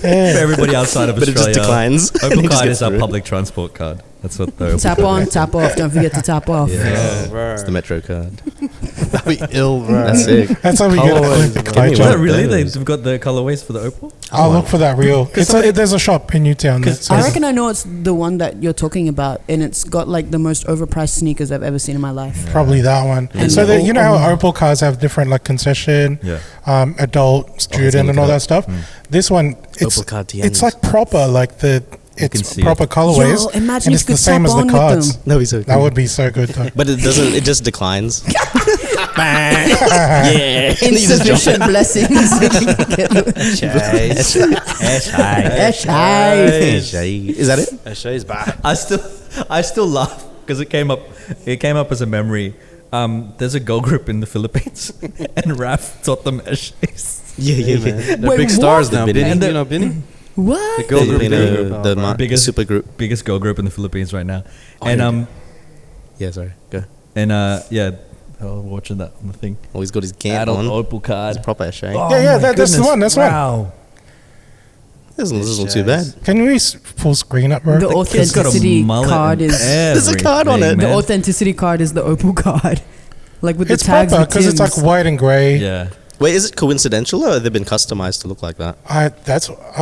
For everybody outside of But it Australia, just declines. And Opal he just card gets is our through. public transport card. That's what the Opal Tap card on, is. tap off. Don't forget to tap off. Oh, bro. It's the Metro card. That'd be ill, bro. That's sick. That's how we get Colorways, a bro. pie Give me Is one. that chart. really? Those. They've got the colorways for the Opal? I'll look for that reel. There's a shop in Newtown. That I says, reckon I know it's the one that you're talking about, and it's got like the most overpriced sneakers I've ever seen in my life. probably that one. And So the you know Opal- how Opal cards have different like concession, Yeah. adult, student, and all that stuff. This one, it's Opal card TNs. it's like proper, like can it's see proper colorways, Yo, imagine and if it's you the same could as tap the on with cards. them. No, he's so That would be so good though. But it doesn't. It just declines. Yeah. And he just jumps Insufficient blessings. Is that it? Essays back. I still laugh because it came up as a memory There's a girl group in the Philippines, and Raf taught them essays. Yeah, man. They're Wait, big what? stars now. The Binny, and you know Binny? What? The girl group. The biggest super group. biggest girl group in the Philippines right now. Oh, And Yeah, sorry. Go. and yeah, I was watching that on the thing. Oh, he's got his Gant Adult on. Opal card. It's a proper essay. Oh Yeah, my that's the goodness. one. That's one. Wow. This isn't too bad. Can we full screen up, bro? The Kid's got a authenticity mullet card and is There's a card on everything, it. the man. authenticity card is the Opal card, like with It's the tags. proper with because it's like Tim's. white and grey. Yeah. Wait, is it coincidental or have they been customized to look like that? I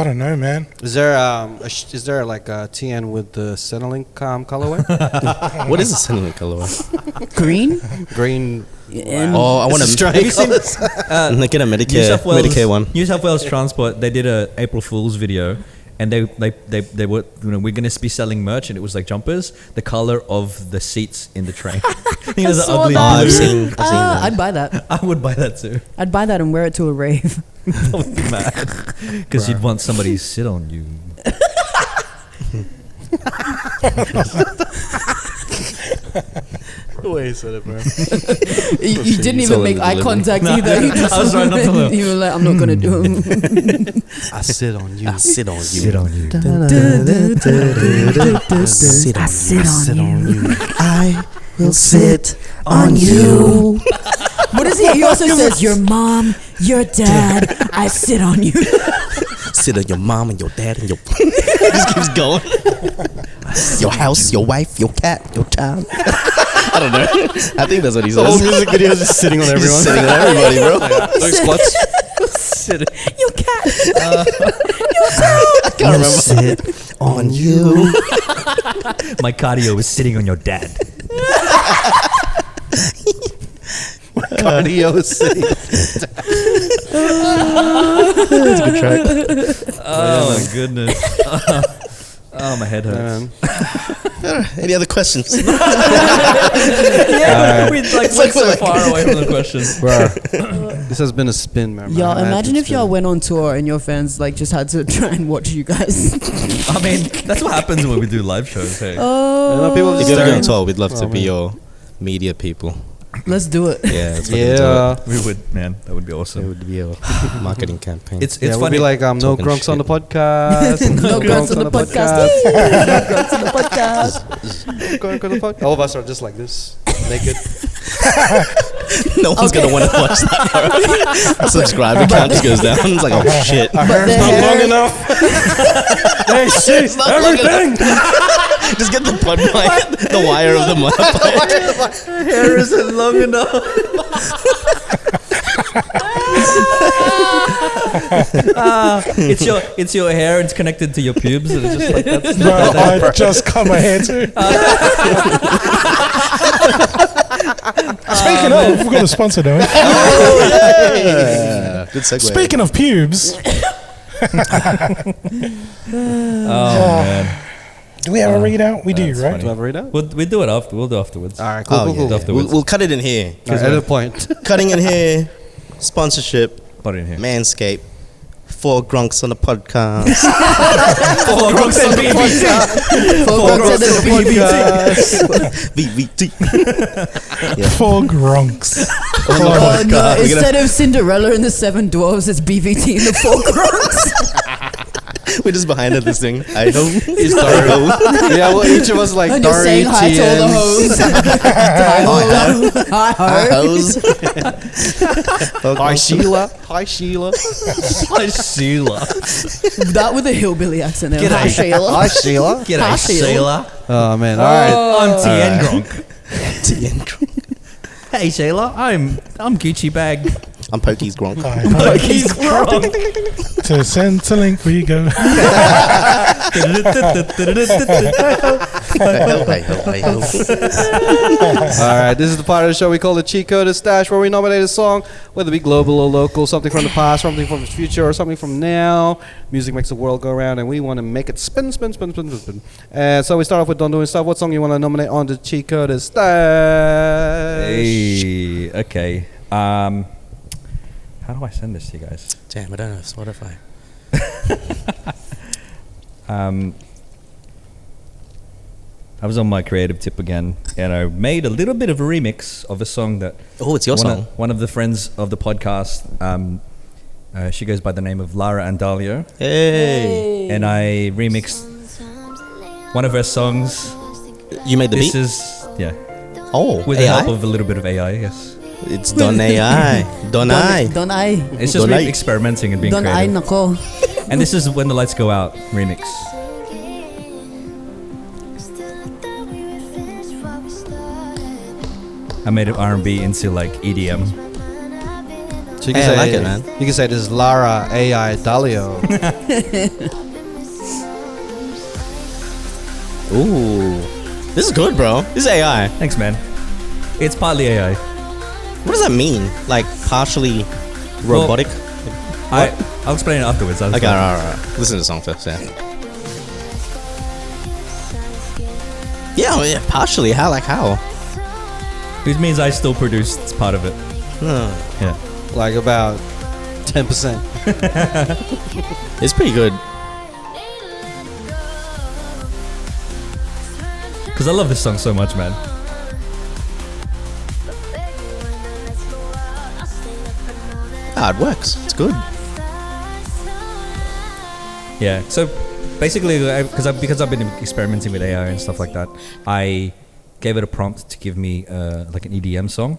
don't know, man. Is there is there like a TN with the Centrelink colorway? What is the cinnamon colorway? green. Green. And Oh, I want Have you to seen and they get a New Medicare, South Wales, Medicare one. New South Wales Transport, they did a April Fool's video, and they were, we're gonna be selling merch, and it was like jumpers, the color of the seats in the train. You know, the saw ugly that. I've blue. seen that. I'd buy that. I would buy that too. I'd buy that and wear it to a rave. I would be mad because you'd want somebody to sit on you. The way he said it, bro. You didn't It's even all make in the eye delivery. contact No, either. You just I was trying not to look. You were like, I'm not gonna do it. I sit on you. I sit on you. Sit on you. Sit on you. Sit on you. I will sit on you. What is he? He also says, your mom, your dad, I sit on you. Sit on your mom and your dad and your. Just keeps going. Your house, your wife, your cat, your child. I don't know. I think that's what he The whole says. music video is just sitting on He's everyone. sitting on everybody, bro. Doing squats. Your cat. I can't remember. Sit on you. My cardio is sitting on your dad. Cardio is sitting. That's a good track. Oh my goodness. Oh, my head hurts. Any other questions? Yeah, we like It's went like so we're like- far away from the questions. This has been a spin, man. Y'all, Man, imagine it's if y'all been- went on tour and your fans like just had to try and watch you guys. I mean, that's what happens when we do live shows. Hey. You know, people If just you ever staring. get on tour, we'd love to Oh, be man. your media people. Let's do it. Yeah, that's what we do. Yeah. We would, man. That would be It awesome. would be a marketing campaign. It's Yeah, we'll funny. be like no Talking grunks on the shit. podcast. No grunts on the podcast. No grunts on the podcast. Grunts on the podcast. All of us are just like this, naked. No one's Okay. gonna want to watch that. Our subscriber count just goes down. It's like, oh shit. But the hair, enough. They see It's not everything. Just get the plug mic, the wire of the mic. hair isn't long enough. It's your hair. It's connected to your pubes. And it's just like that's Bro, I just cut my hair too. Speaking of, we've got a sponsor, don't we? Yeah. Good segue. Speaking of pubes, oh man. do we have a readout? We do, That's right? funny. Do I have a readout? We do it after. We'll do afterwards. All right, cool, Oh, cool, yeah, cool. yeah. Afterwards. We'll cut it in here. At a point. Cutting in here. Sponsorship. Put it in here. Manscaped. 4 grunks on the podcast. Four grunks and BVT. Four grunts and BVT. Four grunks. Oh no! God, we're gonna- Instead of Cinderella and the Seven Dwarfs, it's BVT and the Four grunts. We're just behind it, this thing. I hope. He's Dario. Yeah, well, each of us like And you're Dari, saying hi to all the hoes. Hi, Hi, ho. hoes. Hi, Sheila. Hi, Sheila. Hi, Sheila. That with a hillbilly accent. There. G'day. Hi, Sheila. Hi, Sheila. G'day, Hi, Sheila. Sheila. Oh, man. All right. I'm Tien Gronk. TN Gronk. Hey, Sheila. I'm Gucci Bag. I'm Pokey's Gronk. He's Gronk. To Centrelink we go. Hey ho. All right, this is the part of the show we call the Cheatcoders Stash, where we nominate a song, whether it be global or local, something from the past, something from the future, or something from now. Music makes the world go round, and we want to make it spin, spin, spin, spin, spin, spin. And so we start off with Don't Doing Stuff. What song you want to nominate on the Cheatcoders Stash? Hey, okay. How do I send this to you guys? Damn, I don't have Spotify. I was on my creative tip again, and I made a little bit of a remix of a song that. Oh, it's your song. One of the friends of the podcast. She goes by the name of Lara Andalio. Hey. And I remixed one of her songs. You made the This beat? is Oh, with AI? the help of a little bit of AI. Yes. It's Don AI. Don I. Don't I? It's just Don't I- experimenting and being Don't I creative. nako? And this is When the Lights Go Out remix. I made it R&B into like EDM. So you Hey, can I say, like it, man. You can say this is Lara AI Dalio. Ooh. This is good, bro. This is AI. Thanks, man. It's partly AI. What does that mean? Like partially robotic? I'll explain it afterwards. Okay, alright. Listen to the song first, yeah. Yeah, partially. How? Like how? Which means I still produced part of it. Yeah. Like about 10%. It's pretty good. Because I love this song so much, man. Ah, it works. It's good. Yeah. So basically, because I've been experimenting with AI and stuff like that, I gave it a prompt to give me like an EDM song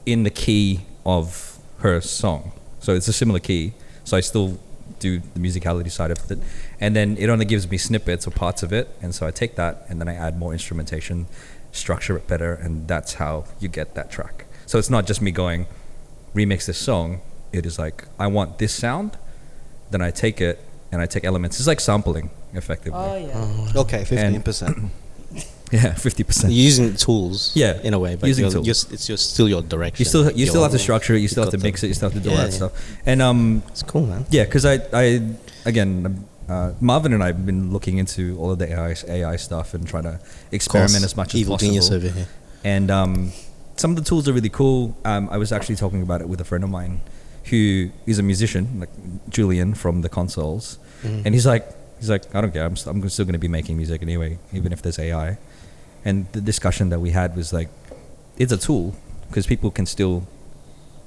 in the key of her song. So it's a similar key. So I still do the musicality side of it, and then it only gives me snippets or parts of it, and so I take that and then I add more instrumentation, structure it better, and that's how you get that track. So it's not just me going remix this song. It is like, I want this sound, then I take it and I take elements. It's like sampling effectively. Oh yeah. Okay, 15%. Yeah, 50%. You're using tools. Yeah, In a way, but using you're, tools. it's just still your direction. You still have to structure it. You still have got to mix it. You still have to do all Yeah, that yeah. stuff. And It's cool, man. yeah, because Marvin and I have been looking into all of the AI stuff and trying to experiment as much as Evil possible. genius over here. And some of the tools are really cool. I was actually talking about it with a friend of mine who is a musician, like Julian from the Consoles, and he's like, I don't care. I'm still going to be making music anyway, even if there's AI. And the discussion that we had was like, it's a tool because people can still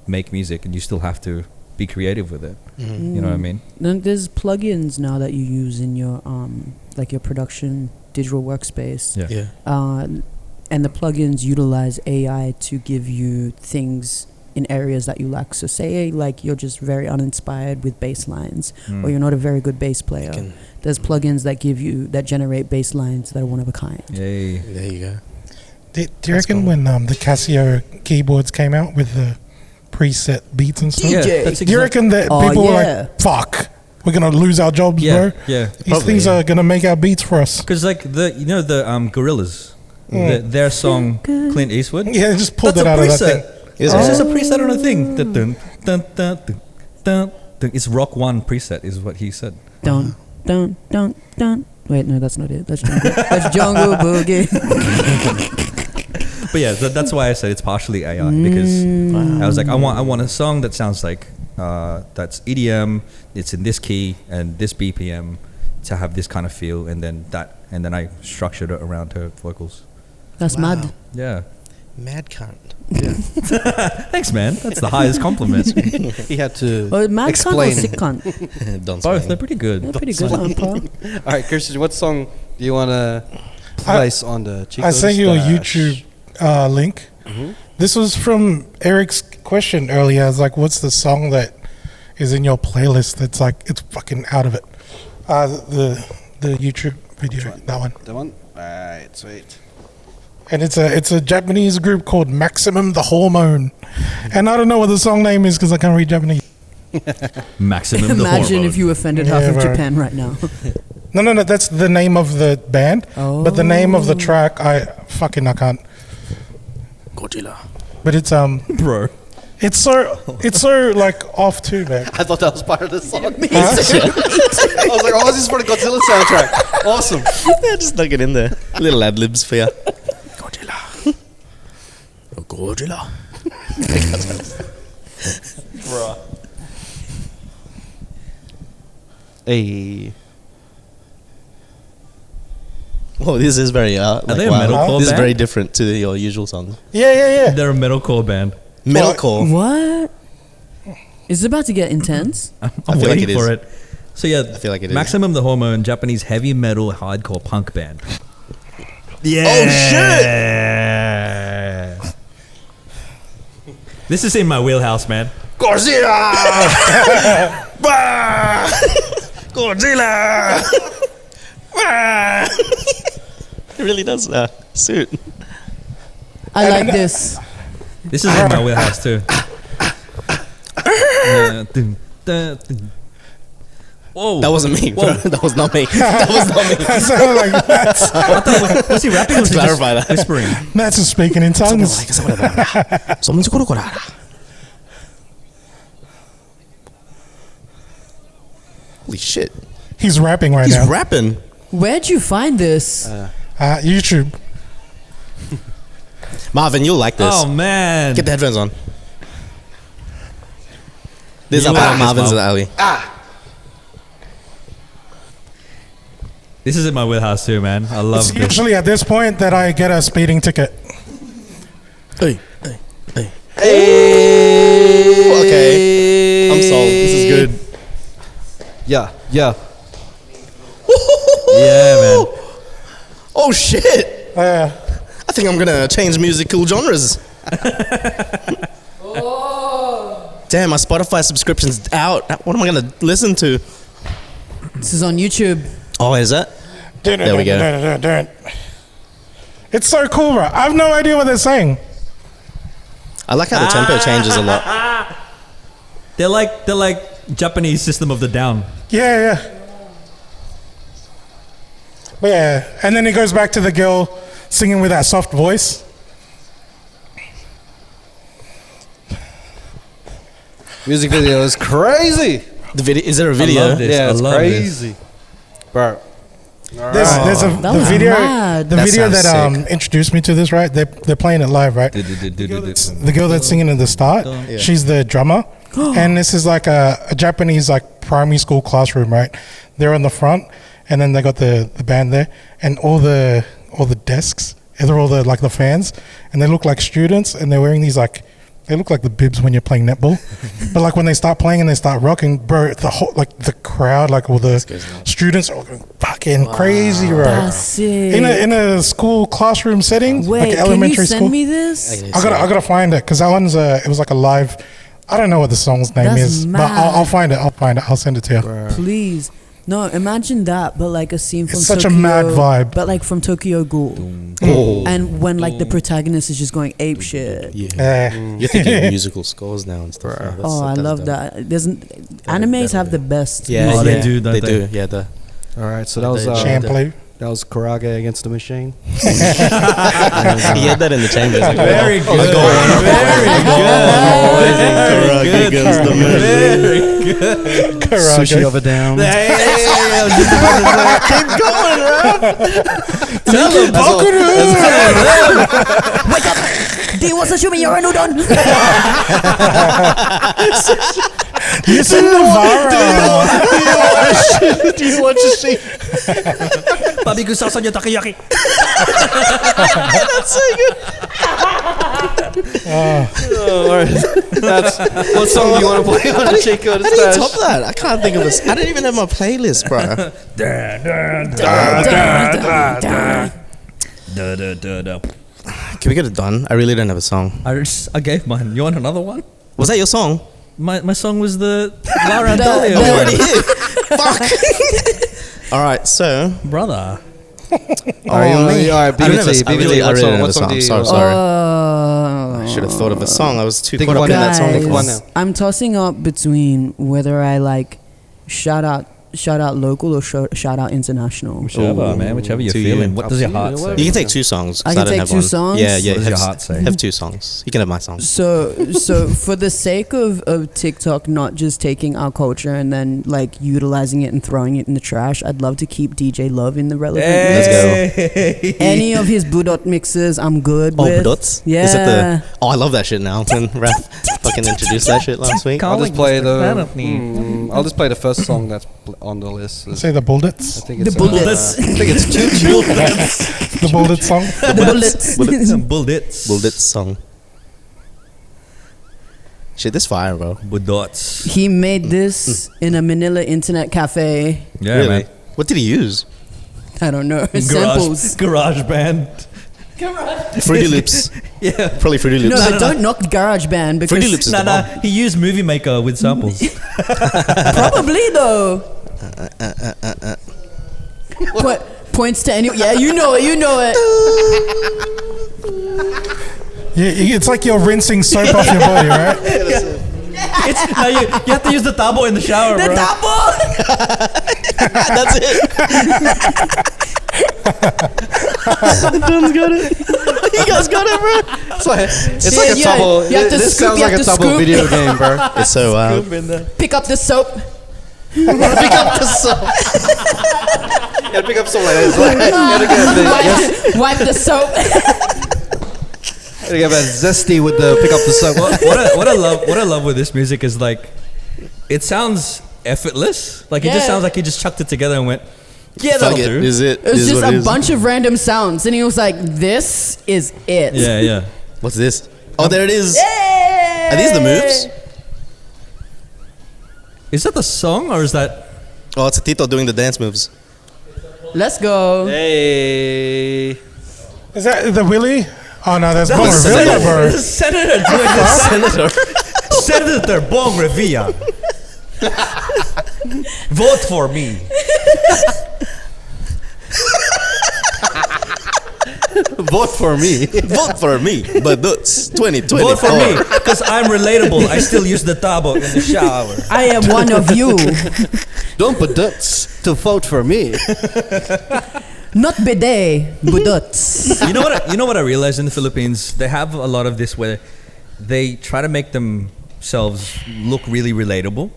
make music, and you still have to be creative with it. You know what I mean? Then there's plugins now that you use in your like your production digital workspace. Yeah. And the plugins utilize AI to give you things in areas that you lack. So say like you're just very uninspired with bass lines, or you're not a very good bass player. There's plugins that generate bass lines that are one of a kind. Yay. There you go. Do you reckon when the Casio keyboards came out with the preset beats and stuff? Yeah, that's Do you reckon that people were yeah. like, "Fuck, we're gonna lose our jobs, Yeah, bro. yeah. These things are gonna make our beats for us." Because like the Gorillaz, their song Clint Eastwood. Yeah, just pulled That's it a out of that preset. thing. Is It's it? just a preset on a thing. Dun, dun, dun, dun, dun, dun, dun. It's Rock One preset, is what he said. Dun, dun, dun, dun. Wait, no, that's not it. That's Jungle, that's Jungle Boogie. But yeah, that's why I said it's partially AI because I was like, I want a song that sounds like that's EDM. It's in this key and this BPM to have this kind of feel, and then I structured it around her vocals. That's mad. Yeah. Mad cunt. Thanks, man. That's the highest compliment. He had to Oh, mad cunt or explain. sick cunt? Don't Both. say. They're pretty good. They're pretty good on par. All right, Christian, what song do you want to place on the Cheatcoders I sent you a stash? YouTube link. This was from Eric's question earlier. I was like, "What's the song that is in your playlist that's like it's fucking out of it?" The YouTube video, that one. That one? Alright, sweet. And it's a Japanese group called Maximum the Hormone, and I don't know what the song name is because I can't read Japanese. Maximum. Imagine if you offended half Yeah, of bro. Japan right now. No, that's the name of the band, but the name of the track I can't. Godzilla. But it's bro. it's so like off too, man. I thought that was part of the song. I was like, oh, this is for the Godzilla soundtrack. Awesome. Yeah, just stuck it in there. Little ad libs for you. Godzilla. Oh, Godzilla. Bruh. Hey. Oh, this is very Are they a metalcore This is band? very different to your usual song. Yeah. They're a metalcore band. Metalcore. What? Is it about to get intense? I'm feel like waiting it for is. it. So yeah, I feel like it is. Maximum the Hormone, Japanese heavy metal hardcore punk band. Yeah. Oh, shit! This is in my wheelhouse, man. Godzilla! Godzilla! It really does suit. I like this. This is in my wheelhouse too. Whoa! That wasn't me, bro. That was not me. That was not me. That sounded like Matt's. Was he rapping or was he just clarify that. whispering? Matt's is speaking in tongues. Holy shit. He's rapping right He's now. rapping. Where'd you find this? YouTube. Marvin, you'll like this. Oh man! Get the headphones on. This is You up like at this, Marvin's Marv? alley. This is in my wheelhouse too, man. I love It's this. usually at this point that I get a speeding ticket. Hey. Okay. I'm sold. This is good. Yeah. Yeah, man. Oh shit. I think I'm gonna change musical genres. Damn, my Spotify subscription's out. What am I gonna listen to? This is on YouTube. Oh, is that? There we go. It's so cool, bro. I have no idea what they're saying. I like how the tempo changes a lot. They're like Japanese System of the Down. Yeah. But yeah, and then it goes back to the girl singing with that soft voice. Music video is crazy. The video, is there a video? I love this. Yeah, I it's love crazy. Bro. There's That the was video. mad. The That video sounds that introduced me to this, right? They're playing it live, right? The girl that's singing at the start, she's the drummer, and this is like a Japanese like primary school classroom, right? They're on the front, and then they got the band there, and all the desks, and they're all the like the fans, and they look like students, and they're wearing these like. They look like the bibs when you're playing netball, but like when they start playing and they start rocking, bro, the whole like the crowd, like all the students are going fucking crazy, bro. That's it. In a school classroom setting, Wait, like can elementary you send school. me this? I gotta find it because that one's it was like a live. I don't know what the song's name That's is, but mad. I'll find it. I'll send it to you. Please. No, imagine that, but like a scene from It's such Tokyo, a mad vibe. But like from Tokyo Ghoul. Oh. And when like the protagonist is just going ape shit. You're thinking musical scores now and stuff. Yeah, Oh, I love that. Animes have the best. Yeah, Oh, music. they do, don't They they? do. Yeah, All right, so that was Shampoo. that was Karage against the Machine. he had that in the chambers. Like, Very good. Very good. Very good. Sushi over down. Keep going, Rob. Tell him. Wake up! Do you want sashimi? You're an udon. Listen to Vara. Do you want to see? Babigu salsa niya takoyaki. That's so good. What song do you want to play on the Cheatcoders How do you Stash? top that? I can't think of this. I don't even have my playlist, bro. Can we get it done? I really don't have a song. I gave mine. You want another one? Was that your song? My song was the Lara and The- Dahlia. Oh, we already hit. Fuck. All right, so. Brother. All right, BVT. What song do you Sorry. I should have thought of a song. I was too Think caught of up in one that song. Guys, Pick one now. I'm tossing up between whether I like shout out local or shout out international. Whichever, man. Whichever you're To feeling. you. What does your heart say? You can take two songs. 'cause I can don't take have two one. songs? Yeah. What does have, your heart say? Have two songs. You can have my song. So for the sake of TikTok not just taking our culture and then like utilizing it and throwing it in the trash, I'd love to keep DJ Love in the relevant mix. Let's go. Any of his Buldit mixes, I'm good Oh, with. Buldits? Yeah. Is it the? Oh, I love that shit now. Rap. fucking introduced that shit last week. I'll just play I'll just play the first song that's on the list. Say the Buldits. I think it's The Buldits. I think it's two The Buldit song. The bullets. Buldits. Buldit song. Shit, this fire, bro. Budots. He made this in a Manila internet cafe. Yeah, Really? man. What did he use? I don't know. Samples. Garage band. Fruity Loops. Yeah. Probably Fruity Loops. No, but don't knock GarageBand because Fruity Loops is the bomb. He used Movie Maker with samples. probably though. Points to any. Yeah, you know it. You know it. Yeah, it's like you're rinsing soap off your body, right? No, you have to use the tabo in the shower, The bro. double. That's it. Don's got it. You guys got it, bro. It's like a Yeah, double. you have to This scoop, sounds you like have a to double scoop. video game, bro. It's so wild. Pick up the soap. Pick up the soap. You gotta pick up something like this. Wipe the soap. You gotta get zesty with the pick up the soap. What I love with this music is like, it sounds effortless. Like it just Yeah. sounds like he just chucked it together and went, yeah, Fuck that'll it. do. Is it? It was Is just what it a is. bunch of random sounds, and he was like, "This is it." Yeah, yeah. What's this? Oh, there it is. Yay! Are these the moves? Is that the song or is that? Oh, it's a Tito doing the dance moves. Let's go. Hey. Is that the Willie? Oh no, that's Bon was Revilla, bro. Senator doing this. Senator. Senator Bon Revilla. Vote for me. Vote for me. Vote for me. But that's 2020. Vote for me because I'm relatable. I still use the tabo in the shower. I am one of you. Don't put duts to vote for me. Not bidet, budots. You know what I realized in the Philippines? They have a lot of this where they try to make themselves look really relatable,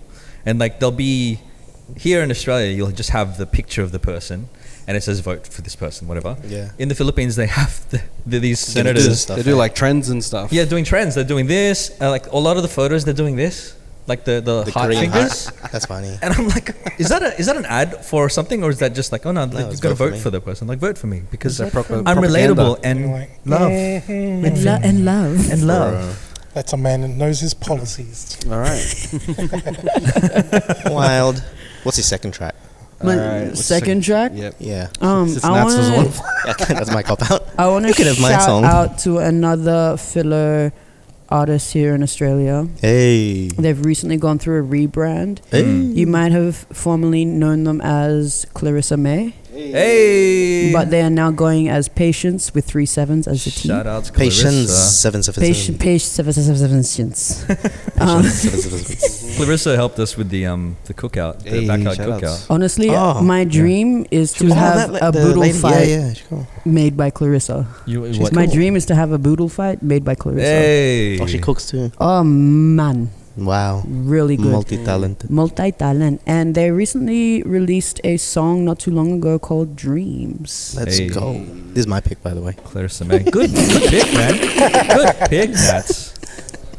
and like they'll be here in Australia, you'll just have the picture of the person, and it says vote for this person, whatever. Yeah. In the Philippines, they have these They do senators. stuff, They do like trends and stuff. Yeah, doing trends. They're doing this. Like a lot of the photos, they're doing this, like the heart Korean fingers. heart. That's funny. And I'm like, is that an ad for something, or is that just like, oh no, like, it's you've got to vote for vote me. for the person, like vote for me because It's a I'm relatable and Like, love And love. and love. that's a man that knows his policies. All right. Wild. What's his second track? My Alright, what's the second track. Yep. Yeah. Since I Nats was want one. That's my cop out. I want to You could have my shout song. out to another filler artist here in Australia. Hey. They've recently gone through a rebrand. Hey. You might have formerly known them as Clarissa May, Hey, but they are now going as Patience with 3 7s as the T. shout out to Patience. Clarissa. 777. Patience. Clarissa helped us with the cookout, the Hey, backyard shout outs. cookout. Honestly, Oh, my dream is to Oh, have that- a the boodle lady- fight Yeah, cool. made by Clarissa. What? My dream is to have a boodle fight made by Clarissa. Hey, Oh, she cooks too. Oh man, Wow. really good. Multi-talented. Multi-talent. And they recently released a song not too long ago called Dreams. Let's Hey. go. This is my pick, by the way. Clarissa May. Good pick, man. Good pick, Nats.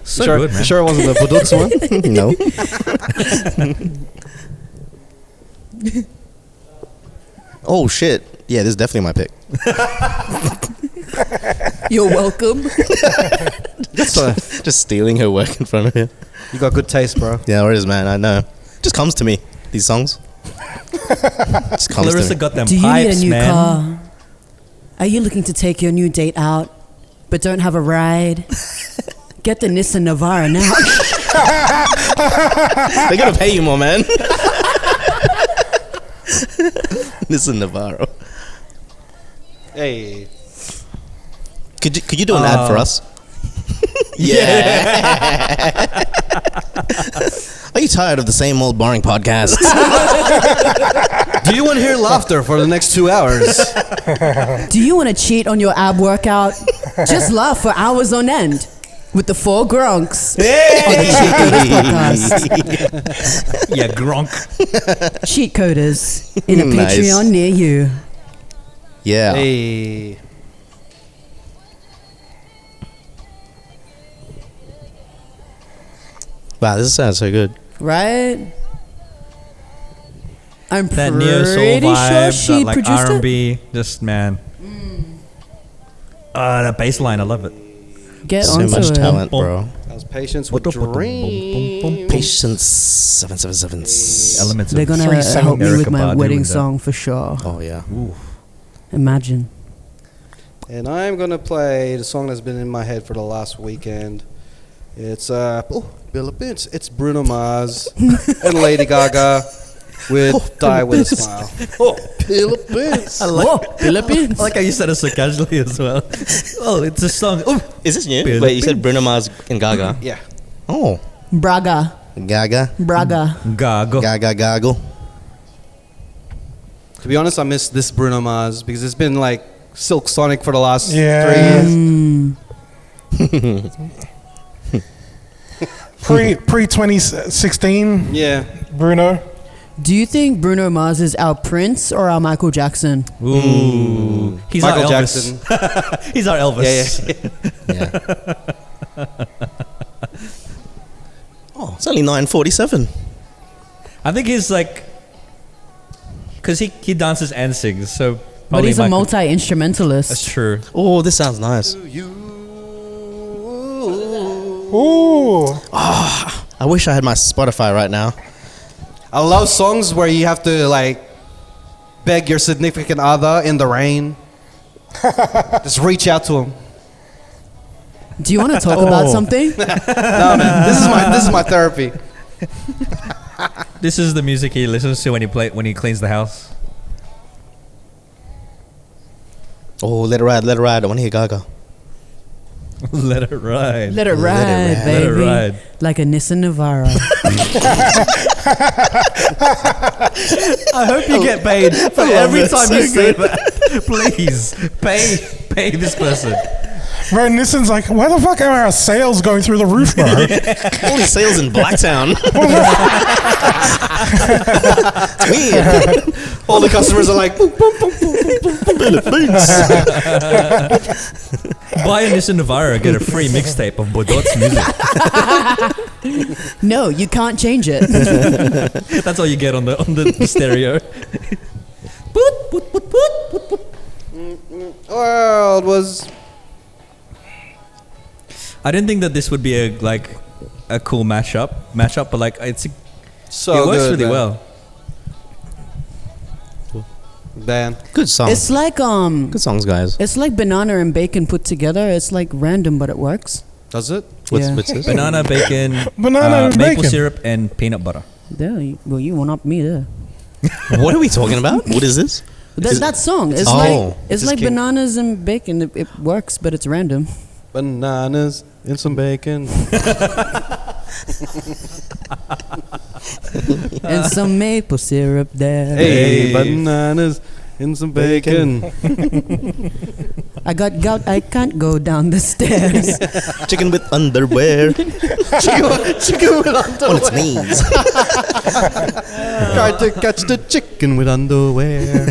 So Sure, good, man. sure it wasn't the Buduts one. No. Oh shit. Yeah, this is definitely my pick. You're welcome. Just stealing her work in front of you. You got good taste, bro. Yeah, it is, man. I know. Just comes to me. These songs. Just comes Clarissa to me. got them Do you pipes, need a new man. car? Are you looking to take your new date out, but don't have a ride? Get the Nissan Navara now. They're gonna pay you more, man. This is Navarro. Hey. Could you do an ad for us? Yeah. Are you tired of the same old boring podcasts? Do you want to hear laughter for the next 2 hours? Do you want to cheat on your ab workout? Just laugh for hours on end with the 4 Gronks on the Cheatcoders podcast. Yeah, Gronk. Cheatcoders in a Nice. Patreon near you. Yeah. Hey. Wow, this sounds so good. Right? I'm That pretty neo soul sure vibe, she that like produced it. R&B, just man. That bass line, I love it. Get So onto much it. talent, bro. That was Patience with Dream. Patience 777. Elements They're of gonna Three help me Erykah with my Badu wedding and that. song for sure. Oh yeah. Imagine. And I'm gonna play the song that's been in my head for the last weekend. It's Philippines. It's Bruno Mars and Lady Gaga with "Die with a Smile." Philippines. I like, Philippines. I like how you said it so casually as well. Oh, it's a song. Oh, Is this new? Philippines. Wait, you said Bruno Mars and Gaga. Yeah. Oh, Braga. Gaga. Braga. Gago. Gaga Gago. To be honest, I miss this Bruno Mars because it's been like Silk Sonic for the last 3 Yeah. years. Pre 2016, Yeah. Bruno. Do you think Bruno Mars is our Prince or our Michael Jackson? Ooh. He's Michael our Elvis. Jackson. He's our Elvis. Yeah. Oh, it's only 9:47. I think he's like, because he dances and sings, so. But probably he's a Michael- multi-instrumentalist. That's true. Oh, this sounds nice. Ooh. I wish I had my Spotify right now. I love songs where you have to like beg your significant other in the rain. Just reach out to him. Do you want to talk about something? No, man. This is my therapy. This is the music he listens to when he cleans the house. Oh, let it ride, let it ride. I want to hear Gaga. Let it ride. Let it ride, ride. baby. Let it ride. Like a Nissan Navara. I hope you get paid for every time you say that. Please pay this person. Bro, Nissan's like, why the fuck are our sales going through the roof, bro? All these sales in Blacktown. It's weird. All the customers are like, boom, boom, boom, boom, boom, boom, Buy a Nissan Navara, get a free mixtape of Buldit's music. No, you can't change it. That's all you get on the stereo. World was. I didn't think that this would be a cool matchup, but like it So works good, really man. well. Damn. Good song. It's like Good songs, guys. it's like banana and bacon put together. It's like random, but it works. Does it? What's Yeah. this? Banana, bacon, Banana and maple bacon. syrup, and peanut butter. There, you one up me there. What are we talking about? What is this? That song. It's Oh. like it's This like king. bananas and bacon. It works, but it's random. Bananas and some bacon. And some maple syrup there. Hey, bananas and some bacon. I got gout. I can't go down the stairs. Chicken with underwear Chicken with underwear. on its knees. Tried to catch the chicken with underwear.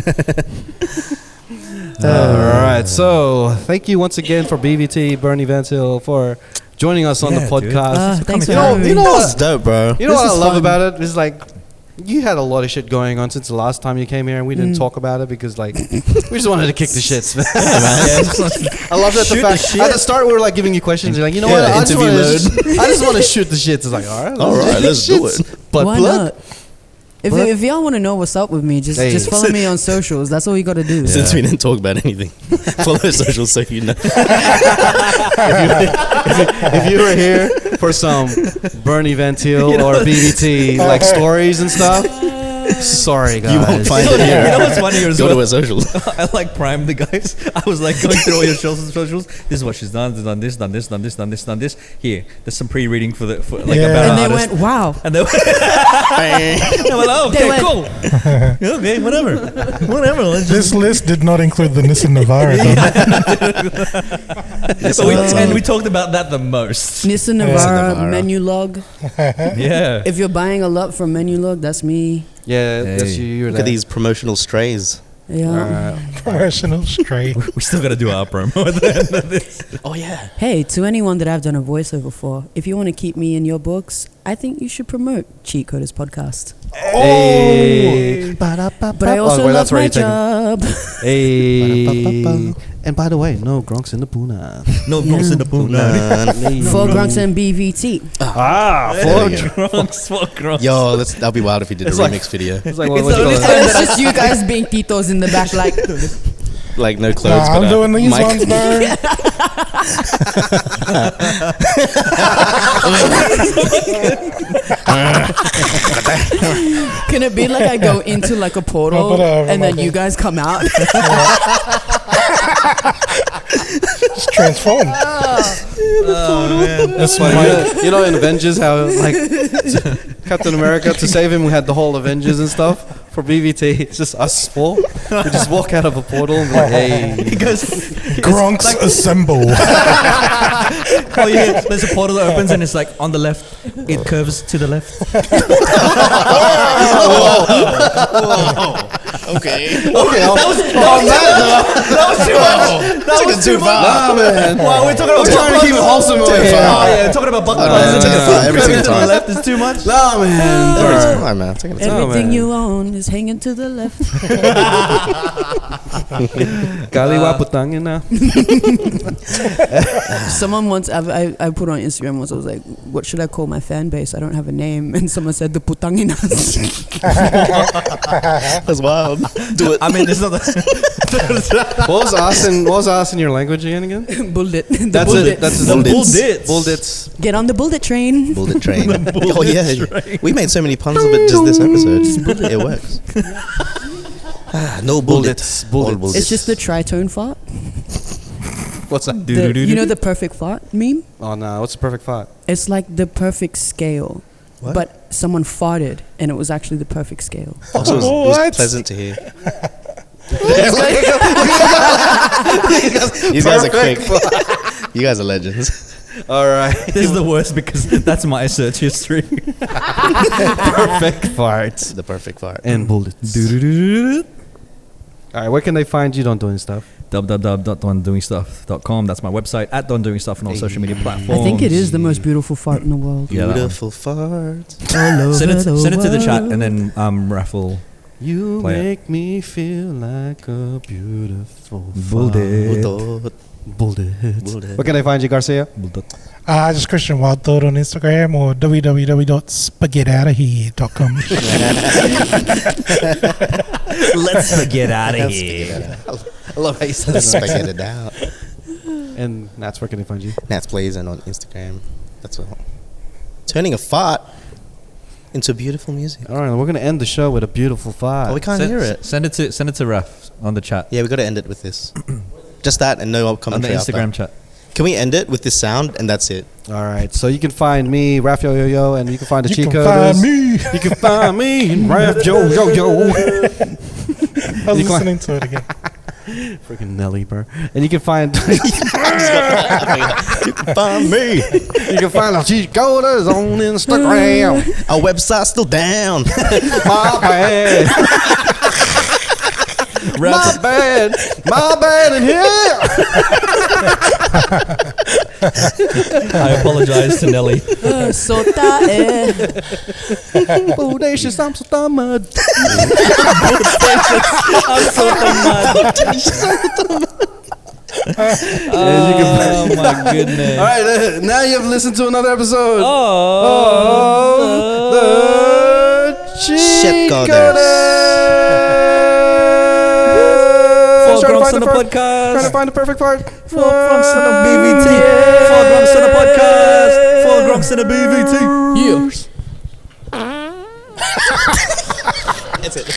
All right, so thank you once again for BVT, Bernie Van Til, for joining us on the Yeah, dude. podcast. Thanks for You know, having me. you know That's what? dope, bro. You know This what I is love fun. about it is like you had a lot of shit going on since the last time you came here, and we didn't talk about it because like we just wanted to kick the shits. Man. I love that the Shoot fact the shit. at the start we were like giving you questions. You're like, you know Yeah, what? I just interview want to shoot the shits. It's like, all All right, right, let's do it. But Why blood. not? If y'all want to know what's up with me, just Hey. follow me on socials. That's all you got to do. Since we didn't talk about anything, follow the socials so you know. If you were here for some Bernie Van Til or BVT like stories and stuff, sorry guys. You won't find You it here. know what's funny as Go to well? our socials. I like primed the guys. I was like going through all your socials. This is what she's done. Done this. Done this. Done this. Done this. Done this. Here, there's some pre-reading for like Yeah. about And an they artist. went, wow. And they went, oh, okay, They went- cool. Okay, whatever. Let's just This list did not include the Nissan Navara, though. and we talked about that the most. Nissan Navara. Navara, menu log. Yeah. If you're buying a lot from menu log, that's me. Yeah, that's Hey. you. Look at these promotional strays. Yeah. Professional straight. We still got to do our promo at the end of this. Oh yeah. Hey, to anyone that I've done a voiceover for, if you want to keep me in your books, I think you should promote Cheatcoders podcast. Hey. But I also love that's where my you're taking- job. Hey. And by the way, no Gronks in the Puna. No Bronx in the Puna. For Grunts and BVT. For Gronks. Yo, that'll be wild if we did a remix video. It's like, It's what you only call So it? it's just you guys being titos in the back, like Like no clothes, Nah, but I'm doing these mic. ones, bro. can it be like I go into like a portal and then you guys come out? It's transformed. That's funny. You know in Avengers how like Captain America, to save him we had the whole Avengers and stuff. For BVT, it's just us four. We just walk out of a portal and be like, hey. He goes, Gronks assemble. oh yeah, there's a portal that opens and it's like on the left, it curves to the left. Okay. That was too much. That was too much. Nah, man. Wow, we're talking about trying to keep it wholesome over here. Oh yeah, talking about bucket plugs. Every single To the time. left is too much. Nah, man. Every time, man. Take it to Everything man. you own is hanging to the left. Kaliwa putangin na. Someone once, I put on Instagram once, I was like, what should I call my fan base? I don't have a name. And someone said, the Putanginas. That's wild. Do it. I mean, it's not the What was asked in your language again? Buldit. The That's Buldit. it. That's the Buldits. Buldits. Buldits. Get on the Buldit train. Buldit train. Oh yeah, we made so many puns of it just this episode. Just Buldit, it works. No bullets. Buldits. Buldits. It's just the tritone fart. What's that? You know the perfect fart meme? Oh no, what's the perfect fart? It's like the perfect scale. What? But someone farted and it was actually the perfect scale. Also, it was pleasant to hear. You guys are quick. You guys are legends. All right. This is the worst because that's my search history. Perfect farts. The perfect fart. And bullets. All right, where can they find you? Don't doing stuff. www.dondoingstuff.com. That's my website. At Don Doing Stuff on all social media platforms. I think it is the most beautiful fart in the world. Yeah, that one. Beautiful fart. Send it to the chat and then raffle. You Play it. make me feel like a beautiful Buldit. Buldit. Where can they find you, Garcia? Just Christian Wild Thought on Instagram or www.spaghettioutahere.com. Let's forget out of here. I love how you said that. Spaghetti out. And Nats, where can they find you? Nats Blazing on Instagram. That's all. Turning a fart into beautiful music. All right, we're gonna end the show with a beautiful fart. Oh, we can't hear it. Send it to Raf on the chat. Yeah, we got to end it with this. Just that and no On the commentary. Instagram after. chat. Can we end it with this sound and that's it? All right, so you can find me, Raf Yo Yo Yo, and you can find the You can Cheatcoders. find me. You can find me, Raf Yo Yo Yo. I was You can- listening to it again. Freaking Nelly, bro. And you can find You can find me. you can find the Cheatcoders on Instagram. Our website's still down. My bad. My bad. My bad in here. I apologize to Nelly. Sota Bodacious, I'm so dumb. Oh my goodness. All right, now you have listened to another episode. Oh, The Cheatcoders. Four Trying to grumps find on the Trying to podcast. find the perfect part. 4 grumps on the BVT. 4 grumps on the podcast. 4 grumps on the BVT. Yeah. That's it.